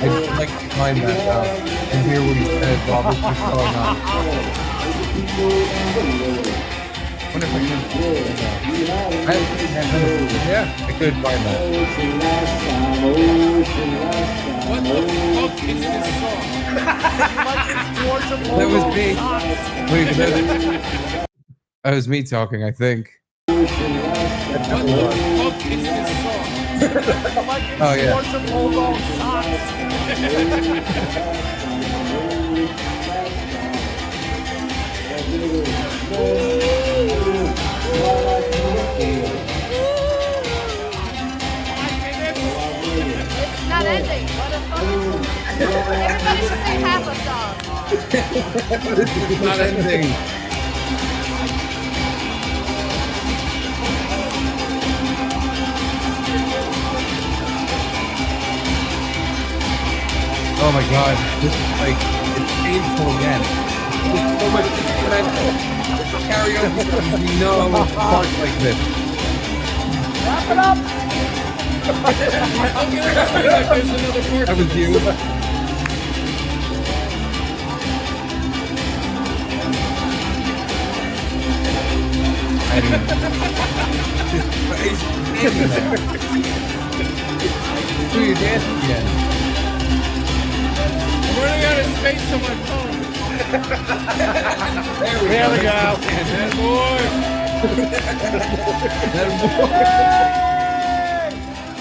I'd like to find that and hear what he said while this was going on. Wonder if I could. I could find that. What the fuck is this song? That was me. Wait, that was me talking, I think. What the fuck is this song? Oh yeah. It's not ending. What the fuck? Everybody should say half a song. This is not ending. Oh my god, this is like, it's painful again. There's so much potential. Karaoke, you know, parts like this. Wrap it up. That was you. Do your dance again. I'm running out of space on my phone. There we go. That boy.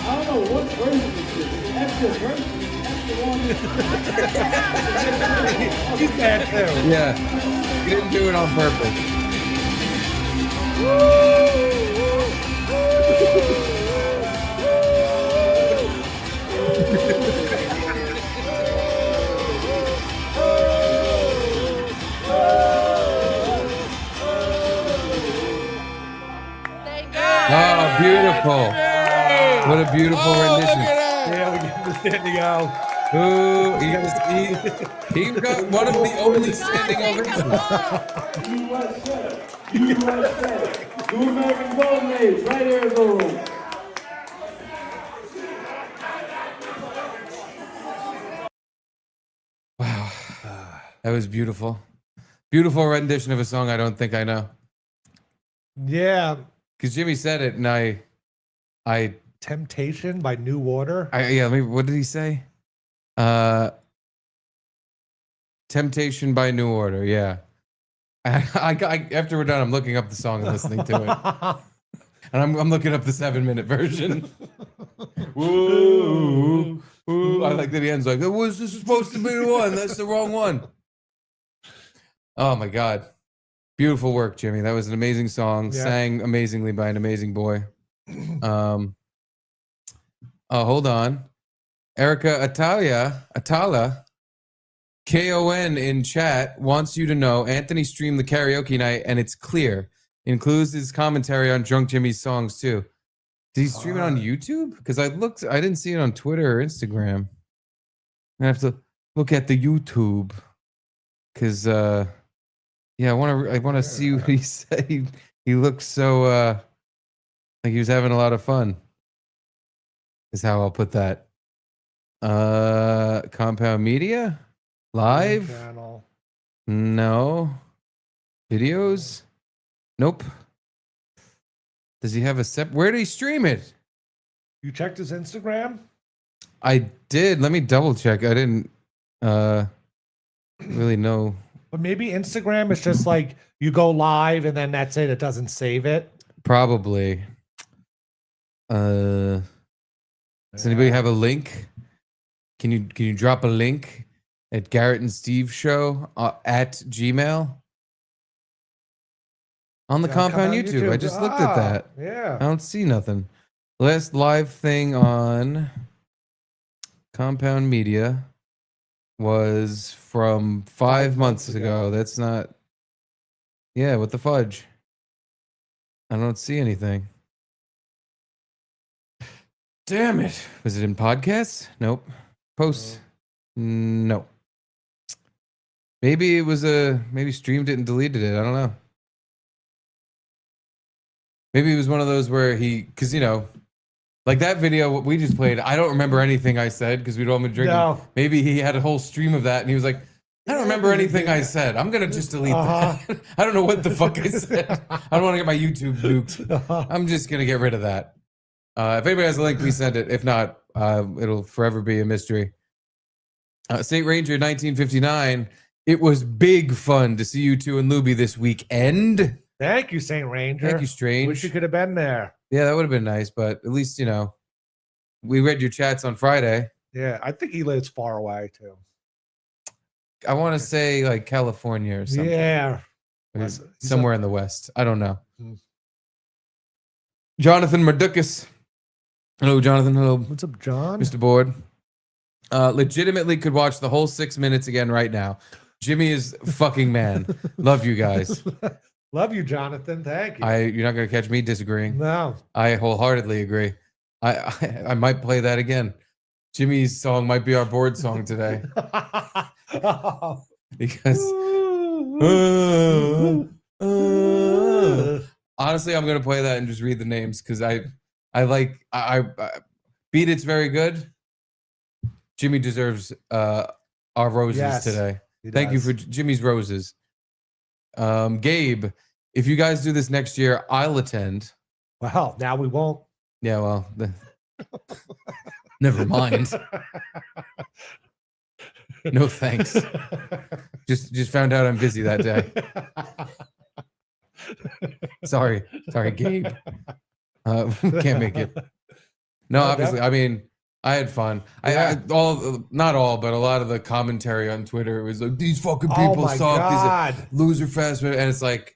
I don't know what version is this. That's the version. That's the one. He's bad too. Yeah. You didn't do it on purpose. Thank God. Oh, beautiful. What a beautiful rendition. Yeah, we get the standing out. Ooh, you guys, he got one of the only standing God, thank ovations. God. USA. Two American VMAs right here in the room. Wow. That was beautiful. Beautiful rendition of a song I don't think I know. Yeah. Because Jimmy said it and I Temptation by New Order. yeah, what did he say? Temptation by New Order, yeah. I after we're done, I'm looking up the song and listening to it. And I'm looking up the 7-minute version. Woo, woo. I like that he ends like, was this supposed to be the one? That's the wrong one. Oh my God. Beautiful work, Jimmy. That was an amazing song. Yeah. Sang amazingly by an amazing boy. Oh, hold on. Erica Atala, KON in chat wants you to know Anthony streamed the karaoke night and it's clear. Includes his commentary on Drunk Jimmy's songs too. Did he stream it on YouTube? Because I didn't see it on Twitter or Instagram. I have to look at the YouTube. Because yeah, I want to see what he said. He looks so like he was having a lot of fun. Is how I'll put that. Compound Media? Live? Channel. No. Videos? Nope. Does he have a where did he stream it? You checked his Instagram? I did. Let me double check. I didn't really know. But maybe Instagram is just like you go live and then that's it. It doesn't save it. Probably. Does anybody have a link? Can you drop a link at Garrett and Steve show at Gmail? On the Yeah, Compound come on YouTube. I just looked at that. Yeah. I don't see nothing. Last live thing on Compound Media was from 5 months ago. That's not. Yeah, what the fudge? I don't see anything. Damn it. Was it in podcasts? Nope. Posts? No. Maybe it was maybe streamed it and deleted it. I don't know. Maybe it was one of those where because, like that video we just played, I don't remember anything I said because we'd all been drinking. No. Maybe he had a whole stream of that and he was like, I don't remember anything I said. I'm going to just delete that. I don't know what the fuck I said. I don't want to get my YouTube nuked. I'm just going to get rid of that. If anybody has a link, please send it. If not, it'll forever be a mystery. St. Ranger 1959. It was big fun to see you two in Lubi this weekend. Thank you, St. Ranger. Thank you, Strange. Wish you could have been there. Yeah, that would have been nice, but at least, we read your chats on Friday. Yeah, I think he lives far away too. I want to say like California or something. Yeah. Or He's somewhere up- in the West. I don't know. Hmm. Jonathan Mardukis. Hello, Jonathan. Hello, What's up, John? Mr. Board. Legitimately could watch the whole 6 minutes again right now. Jimmy is fucking man. Love you guys. Love you, Jonathan. Thank you. You're not going to catch me disagreeing. No. I wholeheartedly agree. I might play that again. Jimmy's song might be our board song today because honestly, I'm gonna play that and just read the names because I Beat It's very good. Jimmy deserves our roses Yes, today. he Thank you does. for Jimmy's roses. Gabe, if you guys do this next year, I'll attend. Well, now we won't. Yeah, well, never mind. No thanks. Just found out I'm busy that day. Sorry, Gabe. Can't make it. No, obviously. I mean, I had fun. Yeah. Not all, but a lot of the commentary on Twitter was like, "These fucking Oh people my suck." God. These are loser fest, and it's like,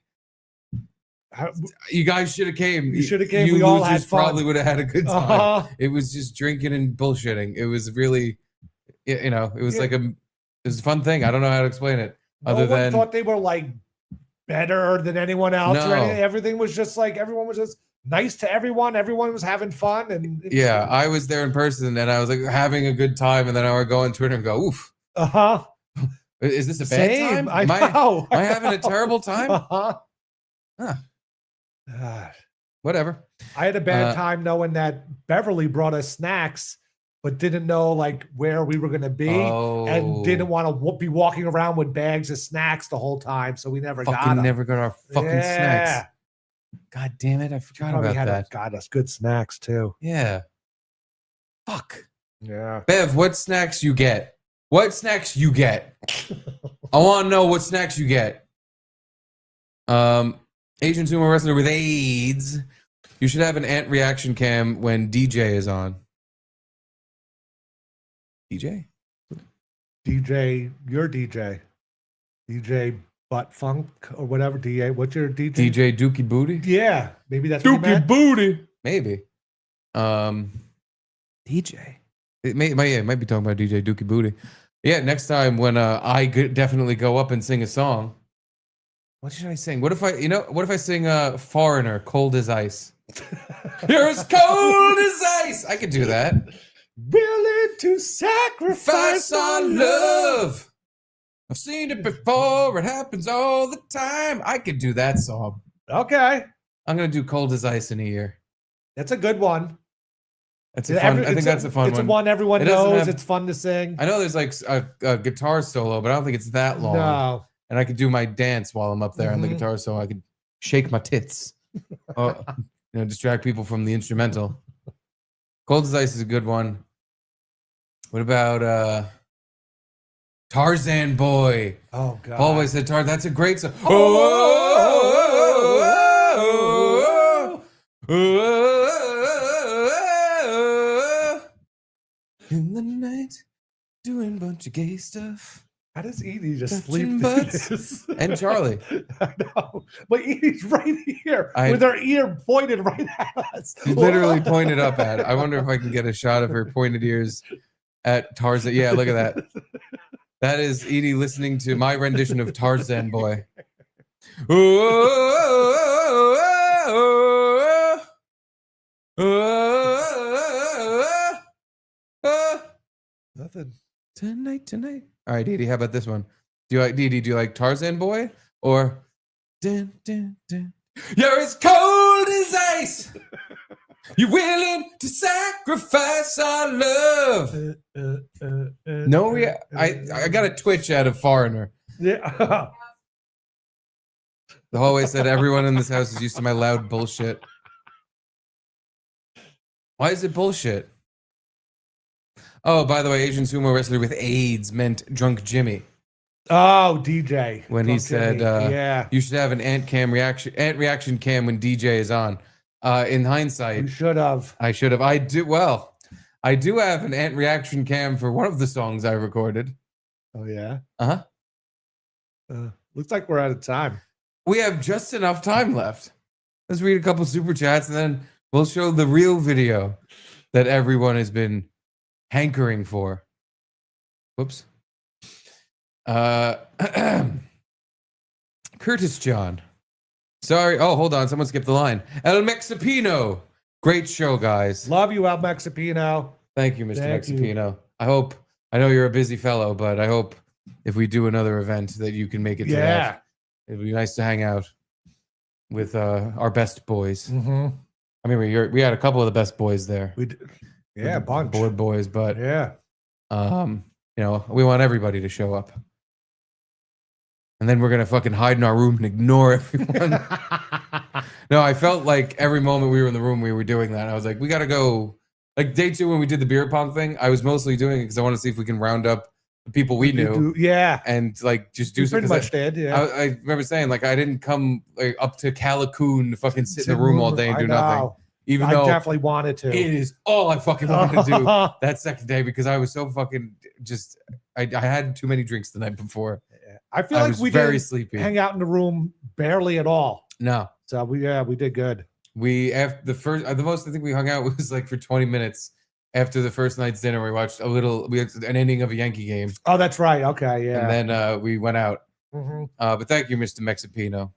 you guys should have came. You should have came. You We all had losers fun. probably would have had a good time. Uh-huh. It was just drinking and bullshitting. It was really, it was like it was a fun thing. I don't know how to explain it. No one thought they were like better than anyone else or No. anything. Everything was just like everyone was just nice to everyone. Everyone was having fun, and Yeah, I was there in person and I was like having a good time, and then I would go on Twitter and go, "Oof, is this a bad Same. time? I Am know. I having a terrible time?" Huh. God. Whatever. I had a bad time knowing that Beverly brought us snacks, but didn't know like where we were going to be, and didn't want to be walking around with bags of snacks the whole time, so we never got them. Never got our fucking snacks. God damn it! I forgot about that. Got us good snacks too. Yeah. Fuck. Yeah. Bev, what snacks you get? What snacks you get? I want to know what snacks you get. Asian sumo wrestler with AIDS. You should have an ant reaction cam when DJ is on. DJ? Your DJ Butt Funk or whatever. DA, what's your DJ? DJ Dookie Booty? Yeah, maybe that's what you meant. Booty. Maybe. DJ. It might be talking about DJ Dookie Booty. Yeah, next time when I definitely go up and sing a song. What should I sing? What if I sing Foreigner, Cold as Ice? You're as cold as ice. I could do that. Willing to sacrifice our love. I've seen it before. It happens all the time. I could do that song. Okay. I'm going to do Cold as Ice in a year. That's a good one. That's a fun. I think that's a fun one. It's a one everyone knows. It's fun to sing. I know there's like a guitar solo, but I don't think it's that long. No. And I could do my dance while I'm up there on the guitar solo. I could shake my tits. Distract people from the instrumental. Cold as Ice is a good one. What about Tarzan Boy? Oh God! Always said Tarzan. That's a great song. In the night, doing a bunch of gay stuff. How does Edie just Touching sleep? butts. And Charlie. I know, but Edie's right here with her ear pointed right at us. Literally pointed up at. I wonder if I can get a shot of her pointed ears at Tarzan. Yeah, look at that. That is Edie listening to my rendition of Tarzan Boy. Nothing. Tonight. All right, Dee Dee, how about this one? Do you like Tarzan Boy or dun, dun, dun. You're as cold as ice. You're willing to sacrifice our love. No, I got a twitch out of Foreigner. Yeah. The hallway said everyone in this house is used to my loud bullshit. Why is it bullshit? Oh, by the way, Asian sumo wrestler with AIDS meant Drunk Jimmy. Oh, DJ. When he said, yeah, you should have an ant reaction cam when DJ is on. In hindsight, you should have. I should have. I do have an ant reaction cam for one of the songs I recorded. Oh yeah. Uh-huh. Looks like we're out of time. We have just enough time left. Let's read a couple super chats and then we'll show the real video that everyone has been hankering for. Whoops. Curtis John. Sorry. Oh, hold on. Someone skipped the line. El Mexipino. Great show, guys. Love you, El Mexipino. Thank you, Mr. Thank you. Mexipino. I know you're a busy fellow, but I hope if we do another event that you can make it to that. It'd be nice to hang out with our best boys. Mm-hmm. I mean, we had a couple of the best boys there. Yeah, a bunch. Board boys, but yeah. we want everybody to show up. and then we're gonna fucking hide in our room and ignore everyone. No, I felt like every moment we were in the room, we were doing that. I was like, we gotta go. Like day 2 when we did the beer pong thing, I was mostly doing it because I want to see if we can round up the people we knew. Yeah. And like just do Pretty something. much did, yeah. I remember saying like I didn't come like, up to Calicoon to fucking sit in the room all day and do nothing. Even though I definitely wanted to. it is all I fucking wanted to do that second day because I was so fucking just I had too many drinks the night before. I feel I like was we very didn't sleepy. hang out in the room barely at all. No. So we did good. We after the most I think we hung out was like for 20 minutes after the first night's dinner. We watched we had an ending of a Yankee game. Oh, that's right. Okay, yeah. And then we went out. Mhm. But thank you, Mr. Mexipino.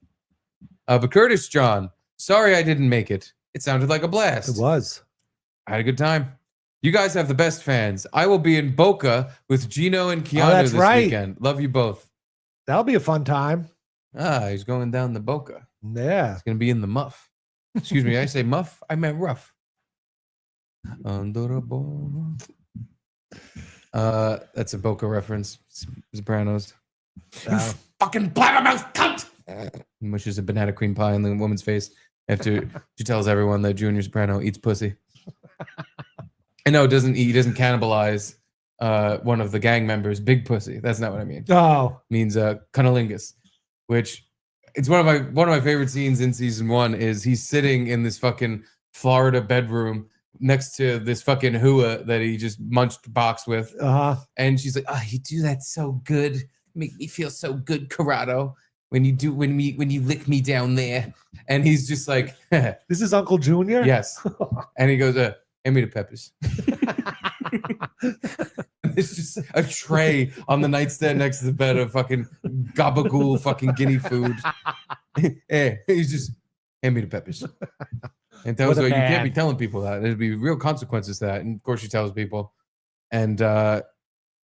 But Curtis John, sorry I didn't make it. It sounded like a blast. It was. I had a good time. You guys have the best fans. I will be in Boca with Gino and Keanu that's this right. weekend. Love you both. That'll be a fun time. He's going down the Boca. Yeah. He's gonna be in the muff. Excuse me, I say muff. I meant rough. Under a ball. That's a Boca reference. Sopranos. Fucking blabbermouth cunt! He mushes a banana cream pie in the woman's face after she tells everyone that Junior Soprano eats pussy. And no, doesn't eat. He doesn't cannibalize one of the gang members. Big pussy. That's not what I mean. Oh, It means cunnilingus, which it's one of my favorite scenes in season 1. Is he's sitting in this fucking Florida bedroom next to this fucking hua that he just munched box with, and she's like, "Oh, you do that so good. Make me feel so good, Corrado. When you lick me down there." And he's just like, this is Uncle Junior? yes. And he goes, hand me the peppers. It's just a tray on the nightstand next to the bed of fucking gabagool fucking guinea food. He's just, hand me the peppers. And tells her, you can't be telling people that. There'd be real consequences to that. And of course she tells people. And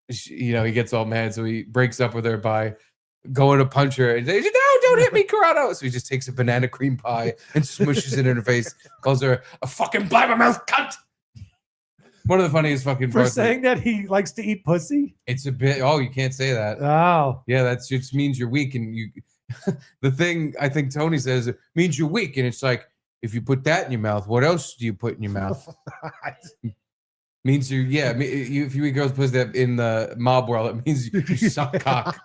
he gets all mad, so he breaks up with her by going to punch her and says, "No, don't hit me, Corrado." So he just takes a banana cream pie and smushes it in her face, calls her a fucking blabbermouth cunt. One of the funniest fucking For parts. saying that he likes to eat pussy? It's a bit, you can't say that. Oh. Yeah, that just means you're weak. And you, the thing I think Tony says, it means you're weak. And it's like, if you put that in your mouth, what else do you put in your mouth? Means if you eat girls' pussy in the mob world, it means you suck cock.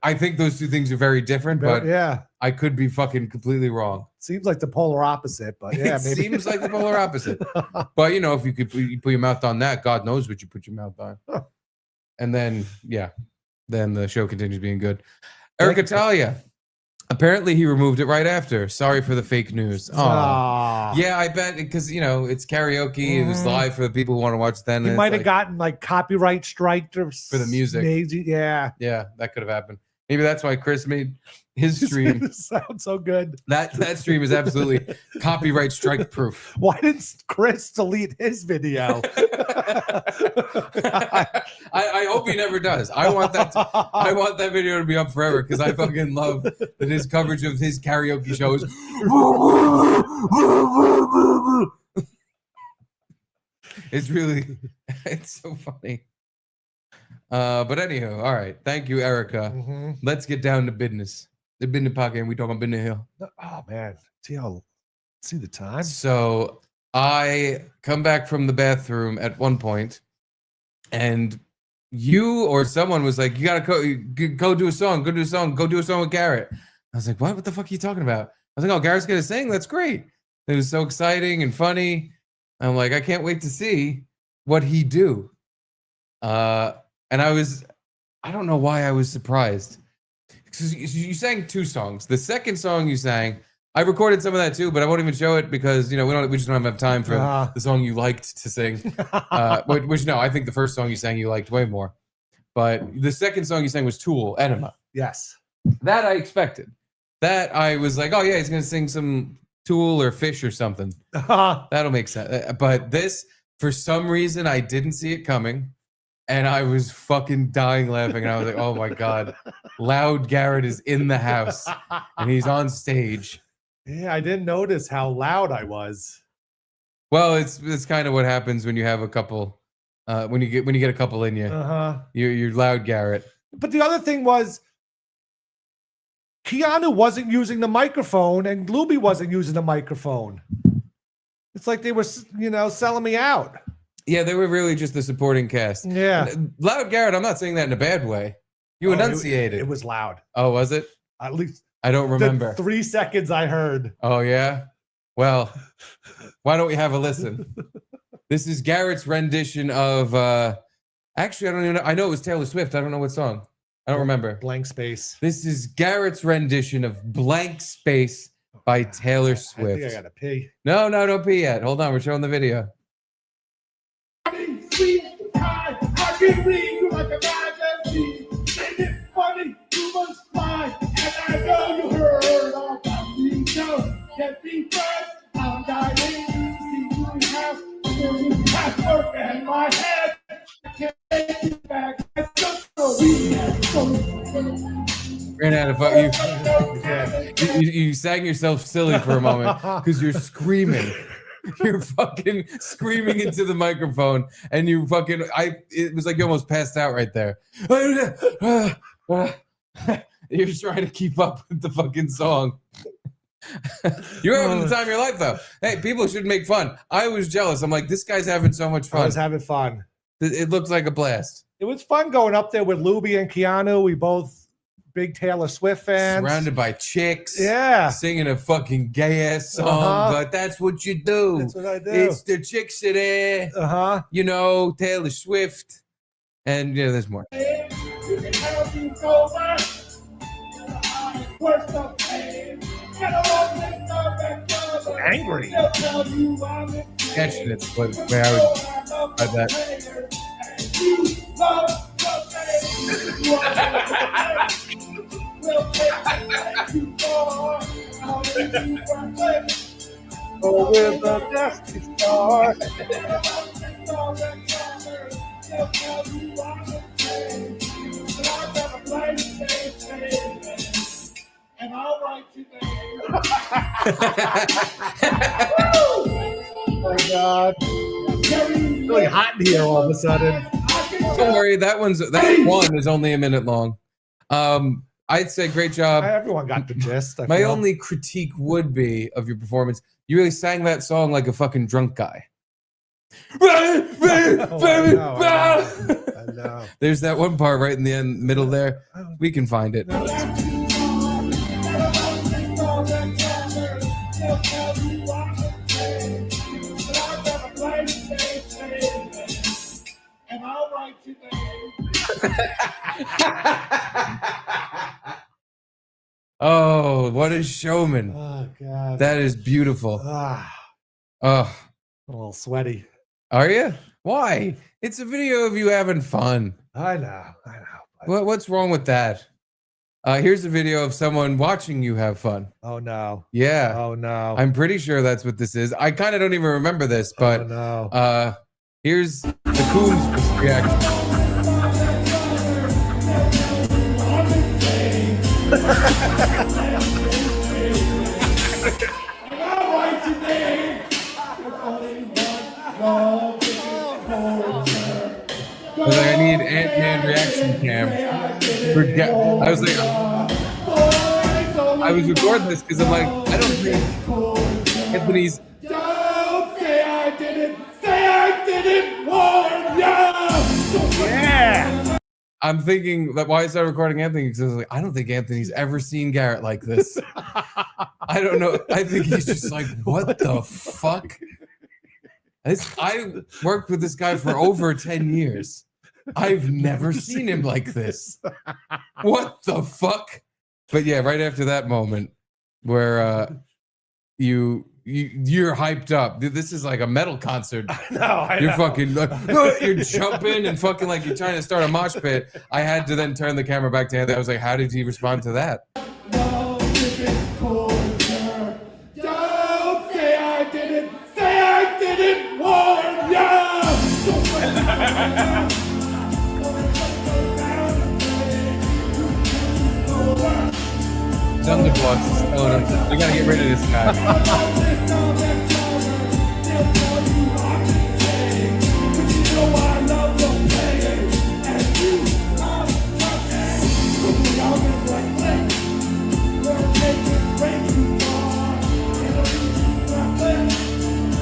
I think those two things are very different, but yeah, I could be fucking completely wrong. Seems like the polar opposite, but yeah, it maybe. seems like the polar opposite. But if you put your mouth on that, God knows what you put your mouth on. And then then the show continues being good. Eric Italia. Apparently he removed it right after. Sorry for the fake news. Yeah, I bet because it's karaoke. It was live for the people who want to watch then. He might have gotten like copyright strike for the music. Yeah, that could have happened. Maybe that's why Chris made his stream. Sounds so good. That stream is absolutely copyright strike proof. Why didn't Chris delete his video? I hope he never does. I want that video to be up forever because I fucking love that his coverage of his karaoke show is. It's so funny. But anyhow, all right. Thank you, Erica. Mm-hmm. Let's get down to business. The business pocket, and we talking business here. Oh man, see the time. So I come back from the bathroom at one point, and you or someone was like, "You gotta go do a song. Go do a song. Go do a song with Garrett." I was like, "What? What the fuck are you talking about?" I was like, "Oh, Garrett's gonna sing. That's great." It was so exciting and funny. I'm like, I can't wait to see what he do. And I don't know why I was surprised. Because you sang 2 songs. The second song you sang, I recorded some of that too, but I won't even show it because we just don't have enough time for the song you liked to sing. Which no, I think the first song you sang you liked way more. But the second song you sang was Tool, Enema. Yes. That I expected. That I was like, oh yeah, he's gonna sing some Tool or Fish or something. That'll make sense. But this, for some reason, I didn't see it coming. And I was fucking dying laughing. And I was like, oh my God, Loud Garrett is in the house and he's on stage. Yeah, I didn't notice how loud I was. Well, it's kind of what happens when you have a couple, when you get a couple in you. You're Loud Garrett. But the other thing was, Keanu wasn't using the microphone and Lubi wasn't using the microphone. It's like they were, selling me out. Yeah, they were really just the supporting cast. Yeah. Loud Garrett, I'm not saying that in a bad way. You enunciated. It was loud. Oh, was it? At least I don't remember. the 3 seconds I heard. Oh, yeah? Well, why don't we have a listen? This is Garrett's rendition of, actually, I don't even know. I know it was Taylor Swift. I don't know what song. I don't remember. Blank Space. This is Garrett's rendition of Blank Space by Taylor Swift. I think I gotta pee. No, don't pee yet. Hold on, we're showing the video. I can read you like a magazine. Ain't it funny? You must fly. And I know you heard all about me. So get me fresh. I'm dying. See you have password in my head. I can't take you back. It's just so easy. Ran out of you sang yourself silly for a moment because you're screaming. You're fucking screaming into the microphone, and you fucking it was like you almost passed out right there. You're trying to keep up with the fucking song. You're having the time of your life, though. Hey, people should make fun. I was jealous. I'm like, this guy's having so much fun. I was having fun. It looks like a blast. It was fun going up there with Lubi and Keanu. We both big Taylor Swift fans. Surrounded by chicks. Yeah. Singing a fucking gay-ass song, but that's what you do. That's what I do. It's the chicks are there. Taylor Swift. And, there's more. Angry. Catching it, but where I would add that. Oh, with the dusty star. And I'll write you there. Oh my God. It's really hot in here all of a sudden. Don't worry, that one is only a minute long. I'd say great job. Everyone got the gist. My only critique would be of your performance, you really sang that song like a fucking drunk guy. I know. There's that one part right in the middle there. We can find it. And I'll write you there. Oh, what a showman. Oh, God. That is beautiful. Oh, a little sweaty. Are you? Why? It's a video of you having fun. I know. What's wrong with that? Here's a video of someone watching you have fun. Oh, no. Yeah. Oh, no. I'm pretty sure that's what this is. I kind of don't even remember this, but oh, no. Here's the Coons reaction. I was like, I need Ant-Man reaction cam. I was like, I was recording this because I'm like, I don't think Anthony's. Don't say I didn't. Say I didn't warn you. Yeah. I'm thinking that why I started recording Anthony because I was like, I don't think Anthony's ever seen Garrett like this. I don't know. I think he's just like, what the fuck? I worked with this guy for over 10 years. I've never seen him like this. What the fuck? But yeah, right after that moment where you're hyped up. Dude, this is like a metal concert. I You're know. fucking like, you're jumping and fucking like you're trying to start a mosh pit. I had to then turn the camera back to Anthony. I was like, how did he respond to that? Don't say I didn't. Say I didn't warn you. Thunderbolt is telling him, we gotta get rid of this guy.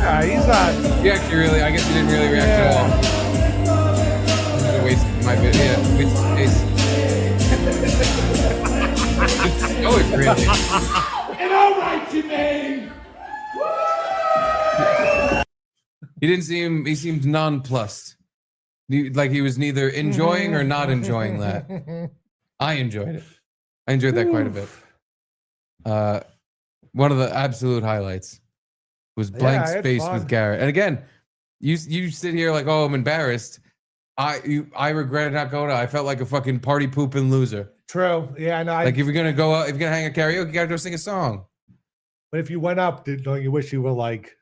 He's not. He actually really, I guess he didn't really react at all. This is a waste of my video. Yeah, waste of space. Oh, it really. And all right, Jermaine. He didn't seem, he seemed nonplussed. Like he was neither enjoying or not enjoying that. I enjoyed it. I enjoyed that quite a bit. One of the absolute highlights was blank space with Garrett. And again, you sit here like, oh, I'm embarrassed. I regretted not going out. I felt like a fucking party pooping loser. True. Yeah, I know. Like if you're gonna go out, if you're gonna hang at karaoke, you gotta go sing a song. But if you went up, don't you wish you were like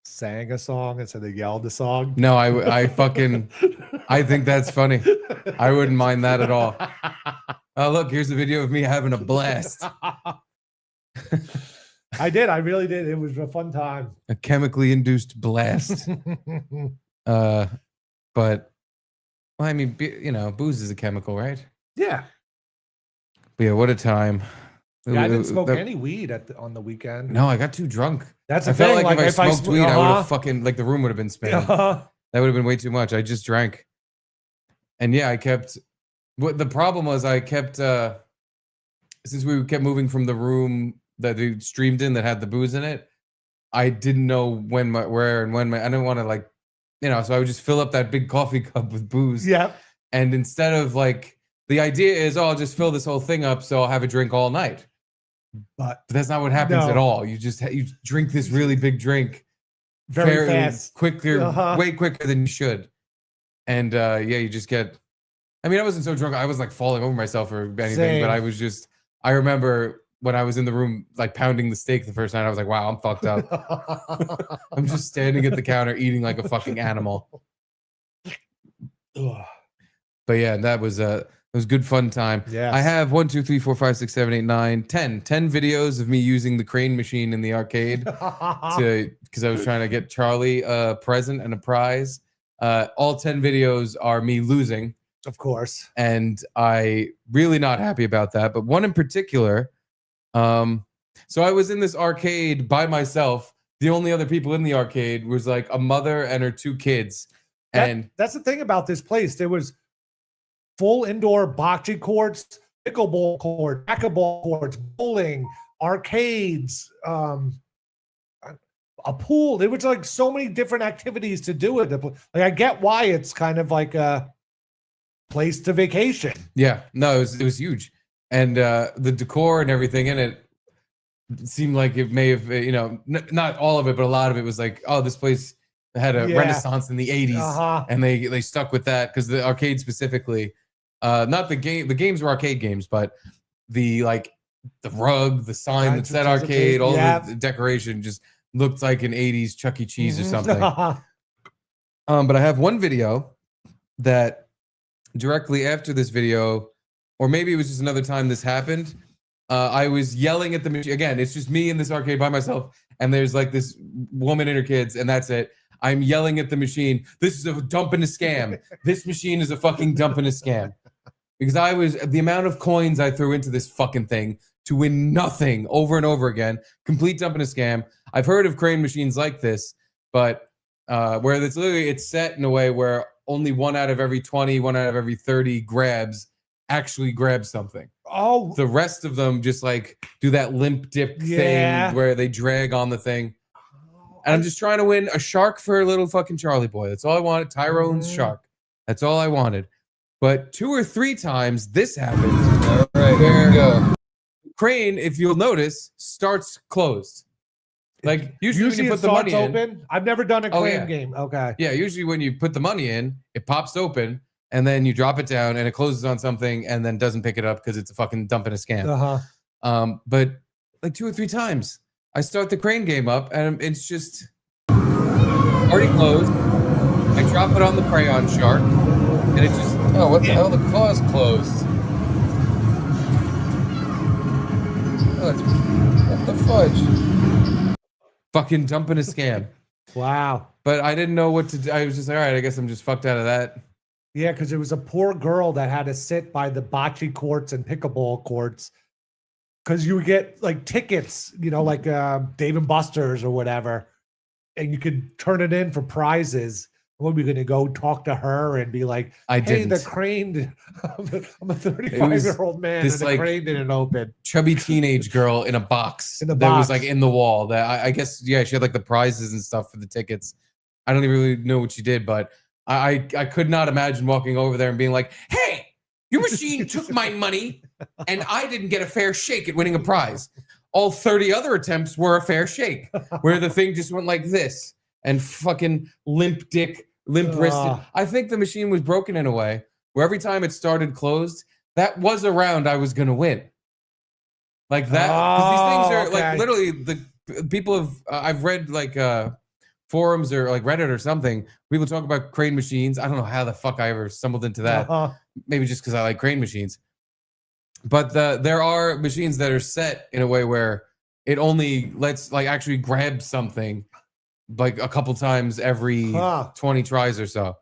sang a song instead of yelled a song? No, I fucking, I think that's funny. I wouldn't mind that at all. Oh, look, here's a video of me having a blast. I did. I really did. It was a fun time. A chemically induced blast. But, well, I mean, you know, booze is a chemical, right? Yeah. But yeah, what a time. Yeah, I didn't smoke any weed on the weekend. No, I got too drunk. That's I the felt thing. like if I smoked weed, I would have fucking, like the room would have been spinning. That would have been way too much. I just drank. And yeah, I kept, what the problem was, I kept, since we kept moving from the room that we streamed in that had the booze in it, I didn't know where and when I didn't want to like, you know, so I would just fill up that big coffee cup with booze. Yeah. And instead of like, the idea is, oh, I'll just fill this whole thing up so I'll have a drink all night. But that's not what happens at all. You just you drink this really big drink very fast, quicker, way quicker than you should. And yeah, you just get. I mean, I wasn't so drunk. I was like falling over myself or anything, but I was just. I remember when I was in the room, like pounding the steak the first night. I was like, "Wow, I'm fucked up." I'm just standing at the counter eating like a fucking animal. But yeah, that was it was a good fun time. Yeah. I have 1, 2, 3, 4, 5, 6, 7, 8, 9, 10 videos of me using the crane machine in the arcade because I was trying to get Charlie a present and a prize. All 10 videos are me losing. Of course. And I really not happy about that. But one in particular, so I was in this arcade by myself. The only other people in the arcade was like a mother and her 2 kids. And that's the thing about this place. There was full indoor bocce courts, pickleball courts, racquetball courts, bowling, arcades, a pool. There was like so many different activities to do with it. Like I get why it's kind of like a place to vacation. Yeah, no, it was huge, and the decor and everything in it seemed like it may have, you know, not all of it, but a lot of it was like, oh, this place had a renaissance in the 80s, and they stuck with that because the arcade specifically. Not the game. The games were arcade games, but the rug, the sign that said arcade, all the decoration just looked like an 80s Chuck E. Cheese or something. But I have one video that directly after this video, or maybe it was just another time this happened. I was yelling at the machine again. It's just me in this arcade by myself, and there's like this woman and her kids, and that's it. I'm yelling at the machine. This is a dump and a scam. This machine is a fucking dump and a scam. Because the amount of coins I threw into this fucking thing to win nothing over and over again, complete dump and a scam. I've heard of crane machines like this, but where it's set in a way where only 1 out of every 20, 1 out of every 30 grabs actually grab something. Oh, the rest of them just like do that limp dip thing where they drag on the thing. And I'm just trying to win a shark for a little fucking Charlie boy. That's all I wanted. Tyrone's shark. That's all I wanted. But 2 or 3 times this happened. All right, here we go. Crane, if you'll notice, starts closed. Like usually when you put the money in. I've never done a crane game. Okay. Yeah, usually when you put the money in, it pops open and then you drop it down and it closes on something and then doesn't pick it up because it's a fucking dump and a scam. But like 2 or 3 times, I start the crane game up and it's just already closed. I drop it on the crayon shark and it just, oh, what the hell? The claw is closed. What the fudge? Fucking dumping a scam. Wow. But I didn't know what to do. I was just like, all right, I guess I'm just fucked out of that. Yeah, because it was a poor girl that had to sit by the bocce courts and pickleball courts because you would get like tickets, you know, like Dave and Buster's or whatever. and you could turn it in for prizes. When we're going to go talk to her and be like, I hey, didn't. the crane, I'm a 35-year-old man and this, the like, crane didn't open. Chubby teenage girl in a box In the that was box. like in the wall. That I guess, yeah, she had like the prizes and stuff for the tickets. I don't even really know what she did, but I could not imagine walking over there and being like, hey, your machine took my money and I didn't get a fair shake at winning a prize. All 30 other attempts were a fair shake, where the thing just went like this and fucking limp wristed. I think the machine was broken in a way where every time it started closed, that was a round I was gonna win. Like that, because these things are like literally the people have. I've read like forums or like Reddit or something. People talk about crane machines. I don't know how the fuck I ever stumbled into that. Maybe just because I like crane machines. But there are machines that are set in a way where it only lets like actually grab something like a couple times every 20 tries or so.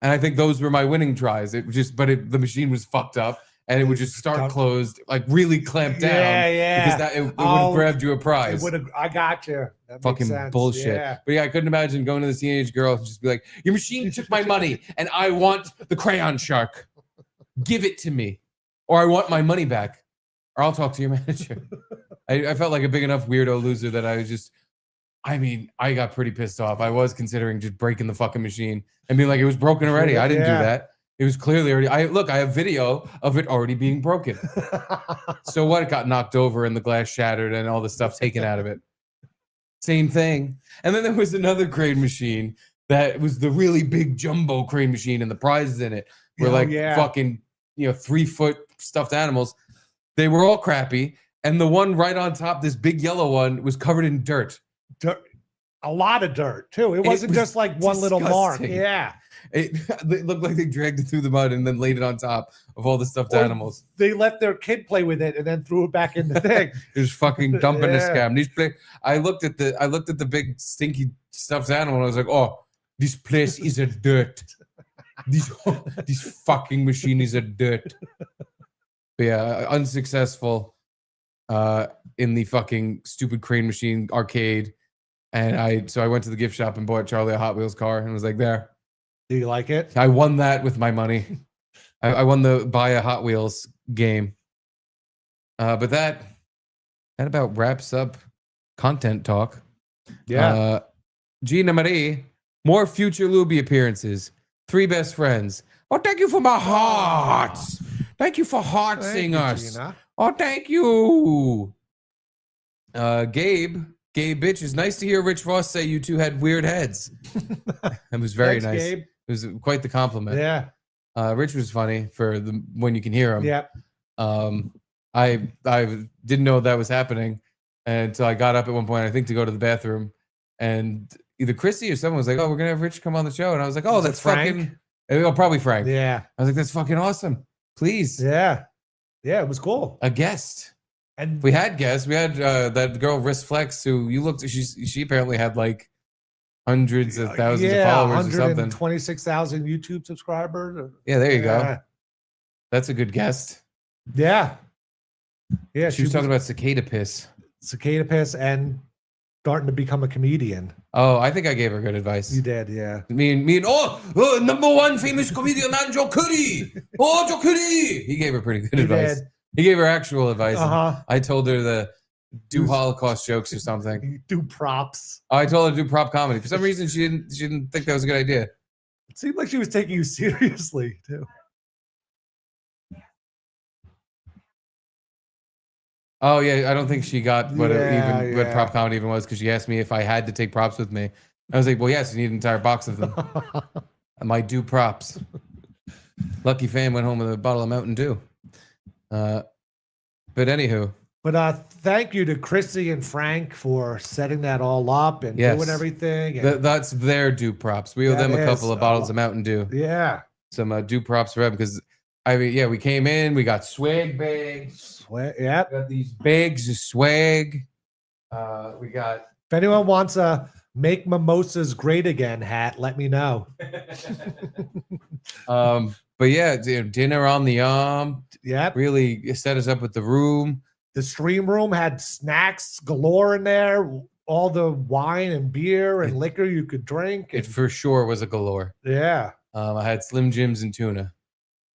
And I think those were my winning tries. It just, the machine was fucked up and it would just start closed, like really clamped down. Yeah. Because it would have grabbed you a prize. I got you. That fucking makes sense. bullshit. Yeah. But yeah, I couldn't imagine going to this teenage girl and just be like, your machine took my money and I want the crayon shark. Give it to me. Or I want my money back. Or I'll talk to your manager. I felt like a big enough weirdo loser that I was just, I got pretty pissed off. I was considering just breaking the fucking machine and being like, it was broken already. I didn't do that. It was clearly already, I have video of it already being broken. So what? It got knocked over and the glass shattered and all the stuff taken out of it. Same thing. And then there was another crane machine that was the really big jumbo crane machine and the prizes in it were fucking, 3-foot stuffed animals. They were all crappy. And the one right on top, this big yellow one, was covered in dirt. A lot of dirt too. It wasn't just like one little mark. Yeah. It looked like they dragged it through the mud and then laid it on top of all the stuffed animals. They let their kid play with it and then threw it back in the thing. It was fucking dumping the scam. I looked at the big stinky stuffed animal and I was like, oh, this place is a dirt. This fucking machine is a dirt. But yeah, unsuccessful in the fucking stupid crane machine arcade. And I went to the gift shop and bought Charlie a Hot Wheels car and was like, there. Do you like it? I won that with my money. I won the buy a Hot Wheels game. But that about wraps up content talk. Yeah. Gina Marie, more future Lubi appearances. 3 best friends. Oh, thank you for my hearts. Thank you for heartsing us. Gina. Oh, thank you. Gabe bitch, it's nice to hear Rich Voss say you two had weird heads. It was very nice. Gabe. It was quite the compliment. Yeah. Rich was funny for when you can hear him. Yep. I didn't know that was happening until I got up at one point, I think, to go to the bathroom, and either Chrissy or someone was like, "Oh, we're gonna have Rich come on the show," and I was like, "Oh, that's fucking." Oh, probably Frank. Yeah. I was like, "That's fucking awesome. Please." Yeah. Yeah, it was cool. A guest. And we had guests. We had that girl Wrist Flex, who you looked. She apparently had like hundreds of thousands of followers or something. 126,000 YouTube subscribers. Yeah, there you go. That's a good guest. Yeah. Yeah, she was talking about cicada piss. Cicada piss and starting to become a comedian. Oh, I think I gave her good advice. You did, yeah. Me and number one famous comedian man Joe Curry. Oh, Joe Curry. He gave her pretty good advice. Did. He gave her actual advice. Uh-huh. I told her to do Holocaust jokes or something. Do props. I told her to do prop comedy. For some reason, she didn't think that was a good idea. It seemed like she was taking you seriously too. Oh yeah, I don't think she got what what prop comedy even was, because she asked me if I had to take props with me. I was like, well, yes, you need an entire box of them. I might do props. Lucky fan went home with a bottle of Mountain Dew. But anywho. But thank you to Chrissy and Frank for setting that all up and doing everything. And that's their Dew props. We owe them a couple of bottles of Mountain Dew. Yeah. Some Dew props for them, because we came in, we got swag bags. Yeah. We got these bags of swag. We got. If anyone wants a "Make Mimosas Great Again" hat, let me know. But yeah, dinner on the arm. Yep. Really set us up with the room. The stream room had snacks galore in there. all the wine and beer and liquor you could drink. It for sure was a galore. Yeah. I had Slim Jims and tuna.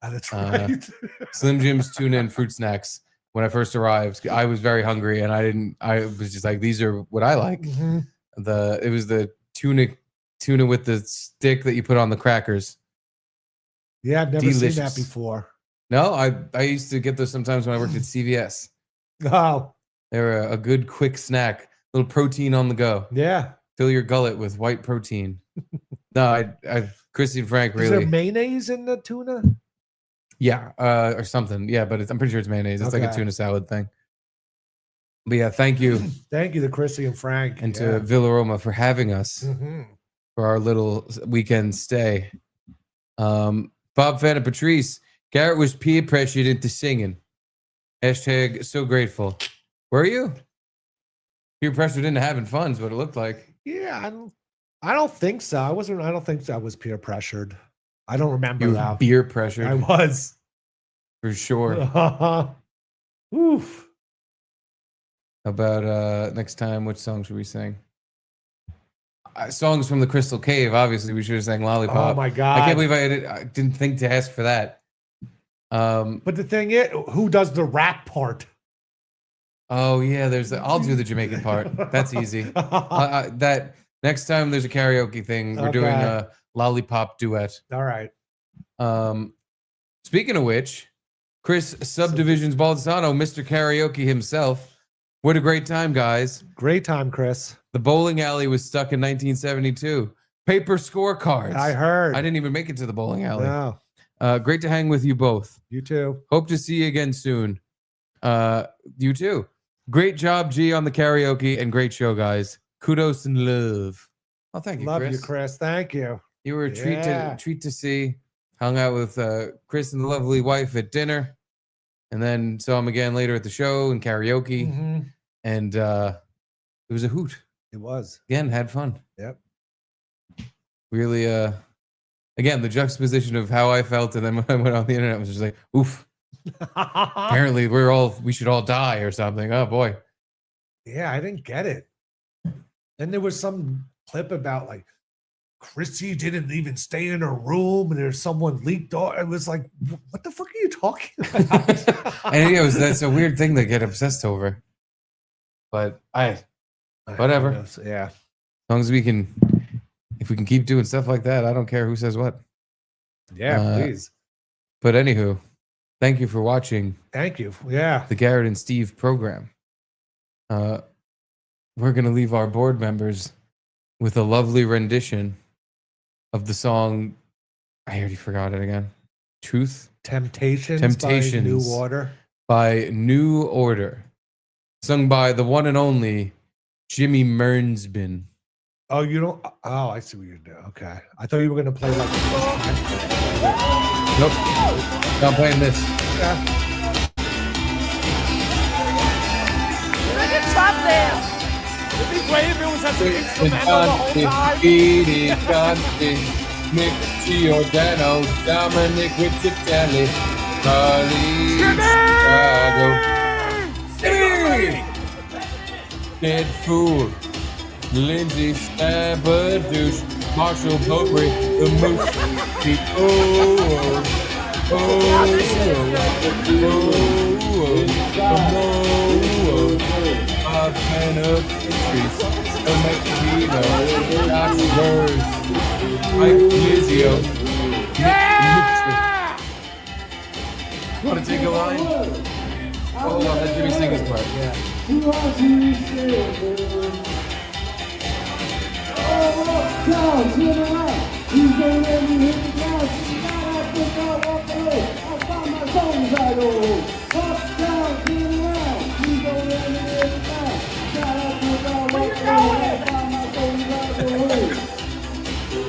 That's right. Slim Jims, tuna, and fruit snacks. When I first arrived, I was very hungry, and I was just like, these are what I like. Mm-hmm. It was the tuna with the stick that you put on the crackers. Yeah, I've never Delicious. seen that before. No, I used to get those sometimes when I worked at CVS. Oh, They're a good quick snack, little protein on the go. yeah. Fill your gullet with white protein. No, I Chrissy and Frank Is really. there mayonnaise in the tuna? Yeah, or something. Yeah, but I'm pretty sure it's mayonnaise. It's like a Okay. tuna salad thing. But yeah, thank you. Thank you to Chrissy and Frank. And to Villa Roma for having us Mm-hmm. for our little weekend stay. Bob Fan and Patrice, Garrett was peer pressured into singing. Hashtag so grateful. Were you? Peer pressured into having fun is what it looked like. Yeah, I don't think so. I don't think I was peer pressured. I don't remember You were that. beer pressured I was. for sure. Oof. How about next time? Which song should we sing? Songs from the Crystal Cave. Obviously, we should have sang Lollipop. Oh my God. I can't believe I didn't think to ask for that. But the thing is, who does the rap part? Oh yeah, I'll do the Jamaican part. That's easy. That next time there's a karaoke thing, we're doing Okay. a Lollipop duet. All right. Speaking of which, Chris Subdivisions Balzano, Mr. Karaoke himself. What a great time, guys. Great time, Chris. The bowling alley was stuck in 1972. Paper scorecards. I heard. I didn't even make it to the bowling alley. No, Great to hang with you both. you too. Hope to see you again soon. You too. Great job, G, on the karaoke, and great show, guys. Kudos and love. Oh, thank you, Love Chris. you, Chris. Thank you. You were a Yeah. treat to see. Hung out with Chris and the lovely wife at dinner, and then saw him again later at the show and karaoke, Mhm. and it was a hoot. It was. Again, had fun. Yep. Really, again, the juxtaposition of how I felt, and then when I went on the internet, was just like, oof. Apparently, we should all die or something. Oh boy. Yeah, I didn't get it. Then there was some clip about like Chrissy didn't even stay in her room, and there's someone leaked off. It was like, what the fuck are you talking about? And yeah, that's a weird thing to get obsessed over. But whatever. Yeah. As long as if we can keep doing stuff like that, I don't care who says what. Yeah, please. But anywho, thank you for watching Thank you. Yeah. the Garrett and Steve program. We're going to leave our board members with a lovely rendition of the song. I already forgot it again. Truth? Temptations. Temptations. By New Order. By New Order. Sung by the one and only Jimmy Mernsbin. Oh, you don't. Oh, I see what you're doing. Okay. I thought you were going to play like. Nope. Not playing this. Yeah. Look at top dance. It'd be great if it was as an instrumental the whole time. Nick Giordano, Dominic Riccitelli, Carly Chicago, Dead Fool, Lindsay Stabadouche, Marshall Beaupre, the Moose, the Man of Patrice, the Mexicano, Josh Burrs, Mike Lizio. Yeah! Want to take a line? Hold on, let Jimmy sing his part. Yeah.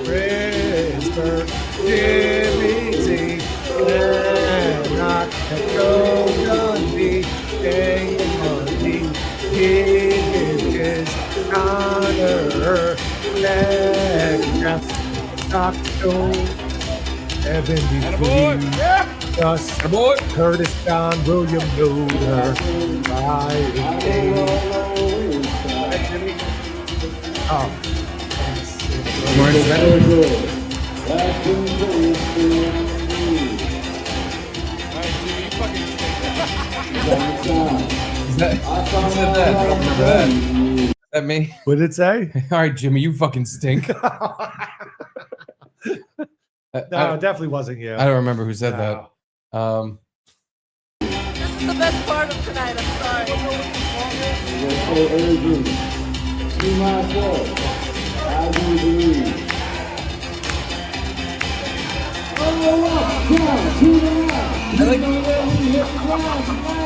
Whisper, Jimmy Z, cannot go Dundee, hanging on me, his honor, let Stockton, Evan D. Just Curtis John, William Yoder, Ryan Day. Oh, Orange Very Metal. good. Last one for you. Is that, who said that? I don't remember that. Is that me? what did it say? All right, Jimmy, you fucking stink. No, it definitely wasn't you. I don't remember who said No. that. This is the best part of tonight. I'm sorry. To myself, I do believe.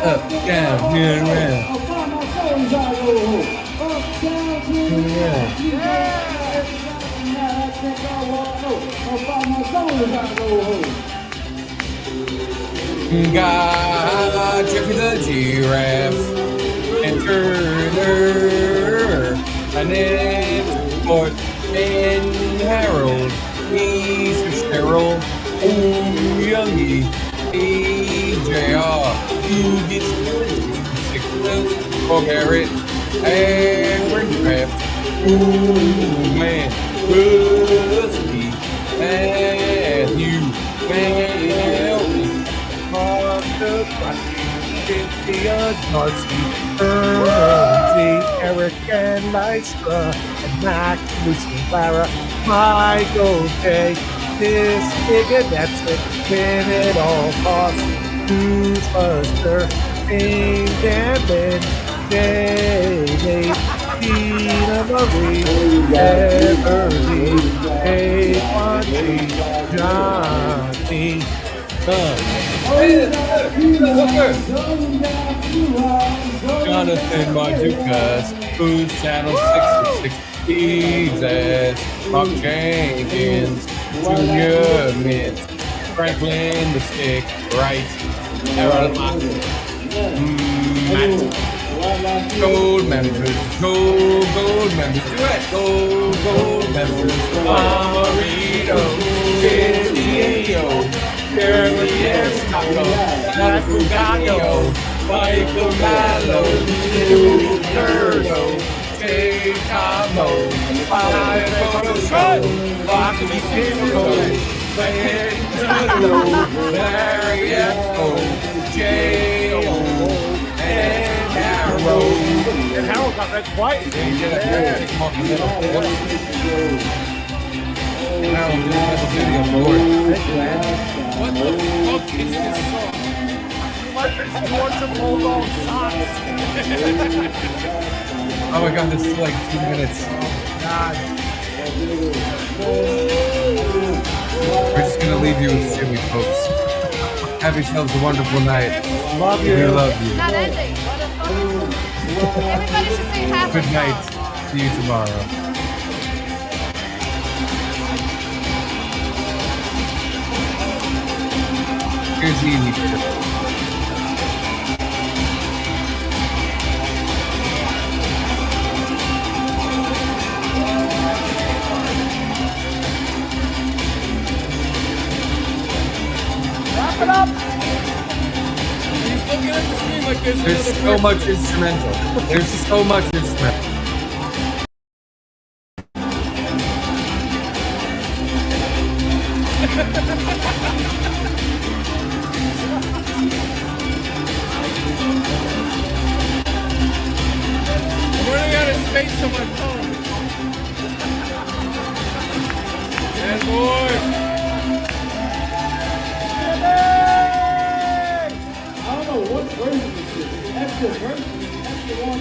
Up, down, here and round. God, Jeffy the giraffes, and Turner, and Fort, and Harold, Mr. Cheryl, Youngie, AJR, you get 6 for Garrett, and Windcraft, man, Rusty, Matthew, Matthew, Eric and Lystra and Mac, Lucy and Clara, Michael J. This nigga, that's it. Win it all costs. Who's Buster? James and Ben, Jamie, Tina Marie, Beverly, A1G, Johnny. Jonathan Mardukas, Food Channel 666, Jesus, Rob Jenkins, Junior Mint, Franklin the Stick, Right, Aaron Matt, Gold members, gold members, duet, gold members, Amarito, Diego, Jeremy Escaco, Nakugayo, Michael Mallow, Turdo, Jay Camo, Five Show, Bobby Kimbo, Larry Echo, Jay and Harold. And Harold got red twice. Harold didn't have a video for it. What the fuck is this song? Oh my god, this is like 2 minutes. God. We're just gonna leave you with Jimmy, folks. Have yourselves a wonderful night. Love you. We love you. It's not ending. What the fuck? Everybody should sing half a Good night. song. See you tomorrow. Here's Edie. Wrap it up! He's looking at the screen like there's There's another so much instrumental. There's so much instrumental. I'm running out of space on my phone. Yeah, boy. I don't know what version this is. That's the version. That's the one.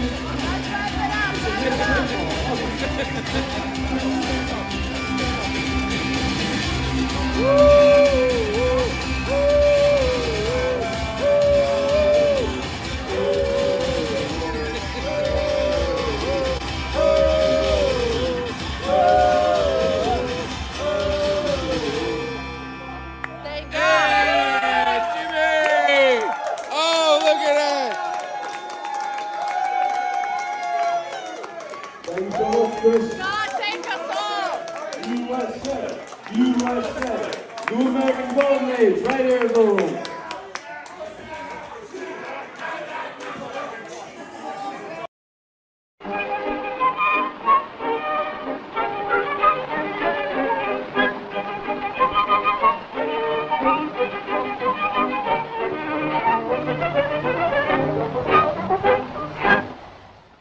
Thank God. Yeah, Jimmy! Oh, look at that! Thank you so much, Chris. God, take us all. USA, USA, New American VMAs, right here in the room.